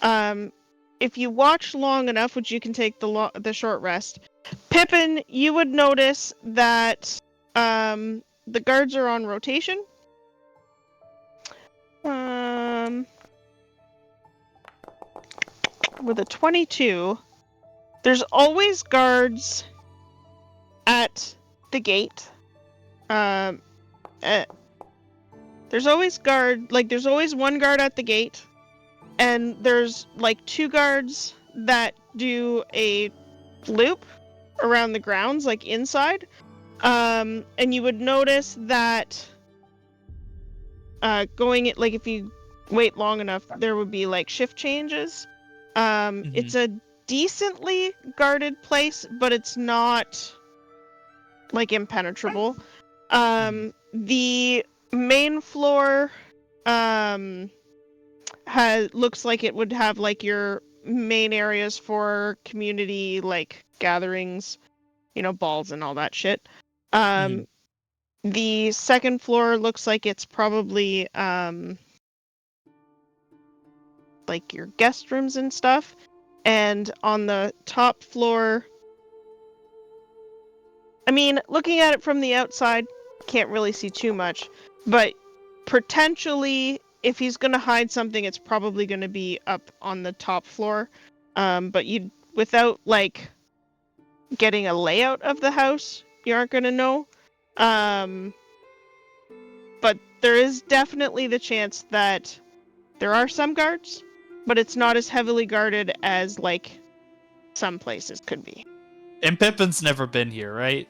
If you watch long enough, which you can take the short rest, Pippin, you would notice that the guards are on rotation. With a 22, there's always guards at the gate. There's always there's always one guard at the gate, and there's like 2 guards that do a loop around the grounds, like inside. And you would notice that if you wait long enough, there would be like shift changes. It's a decently guarded place, but it's not like impenetrable. The main floor looks like it would have like your main areas for community like gatherings, balls and all that shit. The second floor looks like it's probably like your guest rooms and stuff. And on the top floor, I mean, looking at it from the outside, can't really see too much, but potentially if he's going to hide something, it's probably going to be up on the top floor. But without like getting a layout of the house, you aren't going to know. But there is definitely the chance that there are some guards, but it's not as heavily guarded as like some places could be. And Pippin's never been here, right?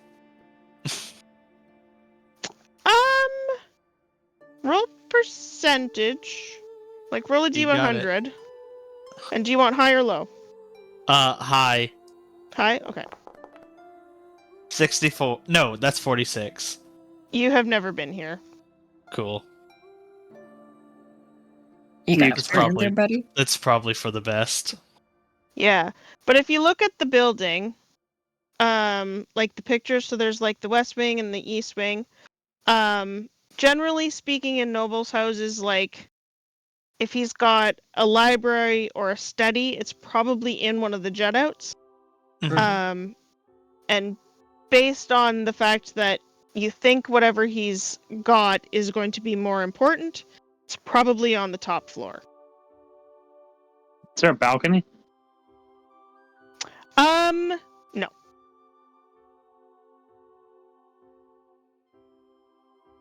Roll percentage. Like roll a You got D100. And do you want high or low? High. High? Okay. 64. No, that's 46. You have never been here. Cool. You got It's a plan there, probably buddy? It's probably for the best. Yeah. But if you look at the building, like the pictures, so there's like the west wing and the east wing. Generally speaking, in nobles' houses, like if he's got a library or a study, it's probably in one of the jut outs. Mhm. And based on the fact that you think whatever he's got is going to be more important, it's probably on the top floor. Is there a balcony? No.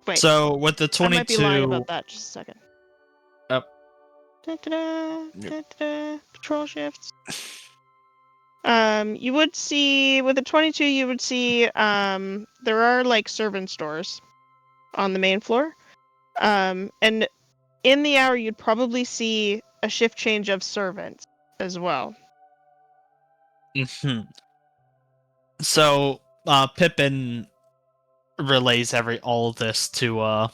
Wait. So with the I might be lying 22, about that. Just a second. Yep. Patrol shifts. You would see with the 22. You would see there are like servant stores on the main floor. And in the hour, you'd probably see a shift change of servants as well. So Pippin relays all of this to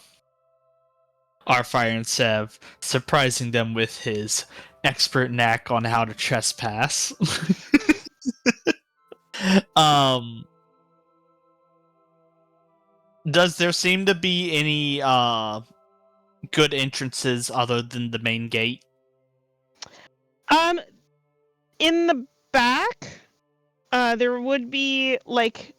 Arfire and Sev, surprising them with his expert knack on how to trespass. Does there seem to be any good entrances other than the main gate? In the back, there would be like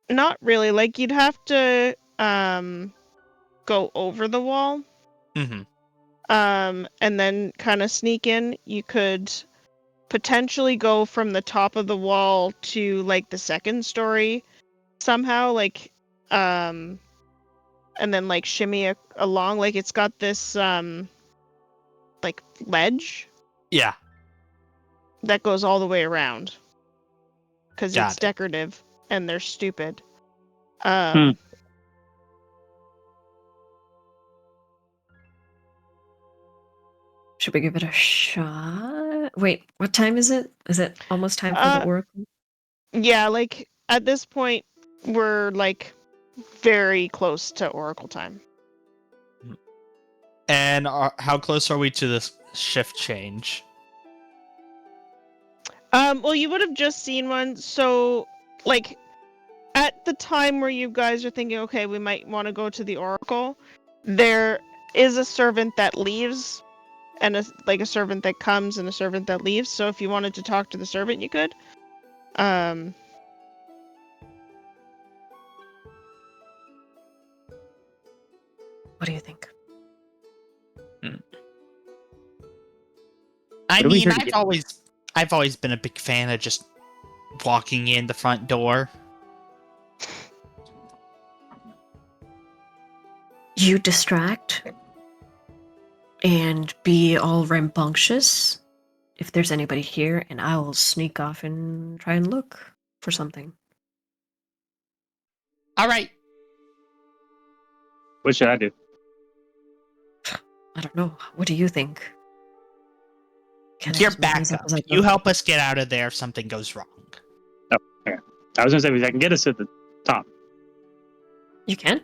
not really. Like you'd have to go over the wall. Mm-hmm. And then kind of sneak in. You could potentially go from the top of the wall to like the second story somehow, like and then like shimmy along. Like it's got this like ledge Yeah, that goes all the way around because Got it's it. decorative and they're stupid. Should we give it a shot? Wait, what time is it? Is it almost time for the oracle? Yeah, like at this point we're like very close to oracle time. and how close are we to this shift change? Well, you would have just seen one, so like at the time where you guys are thinking, okay, we might want to go to the oracle, there is a servant that leaves, and a servant that comes and a servant that leaves. So if you wanted to talk to the servant, you could. What do you think? I What are we mean, here to get? I've always been a big fan of just walking in the front door. You distract and be all rambunctious if there's anybody here, and I will sneak off and try and look for something. All right. What should I do? I don't know. What do you think? Can I You're just make myself backup. as I You go? help us get out of there if something goes wrong. I was gonna say, if I can get us to the top. You can?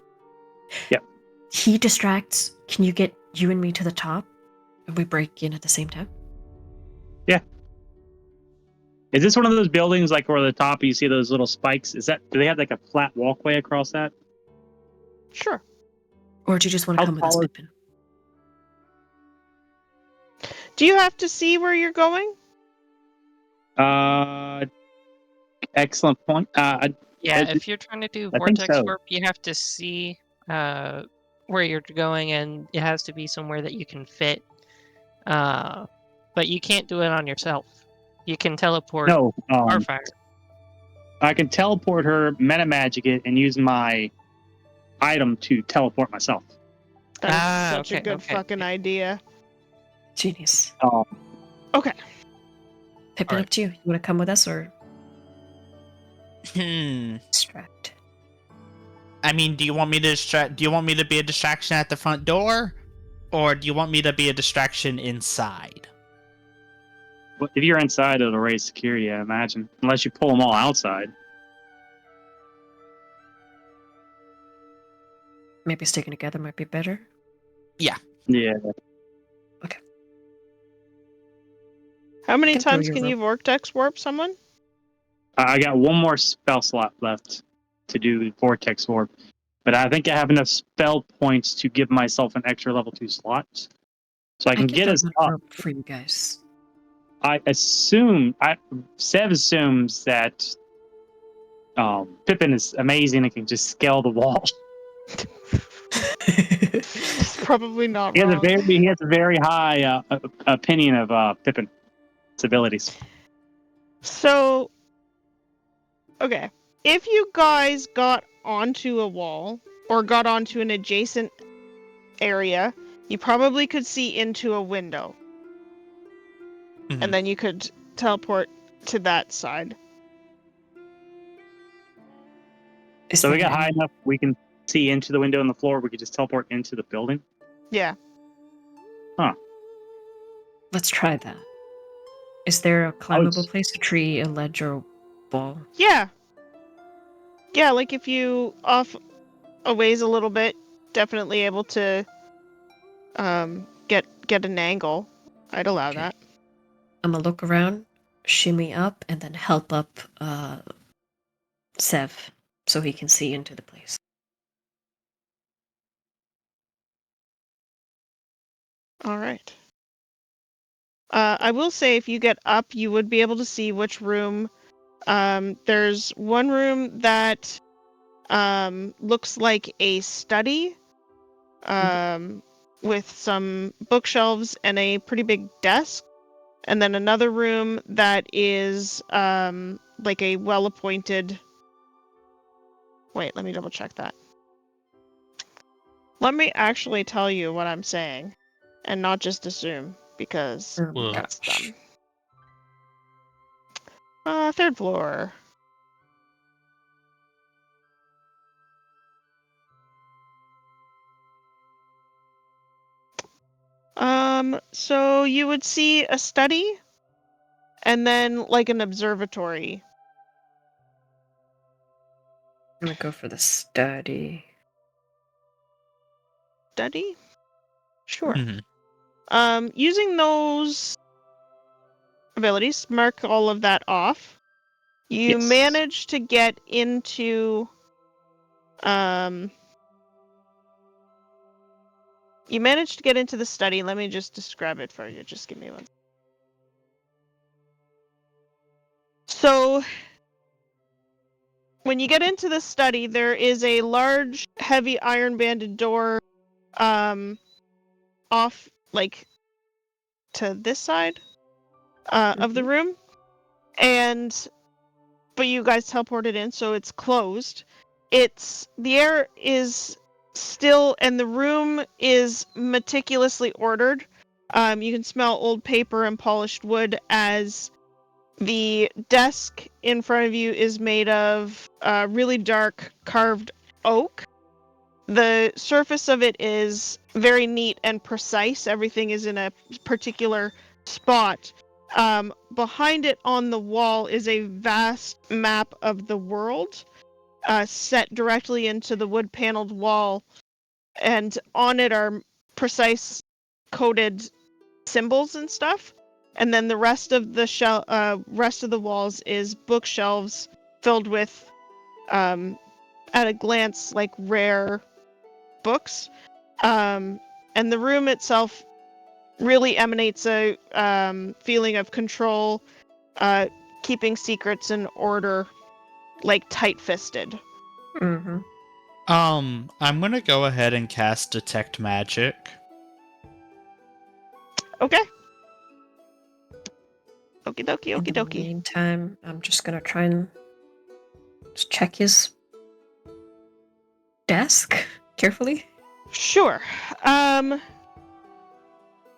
Yep. He distracts. Can you get you and me to the top? And we break in at the same time? Is this one of those buildings like where the top you see those little spikes? Do they have like a flat walkway across that? Sure. Or do you just want to How come with us, tall is- Pippin? Do you have to see where you're going? Excellent point. Yeah, I- if you're trying to do I think vortex so. warp, you have to see where you're going, and it has to be somewhere that you can fit. But you can't do it on yourself. You can teleport No, Starfire. I can teleport her, meta magic it, and use my item to teleport myself. That's such a okay, good okay. fucking idea. Genius. Okay. Pippin, Alright. up to you. You want to come with us or Hmm. distract? I mean, do you want me to be a distraction at the front door, or do you want me to be a distraction inside? But if you're inside, it'll raise security, I imagine. Unless you pull them all outside. Maybe sticking together might be better. Yeah. How many can throw times your can rope. you vortex warp someone? I got one more spell slot left to do Vortex Warp. But I think I have enough spell points to give myself an extra level 2 slot. So I can get throw us that up. rope for you guys. Sev assumes that Pippin is amazing and can just scale the wall. It's probably not He has wrong. a very high opinion of Pippin's abilities. So, okay. If you guys got onto a wall or got onto an adjacent area, you probably could see into a window. Mhm. And then you could teleport to that side. Is So we there got high any- enough we can see into the window in the floor. We could just teleport into the building. Yeah. Let's try that. Is there a climbable place, a tree, a ledge, or a wall? Yeah. Yeah, like if you off a ways a little bit, definitely able to get an angle. I'd allow Okay. that. I'm gonna look around, shimmy up, and then help up Sev so he can see into the place. All right. I will say if you get up, you would be able to see which room. There's one room that looks like a study with some bookshelves and a pretty big desk. And then another room that is like a well-appointed... Wait, let me double check that. Let me actually tell you what I'm saying and not just assume, because Oh my that's gosh. dumb. Third floor. So you would see a study and then like an observatory. I'm gonna go for the study. Study? Sure. Mhm. Using those abilities, mark all of that off. You Yes. manage to get into you managed to get into the study. Let me just describe it for you. Just give me one. So, when you get into the study, there is a large, heavy iron banded door off, like, to this side of the room. But you guys teleported in, so it's closed. The air is still, and the room is meticulously ordered. You can smell old paper and polished wood, as the desk in front of you is made of really dark carved oak. The surface of it is very neat and precise. Everything is in a particular spot. Behind it on the wall is a vast map of the world set directly into the wood paneled wall, and on it are precise coded symbols and stuff. And then the rest of the walls is bookshelves filled with, at a glance, like rare books. And the room itself really emanates a feeling of control, keeping secrets in order, like tight-fisted. Mm-hmm. I'm gonna go ahead and cast Detect Magic. Okay. Okie dokie, In okie the dokie. meantime, I'm just gonna try and just check his desk carefully. Sure.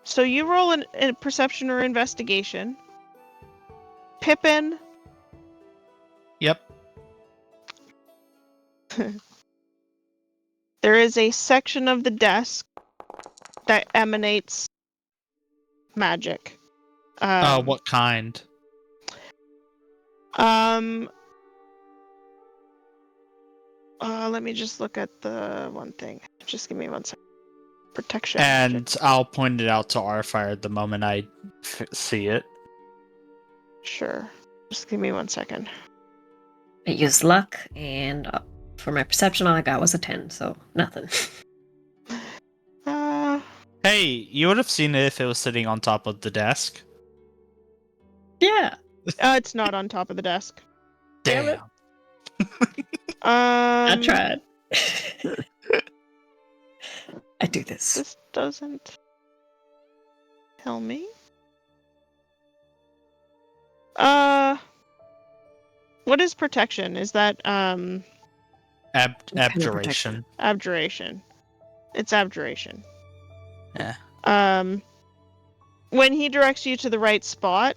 So you roll a perception or investigation. Pippin. Yep. There is a section of the desk that emanates magic. What kind? Let me just look at the one thing. Just give me one second. Protection And magic. I'll point it out to Arfire the moment I see it. Sure. Just give me 1 second. I used luck, and for my perception, all I got was a 10, so nothing. Hey, you would have seen it if it was sitting on top of the desk. Yeah. It's not on top of the desk. Damn it. I I tried. I do this. This doesn't tell me. What is protection? Is that Abjuration. abjuration? It's abjuration. Yeah. When he directs you to the right spot,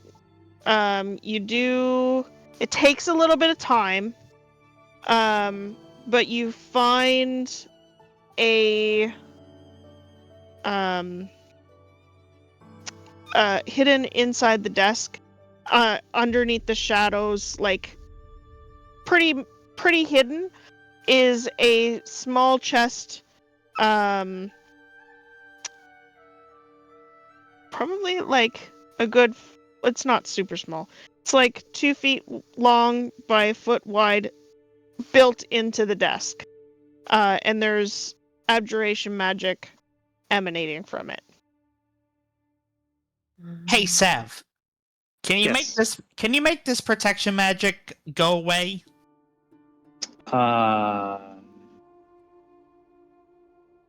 you do. It takes a little bit of time, but you find a hidden inside the desk, underneath the shadows, like pretty pretty hidden is a small chest, probably like a good. It's not super small. It's like 2 feet long by a foot wide, built into the desk, and there's abjuration magic emanating from it. Hey, Sav, can you make Yes. this? Can you make this protection magic go away?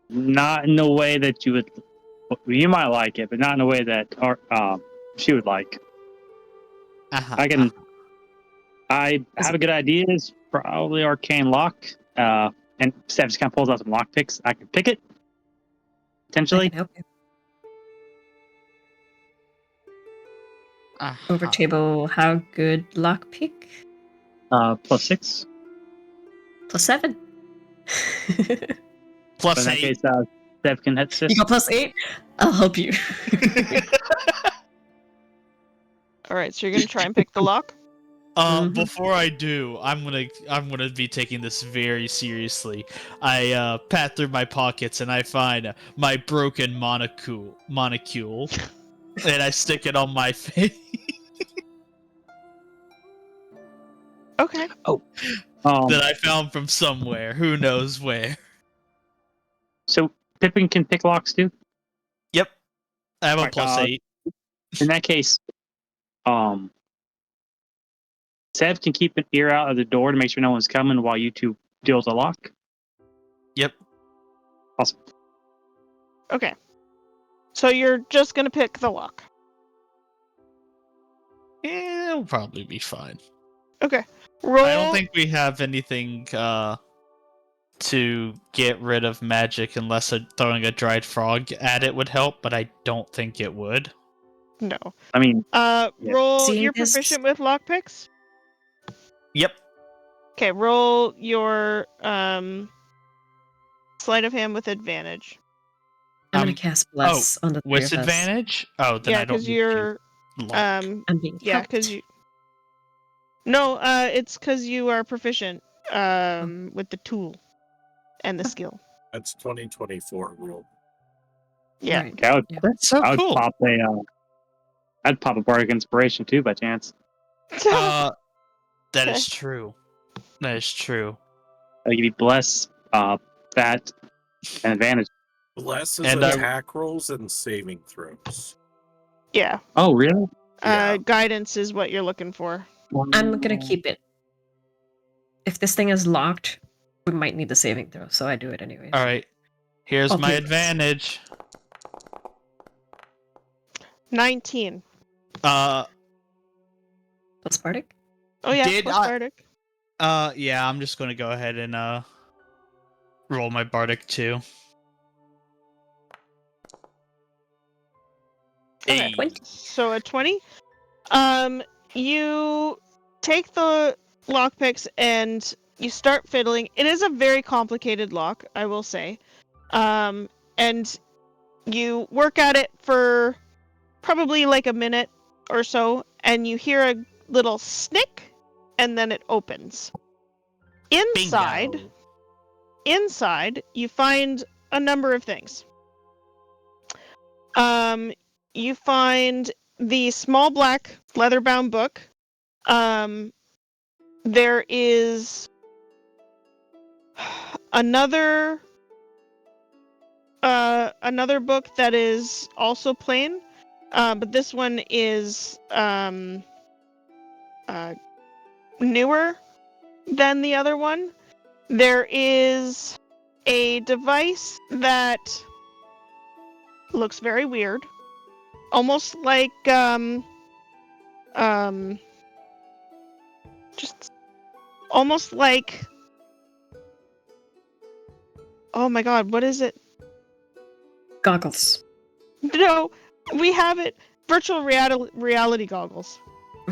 Not in the way that you would. You might like it, but not in a way that she would like. Uh-huh. I can. I have a good idea. It's probably arcane lock. And Steph just kind of pulls out some lock picks. I can pick it I potentially. can help you. Uh-huh. Over table, how good lockpick? +6. +7. Plus But in that 8. case, Steph can hit You assist. got +8? I'll help you. All right, so you're gonna try and pick the lock. Mhm. Before I do, I'm gonna be taking this very seriously. I pat through my pockets and I find my broken monocule, and I stick it on my face. Okay. That I found from somewhere. Who knows where? So Pippin can pick locks too. Yep, I have a Right, +8. In that case, Sev can keep an ear out of the door to make sure no one's coming while you two deal with the lock. Yep. Awesome. Okay. So you're just gonna pick the lock. Yeah, it'll probably be fine. Okay. Roll. I don't think we have anything to get rid of magic unless throwing a dried frog at it would help, but I don't think it would. No. I mean, Roll. Seeing You're this- proficient with lockpicks. Yep. Okay. Roll your sleight of hand with advantage. I'm gonna cast Bless on the three With of us. advantage? Oh, then Yeah, I don't because need you're to lock. I'm being yeah, helped. because you. No, it's because you are proficient with the tool and the skill. That's 2024 rule. Yeah. Right. I would, Yeah. That's so I would cool. pop I'd pop a bardic inspiration too by chance. That Okay. is true. That is true. I'll give you bless, fat, and advantage. Bless is And I- attack rolls and saving throws. Yeah. Oh, really? Yeah. Guidance is what you're looking for. I'm gonna keep it. If this thing is locked, we might need the saving throw, so I do it anyways. All right. Here's I'll my do this. advantage. 19. Uh, Plus Bardic? Oh yeah, Did plus I- Bardic. yeah, I'm just gonna go ahead and roll my bardic too. Okay. Hey. 20. So a 20. You take the lockpicks and you start fiddling. It is a very complicated lock, I will say. And you work at it for probably like a minute or so, and you hear a little snick, and then it opens. Inside, Bingo. inside, you find a number of things. You find the small black leather-bound book. There is another book that is also plain, but this one is newer than the other one. There is a device that looks very weird, almost like just almost like, oh my god, what is it? Goggles. No, we have it. Virtual reality goggles.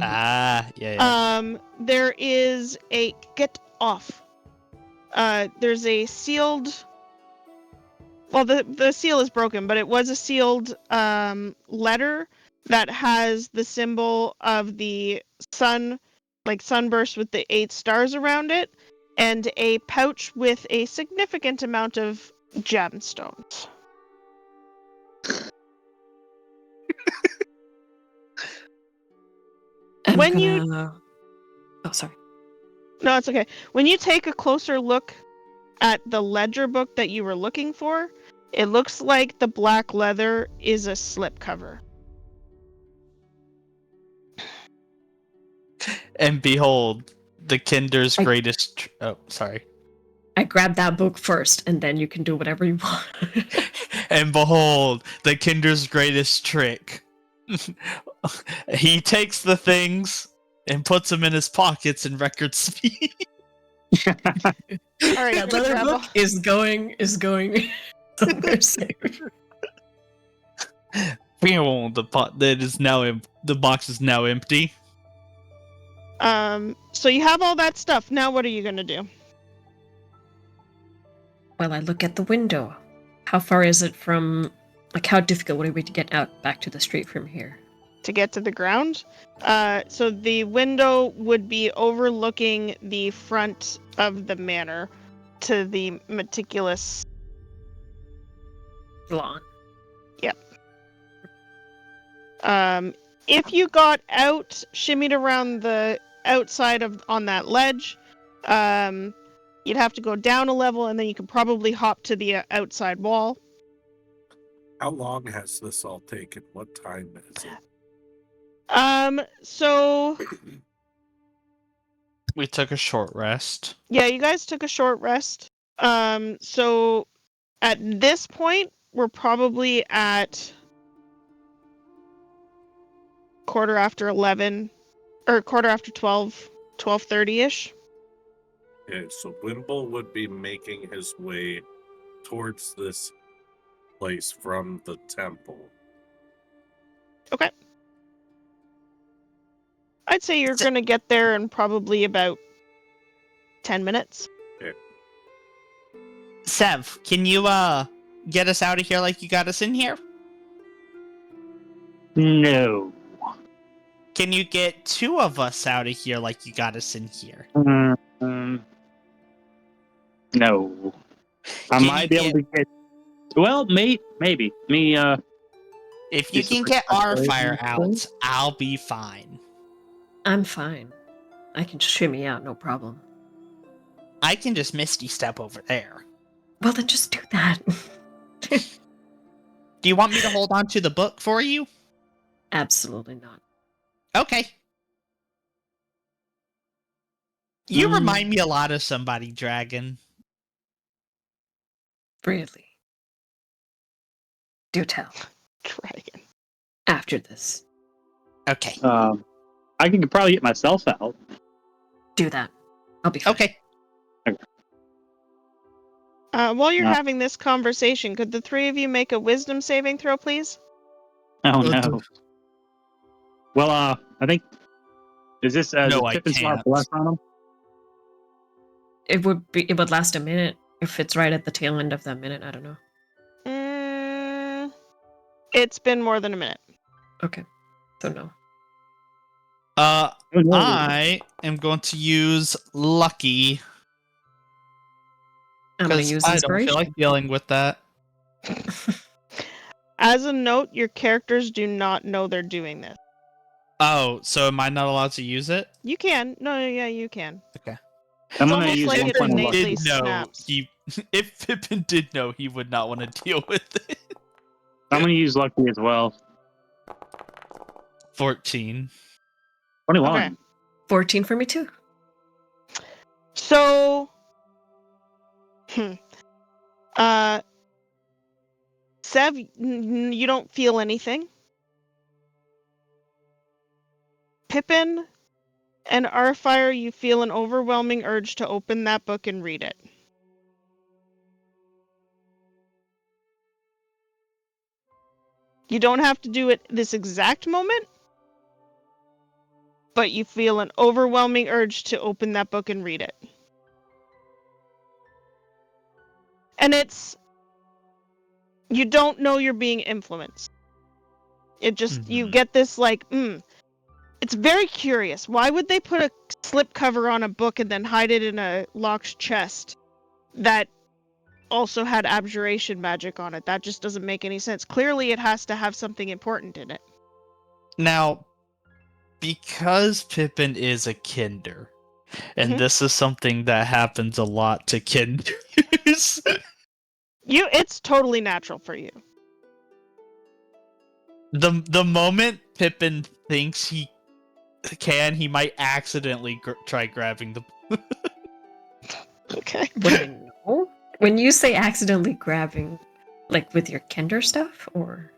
Ah, yeah. There is a get off. There's a sealed. Well, the seal is broken, but it was a sealed letter that has the symbol of the sun, like sunburst with the 8 stars around it, and a pouch with a significant amount of gemstones. Oh, sorry. No, it's okay. When you take a closer look at the ledger book that you were looking for, it looks like the black leather is a slipcover. And behold, the Kinder's greatest. Oh, sorry. I grabbed that book first, and then you can do whatever you want. And behold, the Kinder's greatest trick. He takes the things and puts them in his pockets in record speed. All right, That leather book is going somewhere safe. The box is now empty. So you have all that stuff. Now what are you gonna do? Well, I look at the window. How far is it from... Like, how difficult would it be to get out back to the street from here? To get to the ground? So the window would be overlooking the front of the manor to the meticulous lawn. Yep. If you got out, shimmied around the outside of on that ledge, you'd have to go down a level, and then you could probably hop to the outside wall. How long has this all taken? What time is it? So We took a short rest. yeah, you guys took a short rest. So at this point, we're probably at 11:15, or 12:30, 12:30-ish. Okay, so Wimble would be making his way towards this place from the temple. Okay. I'd say you're gonna get there in probably about 10 minutes. Okay. Sev, can you get us out of here like you got us in here? No. Can you get two of us out of here like you got us in here? No. I Can might you be able to get. Well, maybe. Me. If you Is can the get our perspective fire useful? out, I'll be fine. I'm fine. I can shimmy out, no problem. I can just Misty Step over there. Well, then just do that. Do you want me to hold on to the book for you? Absolutely not. Okay. You remind me a lot of somebody, Dragon. Really. Do tell. Dragon. After this. Okay. I can probably get myself out. Do that. I'll be fine. Okay. While you're having this conversation, could the three of you make a wisdom saving throw, please? Oh no. Well, I think is this No, does I Pippin still have can't. bless on him? It would last a minute if it's right at the tail end of that minute. I don't know. It's been more than a minute. Okay. So no. Oh, no. I am going to use Lucky. I'm going to 'cause use I don't inspiration. feel like dealing with that. As a note, your characters do not know they're doing this. Oh, so am I not allowed to use it? You can. No, yeah, you can. Okay. I'm It's gonna almost use like one it point of luck. innately Did know snaps. if Pippin did know, he would not want to deal with it. I'm gonna use lucky as well. 14. 21. Okay. 14 for me too. So, Sev, you don't feel anything. Pippin and Arfire, you feel an overwhelming urge to open that book and read it. You don't have to do it this exact moment, but you feel an overwhelming urge to open that book and read it. And you don't know you're being influenced. It just, you get this like, It's very curious. Why would they put a slipcover on a book and then hide it in a locked chest that also had abjuration magic on it? That just doesn't make any sense. Clearly, it has to have something important in it. Now, because Pippin is a kinder, and this is something that happens a lot to kinders. It's totally natural for you. The moment Pippin thinks he can, he might accidentally try grabbing the. Okay. No. When you say accidentally grabbing, like with your Kinder stuff, or?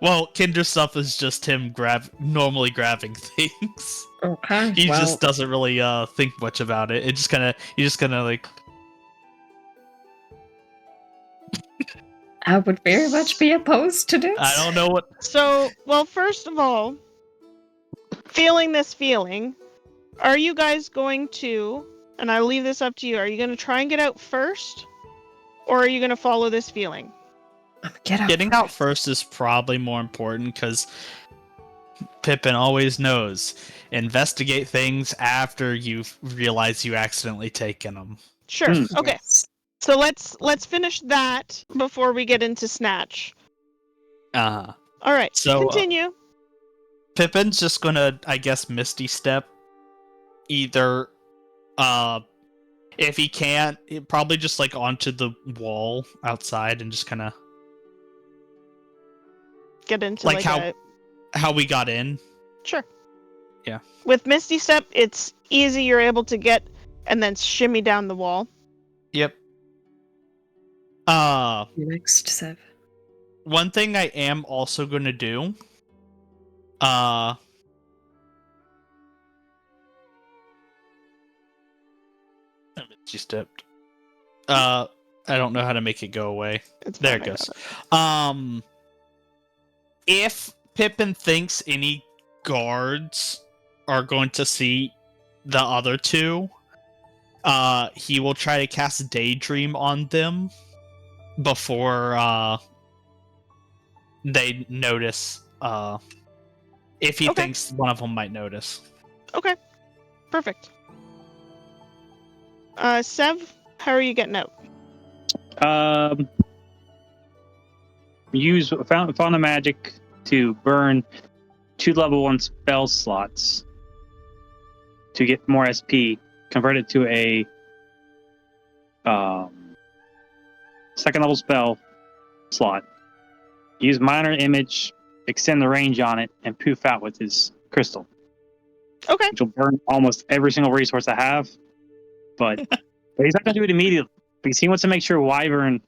Well, kinder stuff is just him normally grabbing things. Okay. He just doesn't really think much about it. It just kind of like. I would very much be opposed to this. I don't know what. So, well, first of all, feeling this feeling, are you guys going to, and I'll leave this up to you, are you going to try and get out first? Or are you going to follow this feeling? Getting out first is probably more important because Pippin always knows. Investigate things after you realize you accidentally taken them. Sure. Okay. So let's finish that before we get into Snatch. All right. So continue. Pippin's just gonna, I guess, Misty Step. Either, if he can't, probably just like onto the wall outside and just kind of get into like how we got in. Sure. Yeah. With Misty Step, it's easy. You're able to get and then shimmy down the wall. Yep. Next, Sev. One thing I am also gonna do. She stepped. I don't know how to make it go away. There it goes. If Pippin thinks any guards are going to see the other two, he will try to cast Daydream on them before they notice. If he thinks one of them might notice. Okay. Perfect. Sev, how are you getting out? Use found a magic to burn 2 level 1 spell slots to get more SP. Convert it to a 2nd level spell slot. Use minor image, extend the range on it, and poof out with his crystal. Okay. Which will burn almost every single resource I have. But he's not going to do it immediately because he wants to make sure Wyvern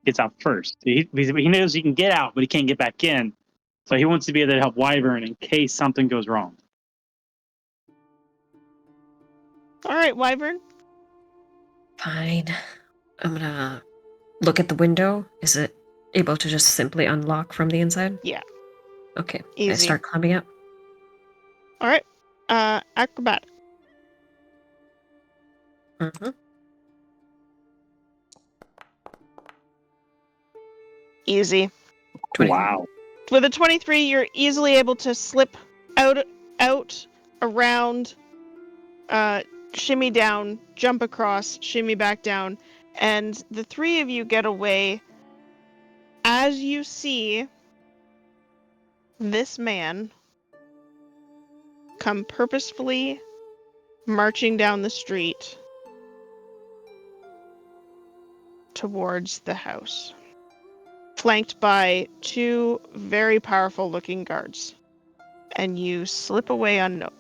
gets out first. He knows he can get out, but he can't get back in. So he wants to be able to help Wyvern in case something goes wrong. All right, Wyvern. Fine. I'm gonna look at the window. Is it able to just simply unlock from the inside? Yeah. Okay. Easy. I start climbing up. All right. Acrobat. Mm-hmm. Easy. 23. Wow. With a 23, you're easily able to slip out, around, shimmy down, jump across, shimmy back down, and the 3 of you get away as you see this man come purposefully marching down the street towards the house, flanked by 2 very powerful looking guards, and you slip away unknown.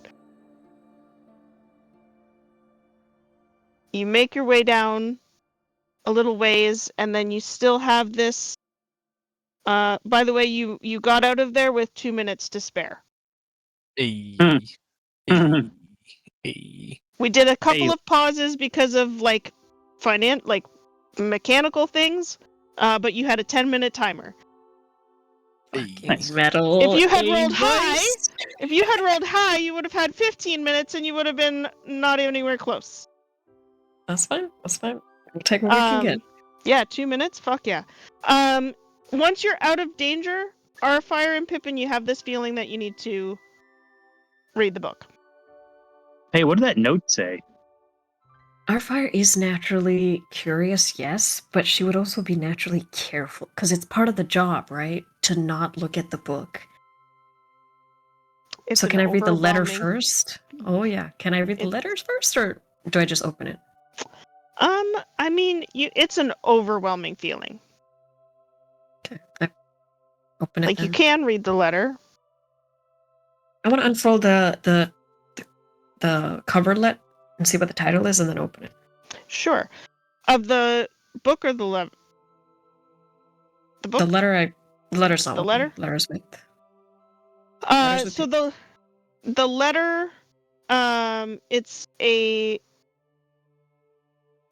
You make your way down a little ways, and then you still have this. By the way, you got out of there with 2 minutes to spare. We did a couple of pauses because of like mechanical things, but you had a 10-minute timer. Nice. Metal. If you had rolled high, you would have had 15 minutes, and you would have been not anywhere close. That's fine. We'll take what we can get. Yeah, 2 minutes. Fuck yeah. Once you're out of danger, Arfire and Pippin, you have this feeling that you need to read the book. Hey, what did that note say? Arfire is naturally curious, yes, but she would also be naturally careful because it's part of the job, right? To not look at the book. It's So can I read the letter overwhelming- first? Oh yeah, can I read the letters first, or do I just open it? I mean, it's an overwhelming feeling. Okay, I open it. Like, you then. can read the letter. I want to unfold the coverlet and see what the title is, and then open it. Sure. Of the book or the book? The letter's not The open. letter? Letter's with. So the letter, it's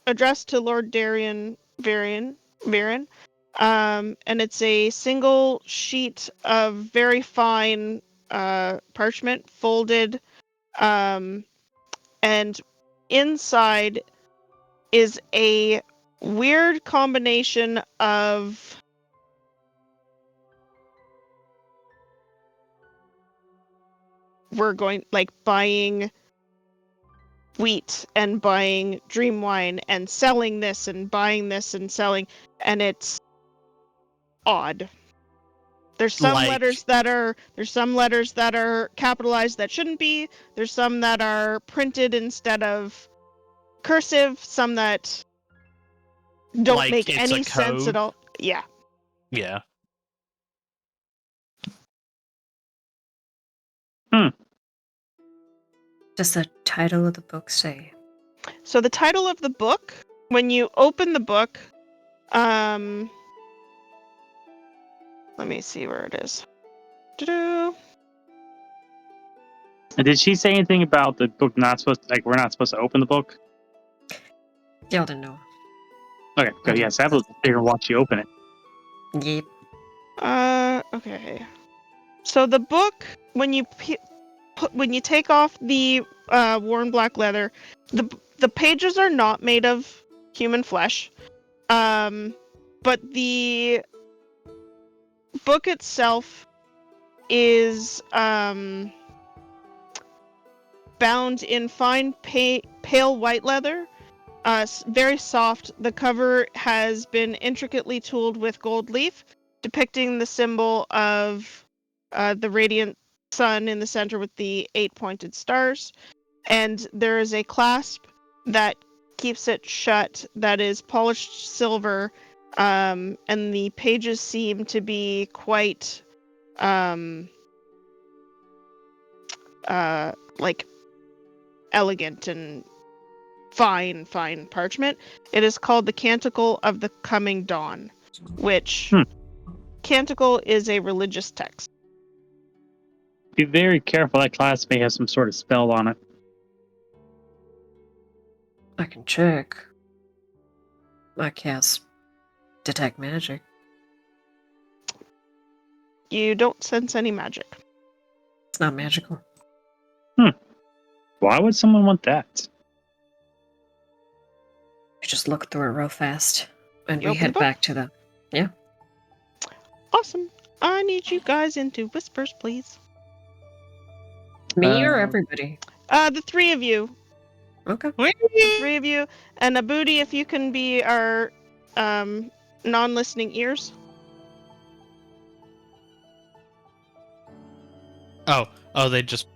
addressed to Lord Varian, and it's a single sheet of very fine parchment, folded, and inside is a weird combination of buying wheat and buying dream wine and selling this and buying this and selling, and it's odd. There's some letters that are capitalized that shouldn't be. There's some that are printed instead of cursive, some that don't make any sense at all. Yeah. Yeah. Does the title of the book say? So the title of the book, when you open the book, let me see where it is. Doo-doo. And did she say anything about the book not supposed to, we're not supposed to open the book? Y'all didn't know. Okay, good. Yes, I have a bigger watch you open it. Yep. Okay. So the book, when you take off the worn black leather, the pages are not made of human flesh, but the book itself is bound in fine pale white leather, very soft. The cover has been intricately tooled with gold leaf, depicting the symbol of the radiant sun in the center with the 8 pointed stars. And there is a clasp that keeps it shut that is polished silver, and the pages seem to be quite elegant and fine parchment. It is called the Canticle of the Coming Dawn, which Canticle is a religious text. Be very careful. That class may have some sort of spell on it. I can check. I cast detect magic. You don't sense any magic. It's not magical. Why would someone want that? We just look through it real fast, and You we open head the book? back to the. Yeah. Awesome. I need you guys into whispers, please. Me or everybody? The three of you. Okay. The three of you. And Abudi, if you can be our non-listening ears. Oh, they just.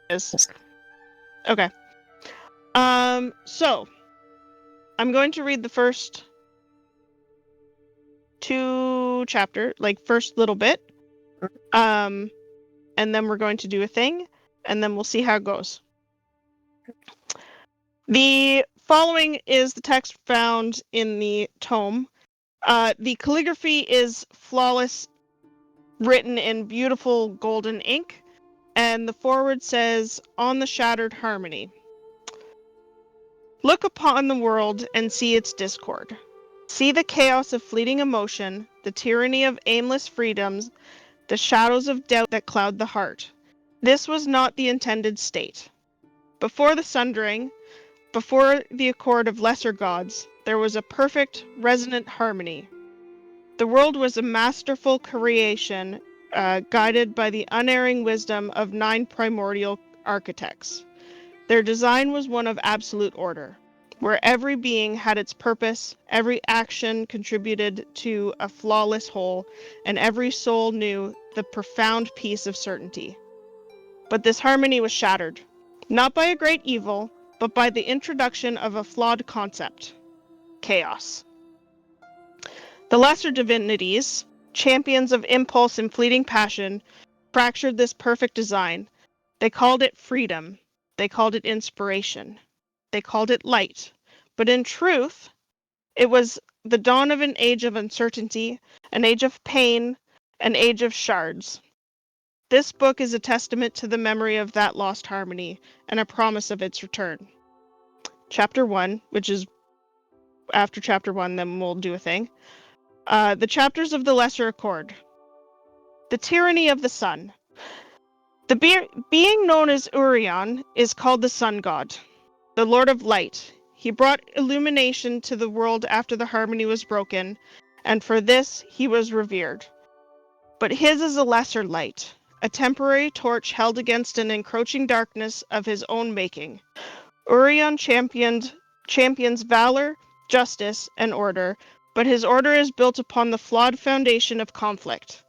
Yes. Okay. So I'm going to read the first two first little bit. And then we're going to do a thing, and then we'll see how it goes. The following is the text found in the tome. The calligraphy is flawless, written in beautiful golden ink, and the foreword says, "On the shattered harmony. Look upon the world and see its discord. See the chaos of fleeting emotion, the tyranny of aimless freedoms, the shadows of doubt that cloud the heart. This was not the intended state. Before the sundering, before the accord of lesser gods, there was a perfect, resonant harmony. The world was a masterful creation, guided by the unerring wisdom of 9 primordial architects. Their design was one of absolute order, where every being had its purpose, every action contributed to a flawless whole, and every soul knew the profound peace of certainty. But this harmony was shattered, not by a great evil, but by the introduction of a flawed concept: chaos. The lesser divinities, champions of impulse and fleeting passion, fractured this perfect design. They called it freedom. They called it inspiration. They called it light. But in truth, it was the dawn of an age of uncertainty, an age of pain, an age of shards. This book is a testament to the memory of that lost harmony and a promise of its return. Chapter 1, which is after Chapter 1, then we'll do a thing. The chapters of the Lesser Accord. The tyranny of the sun. The being known as Urion is called the sun god, the lord of light. He brought illumination to the world after the harmony was broken, and for this he was revered. But his is a lesser light, a temporary torch held against an encroaching darkness of his own making. Urion champions valor, justice, and order, but his order is built upon the flawed foundation of conflict.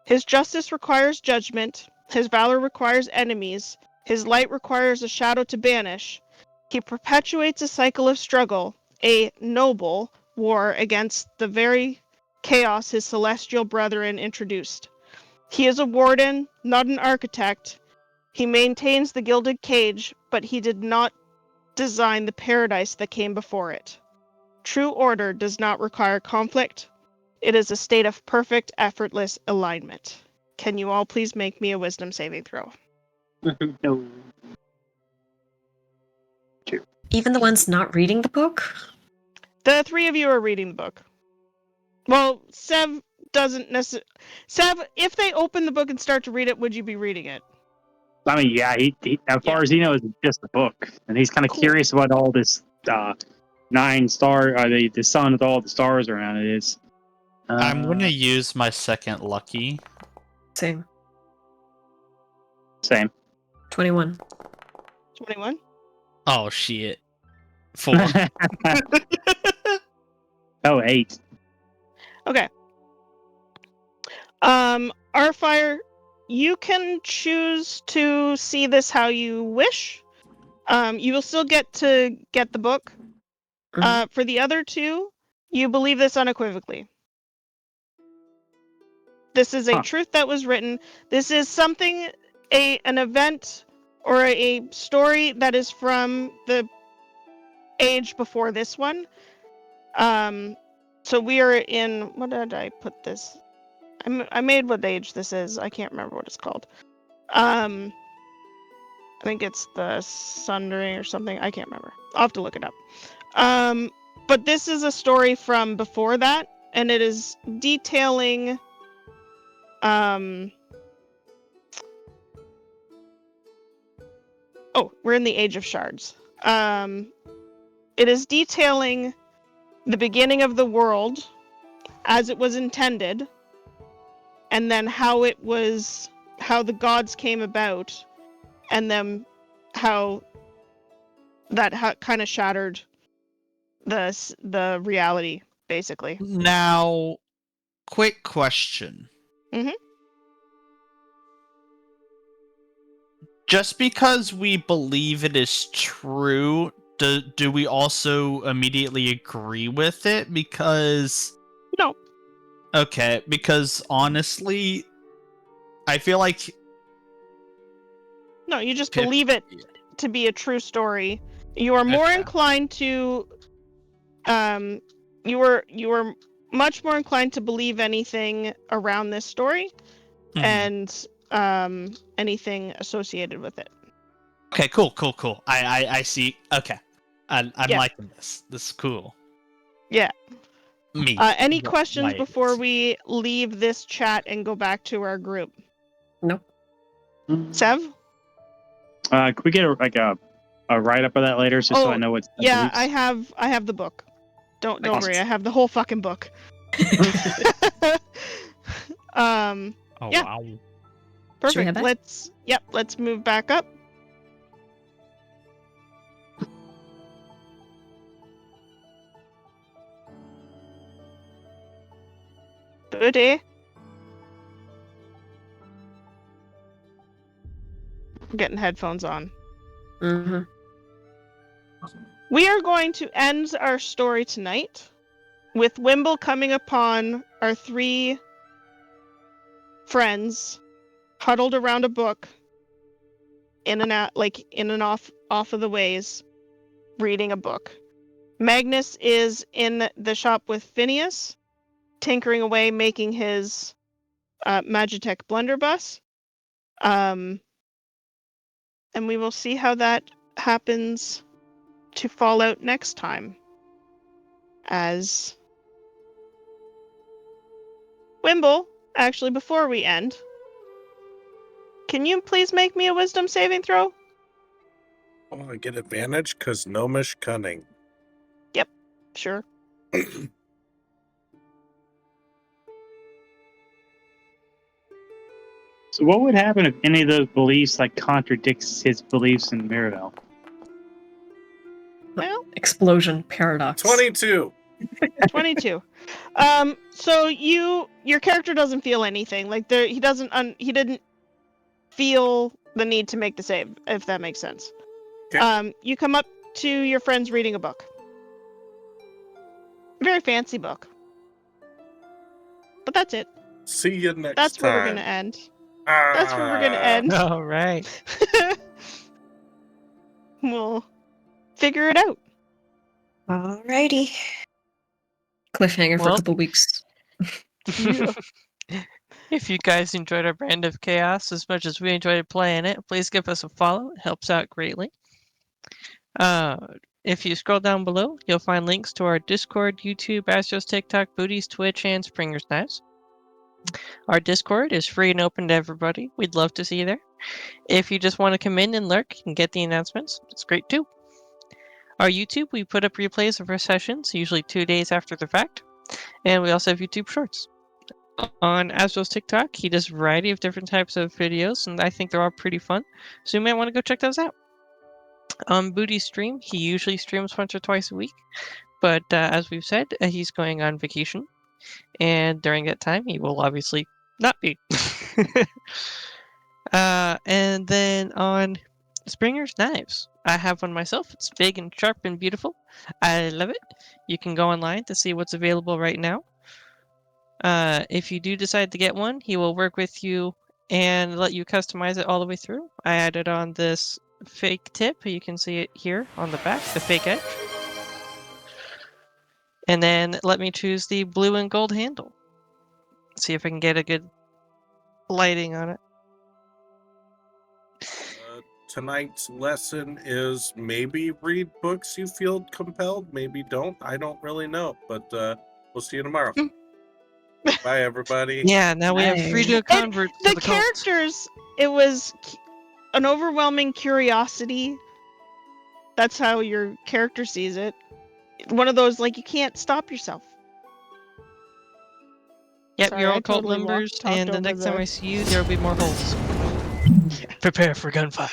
His justice requires judgment, his valor requires enemies, his light requires a shadow to banish. He perpetuates a cycle of struggle, a noble war against the very chaos his celestial brethren introduced. He is a warden, not an architect. He maintains the gilded cage, but he did not design the paradise that came before it. True order does not require conflict. It is a state of perfect, effortless alignment. Can you all please make me a wisdom saving throw? No. Even the ones not reading the book? The 3 of you are reading the book. Well, Sev doesn't necessarily. Sev, if they open the book and start to read it, would you be reading it? I mean, yeah, he as far as he knows, it's just a book, and he's kind of curious about all this 9 star, the sun with all the stars around it is. I'm gonna use my second lucky. Same. Same. 21. 21? Oh shit. 4. Oh, 8. Okay. Arfire, you can choose to see this how you wish. You will still get to get the book. For the other 2, you believe this unequivocally. This is a truth that was written. This is something, an event or a story that is from the age before this one. So we are in, what did I put this? I made what age this is. I can't remember what it's called. I think it's the Sundering or something. I can't remember. I'll have to look it up. But this is a story from before that, and it is detailing oh, we're in the Age of Shards. It is detailing the beginning of the world as it was intended, and then how the gods came about, and then how that kind of shattered the reality, basically. Now, quick question. Mhm. Just because we believe it is true, do we also immediately agree with it? Because... No. Okay, because honestly, I feel like... No, you just believe it to be a true story. You are more inclined to... You were much more inclined to believe anything around this story, and anything associated with it. Okay, cool. I see. Okay. I'm liking this. This is cool. Yeah. Me. Any questions before we leave this chat and go back to our group? Nope. Sev? Could we get a a write up of that later, just so I know what's. Yeah, I have the book. Don't worry, I have the whole fucking book. Oh Yeah. wow. Should we head Perfect. back? Let's move back up. Booty. I'm getting headphones on. Mm-hmm. We are going to end our story tonight with Wimble coming upon our three friends huddled around a book in and out, like in and off of the ways, reading a book. Magnus is in the shop with Phineas, tinkering away, making his Magitech blunderbuss. And we will see how that happens to fall out next time. As Wimble, actually, before we end, can you please make me a wisdom saving throw? Oh, I get advantage because gnomish cunning. Sure. So what would happen if any of those beliefs like contradicts his beliefs in Mirabelle? Well, Explosion paradox. 22. 22. So your character doesn't feel anything. Like he didn't feel the need to make the save, if that makes sense. Okay. You come up to your friends reading a book. Very fancy book. But that's it. See you next That's time. where we're gonna end. That's where we're gonna end. All right. We'll figure it out. Alrighty. Cliffhanger for a Well- couple weeks. Yeah. If you guys enjoyed our brand of chaos as much as we enjoyed playing it, please give us a follow. It helps out greatly. If you scroll down below, you'll find links to our Discord, YouTube, Astros, TikTok, Booties, Twitch, and Springer's Knives. Our Discord is free and open to everybody. We'd love to see you there. If you just want to come in and lurk and get the announcements, it's great too. Our YouTube, we put up replays of our sessions, usually 2 days after the fact. And we also have YouTube Shorts. On Astro's TikTok, he does a variety of different types of videos, and I think they're all pretty fun. So you might want to go check those out. On Booty's stream, he usually streams once or twice a week. But as we've said, he's going on vacation. And during that time, he will obviously not be. And then on Springer's Knives, I have one myself. It's big and sharp and beautiful. I love it. You can go online to see what's available right now. If you do decide to get one, he will work with you and let you customize it all the way through. I added on this fake tip. You can see it here on the back, the fake edge. And then let me choose the blue and gold handle. See if I can get a good lighting on it. Tonight's lesson is maybe read books you feel compelled, maybe don't. I don't really know, but we'll see you tomorrow. Bye, everybody. Yeah, now we have Nice. free to convert to The the cult. characters, it was an overwhelming curiosity. That's how your character sees it. One of those, like, you can't stop yourself. Yep, Sorry, you're I all cult totally members, talked and the over next time the- I see you, there will be more holes. Prepare for gunfire.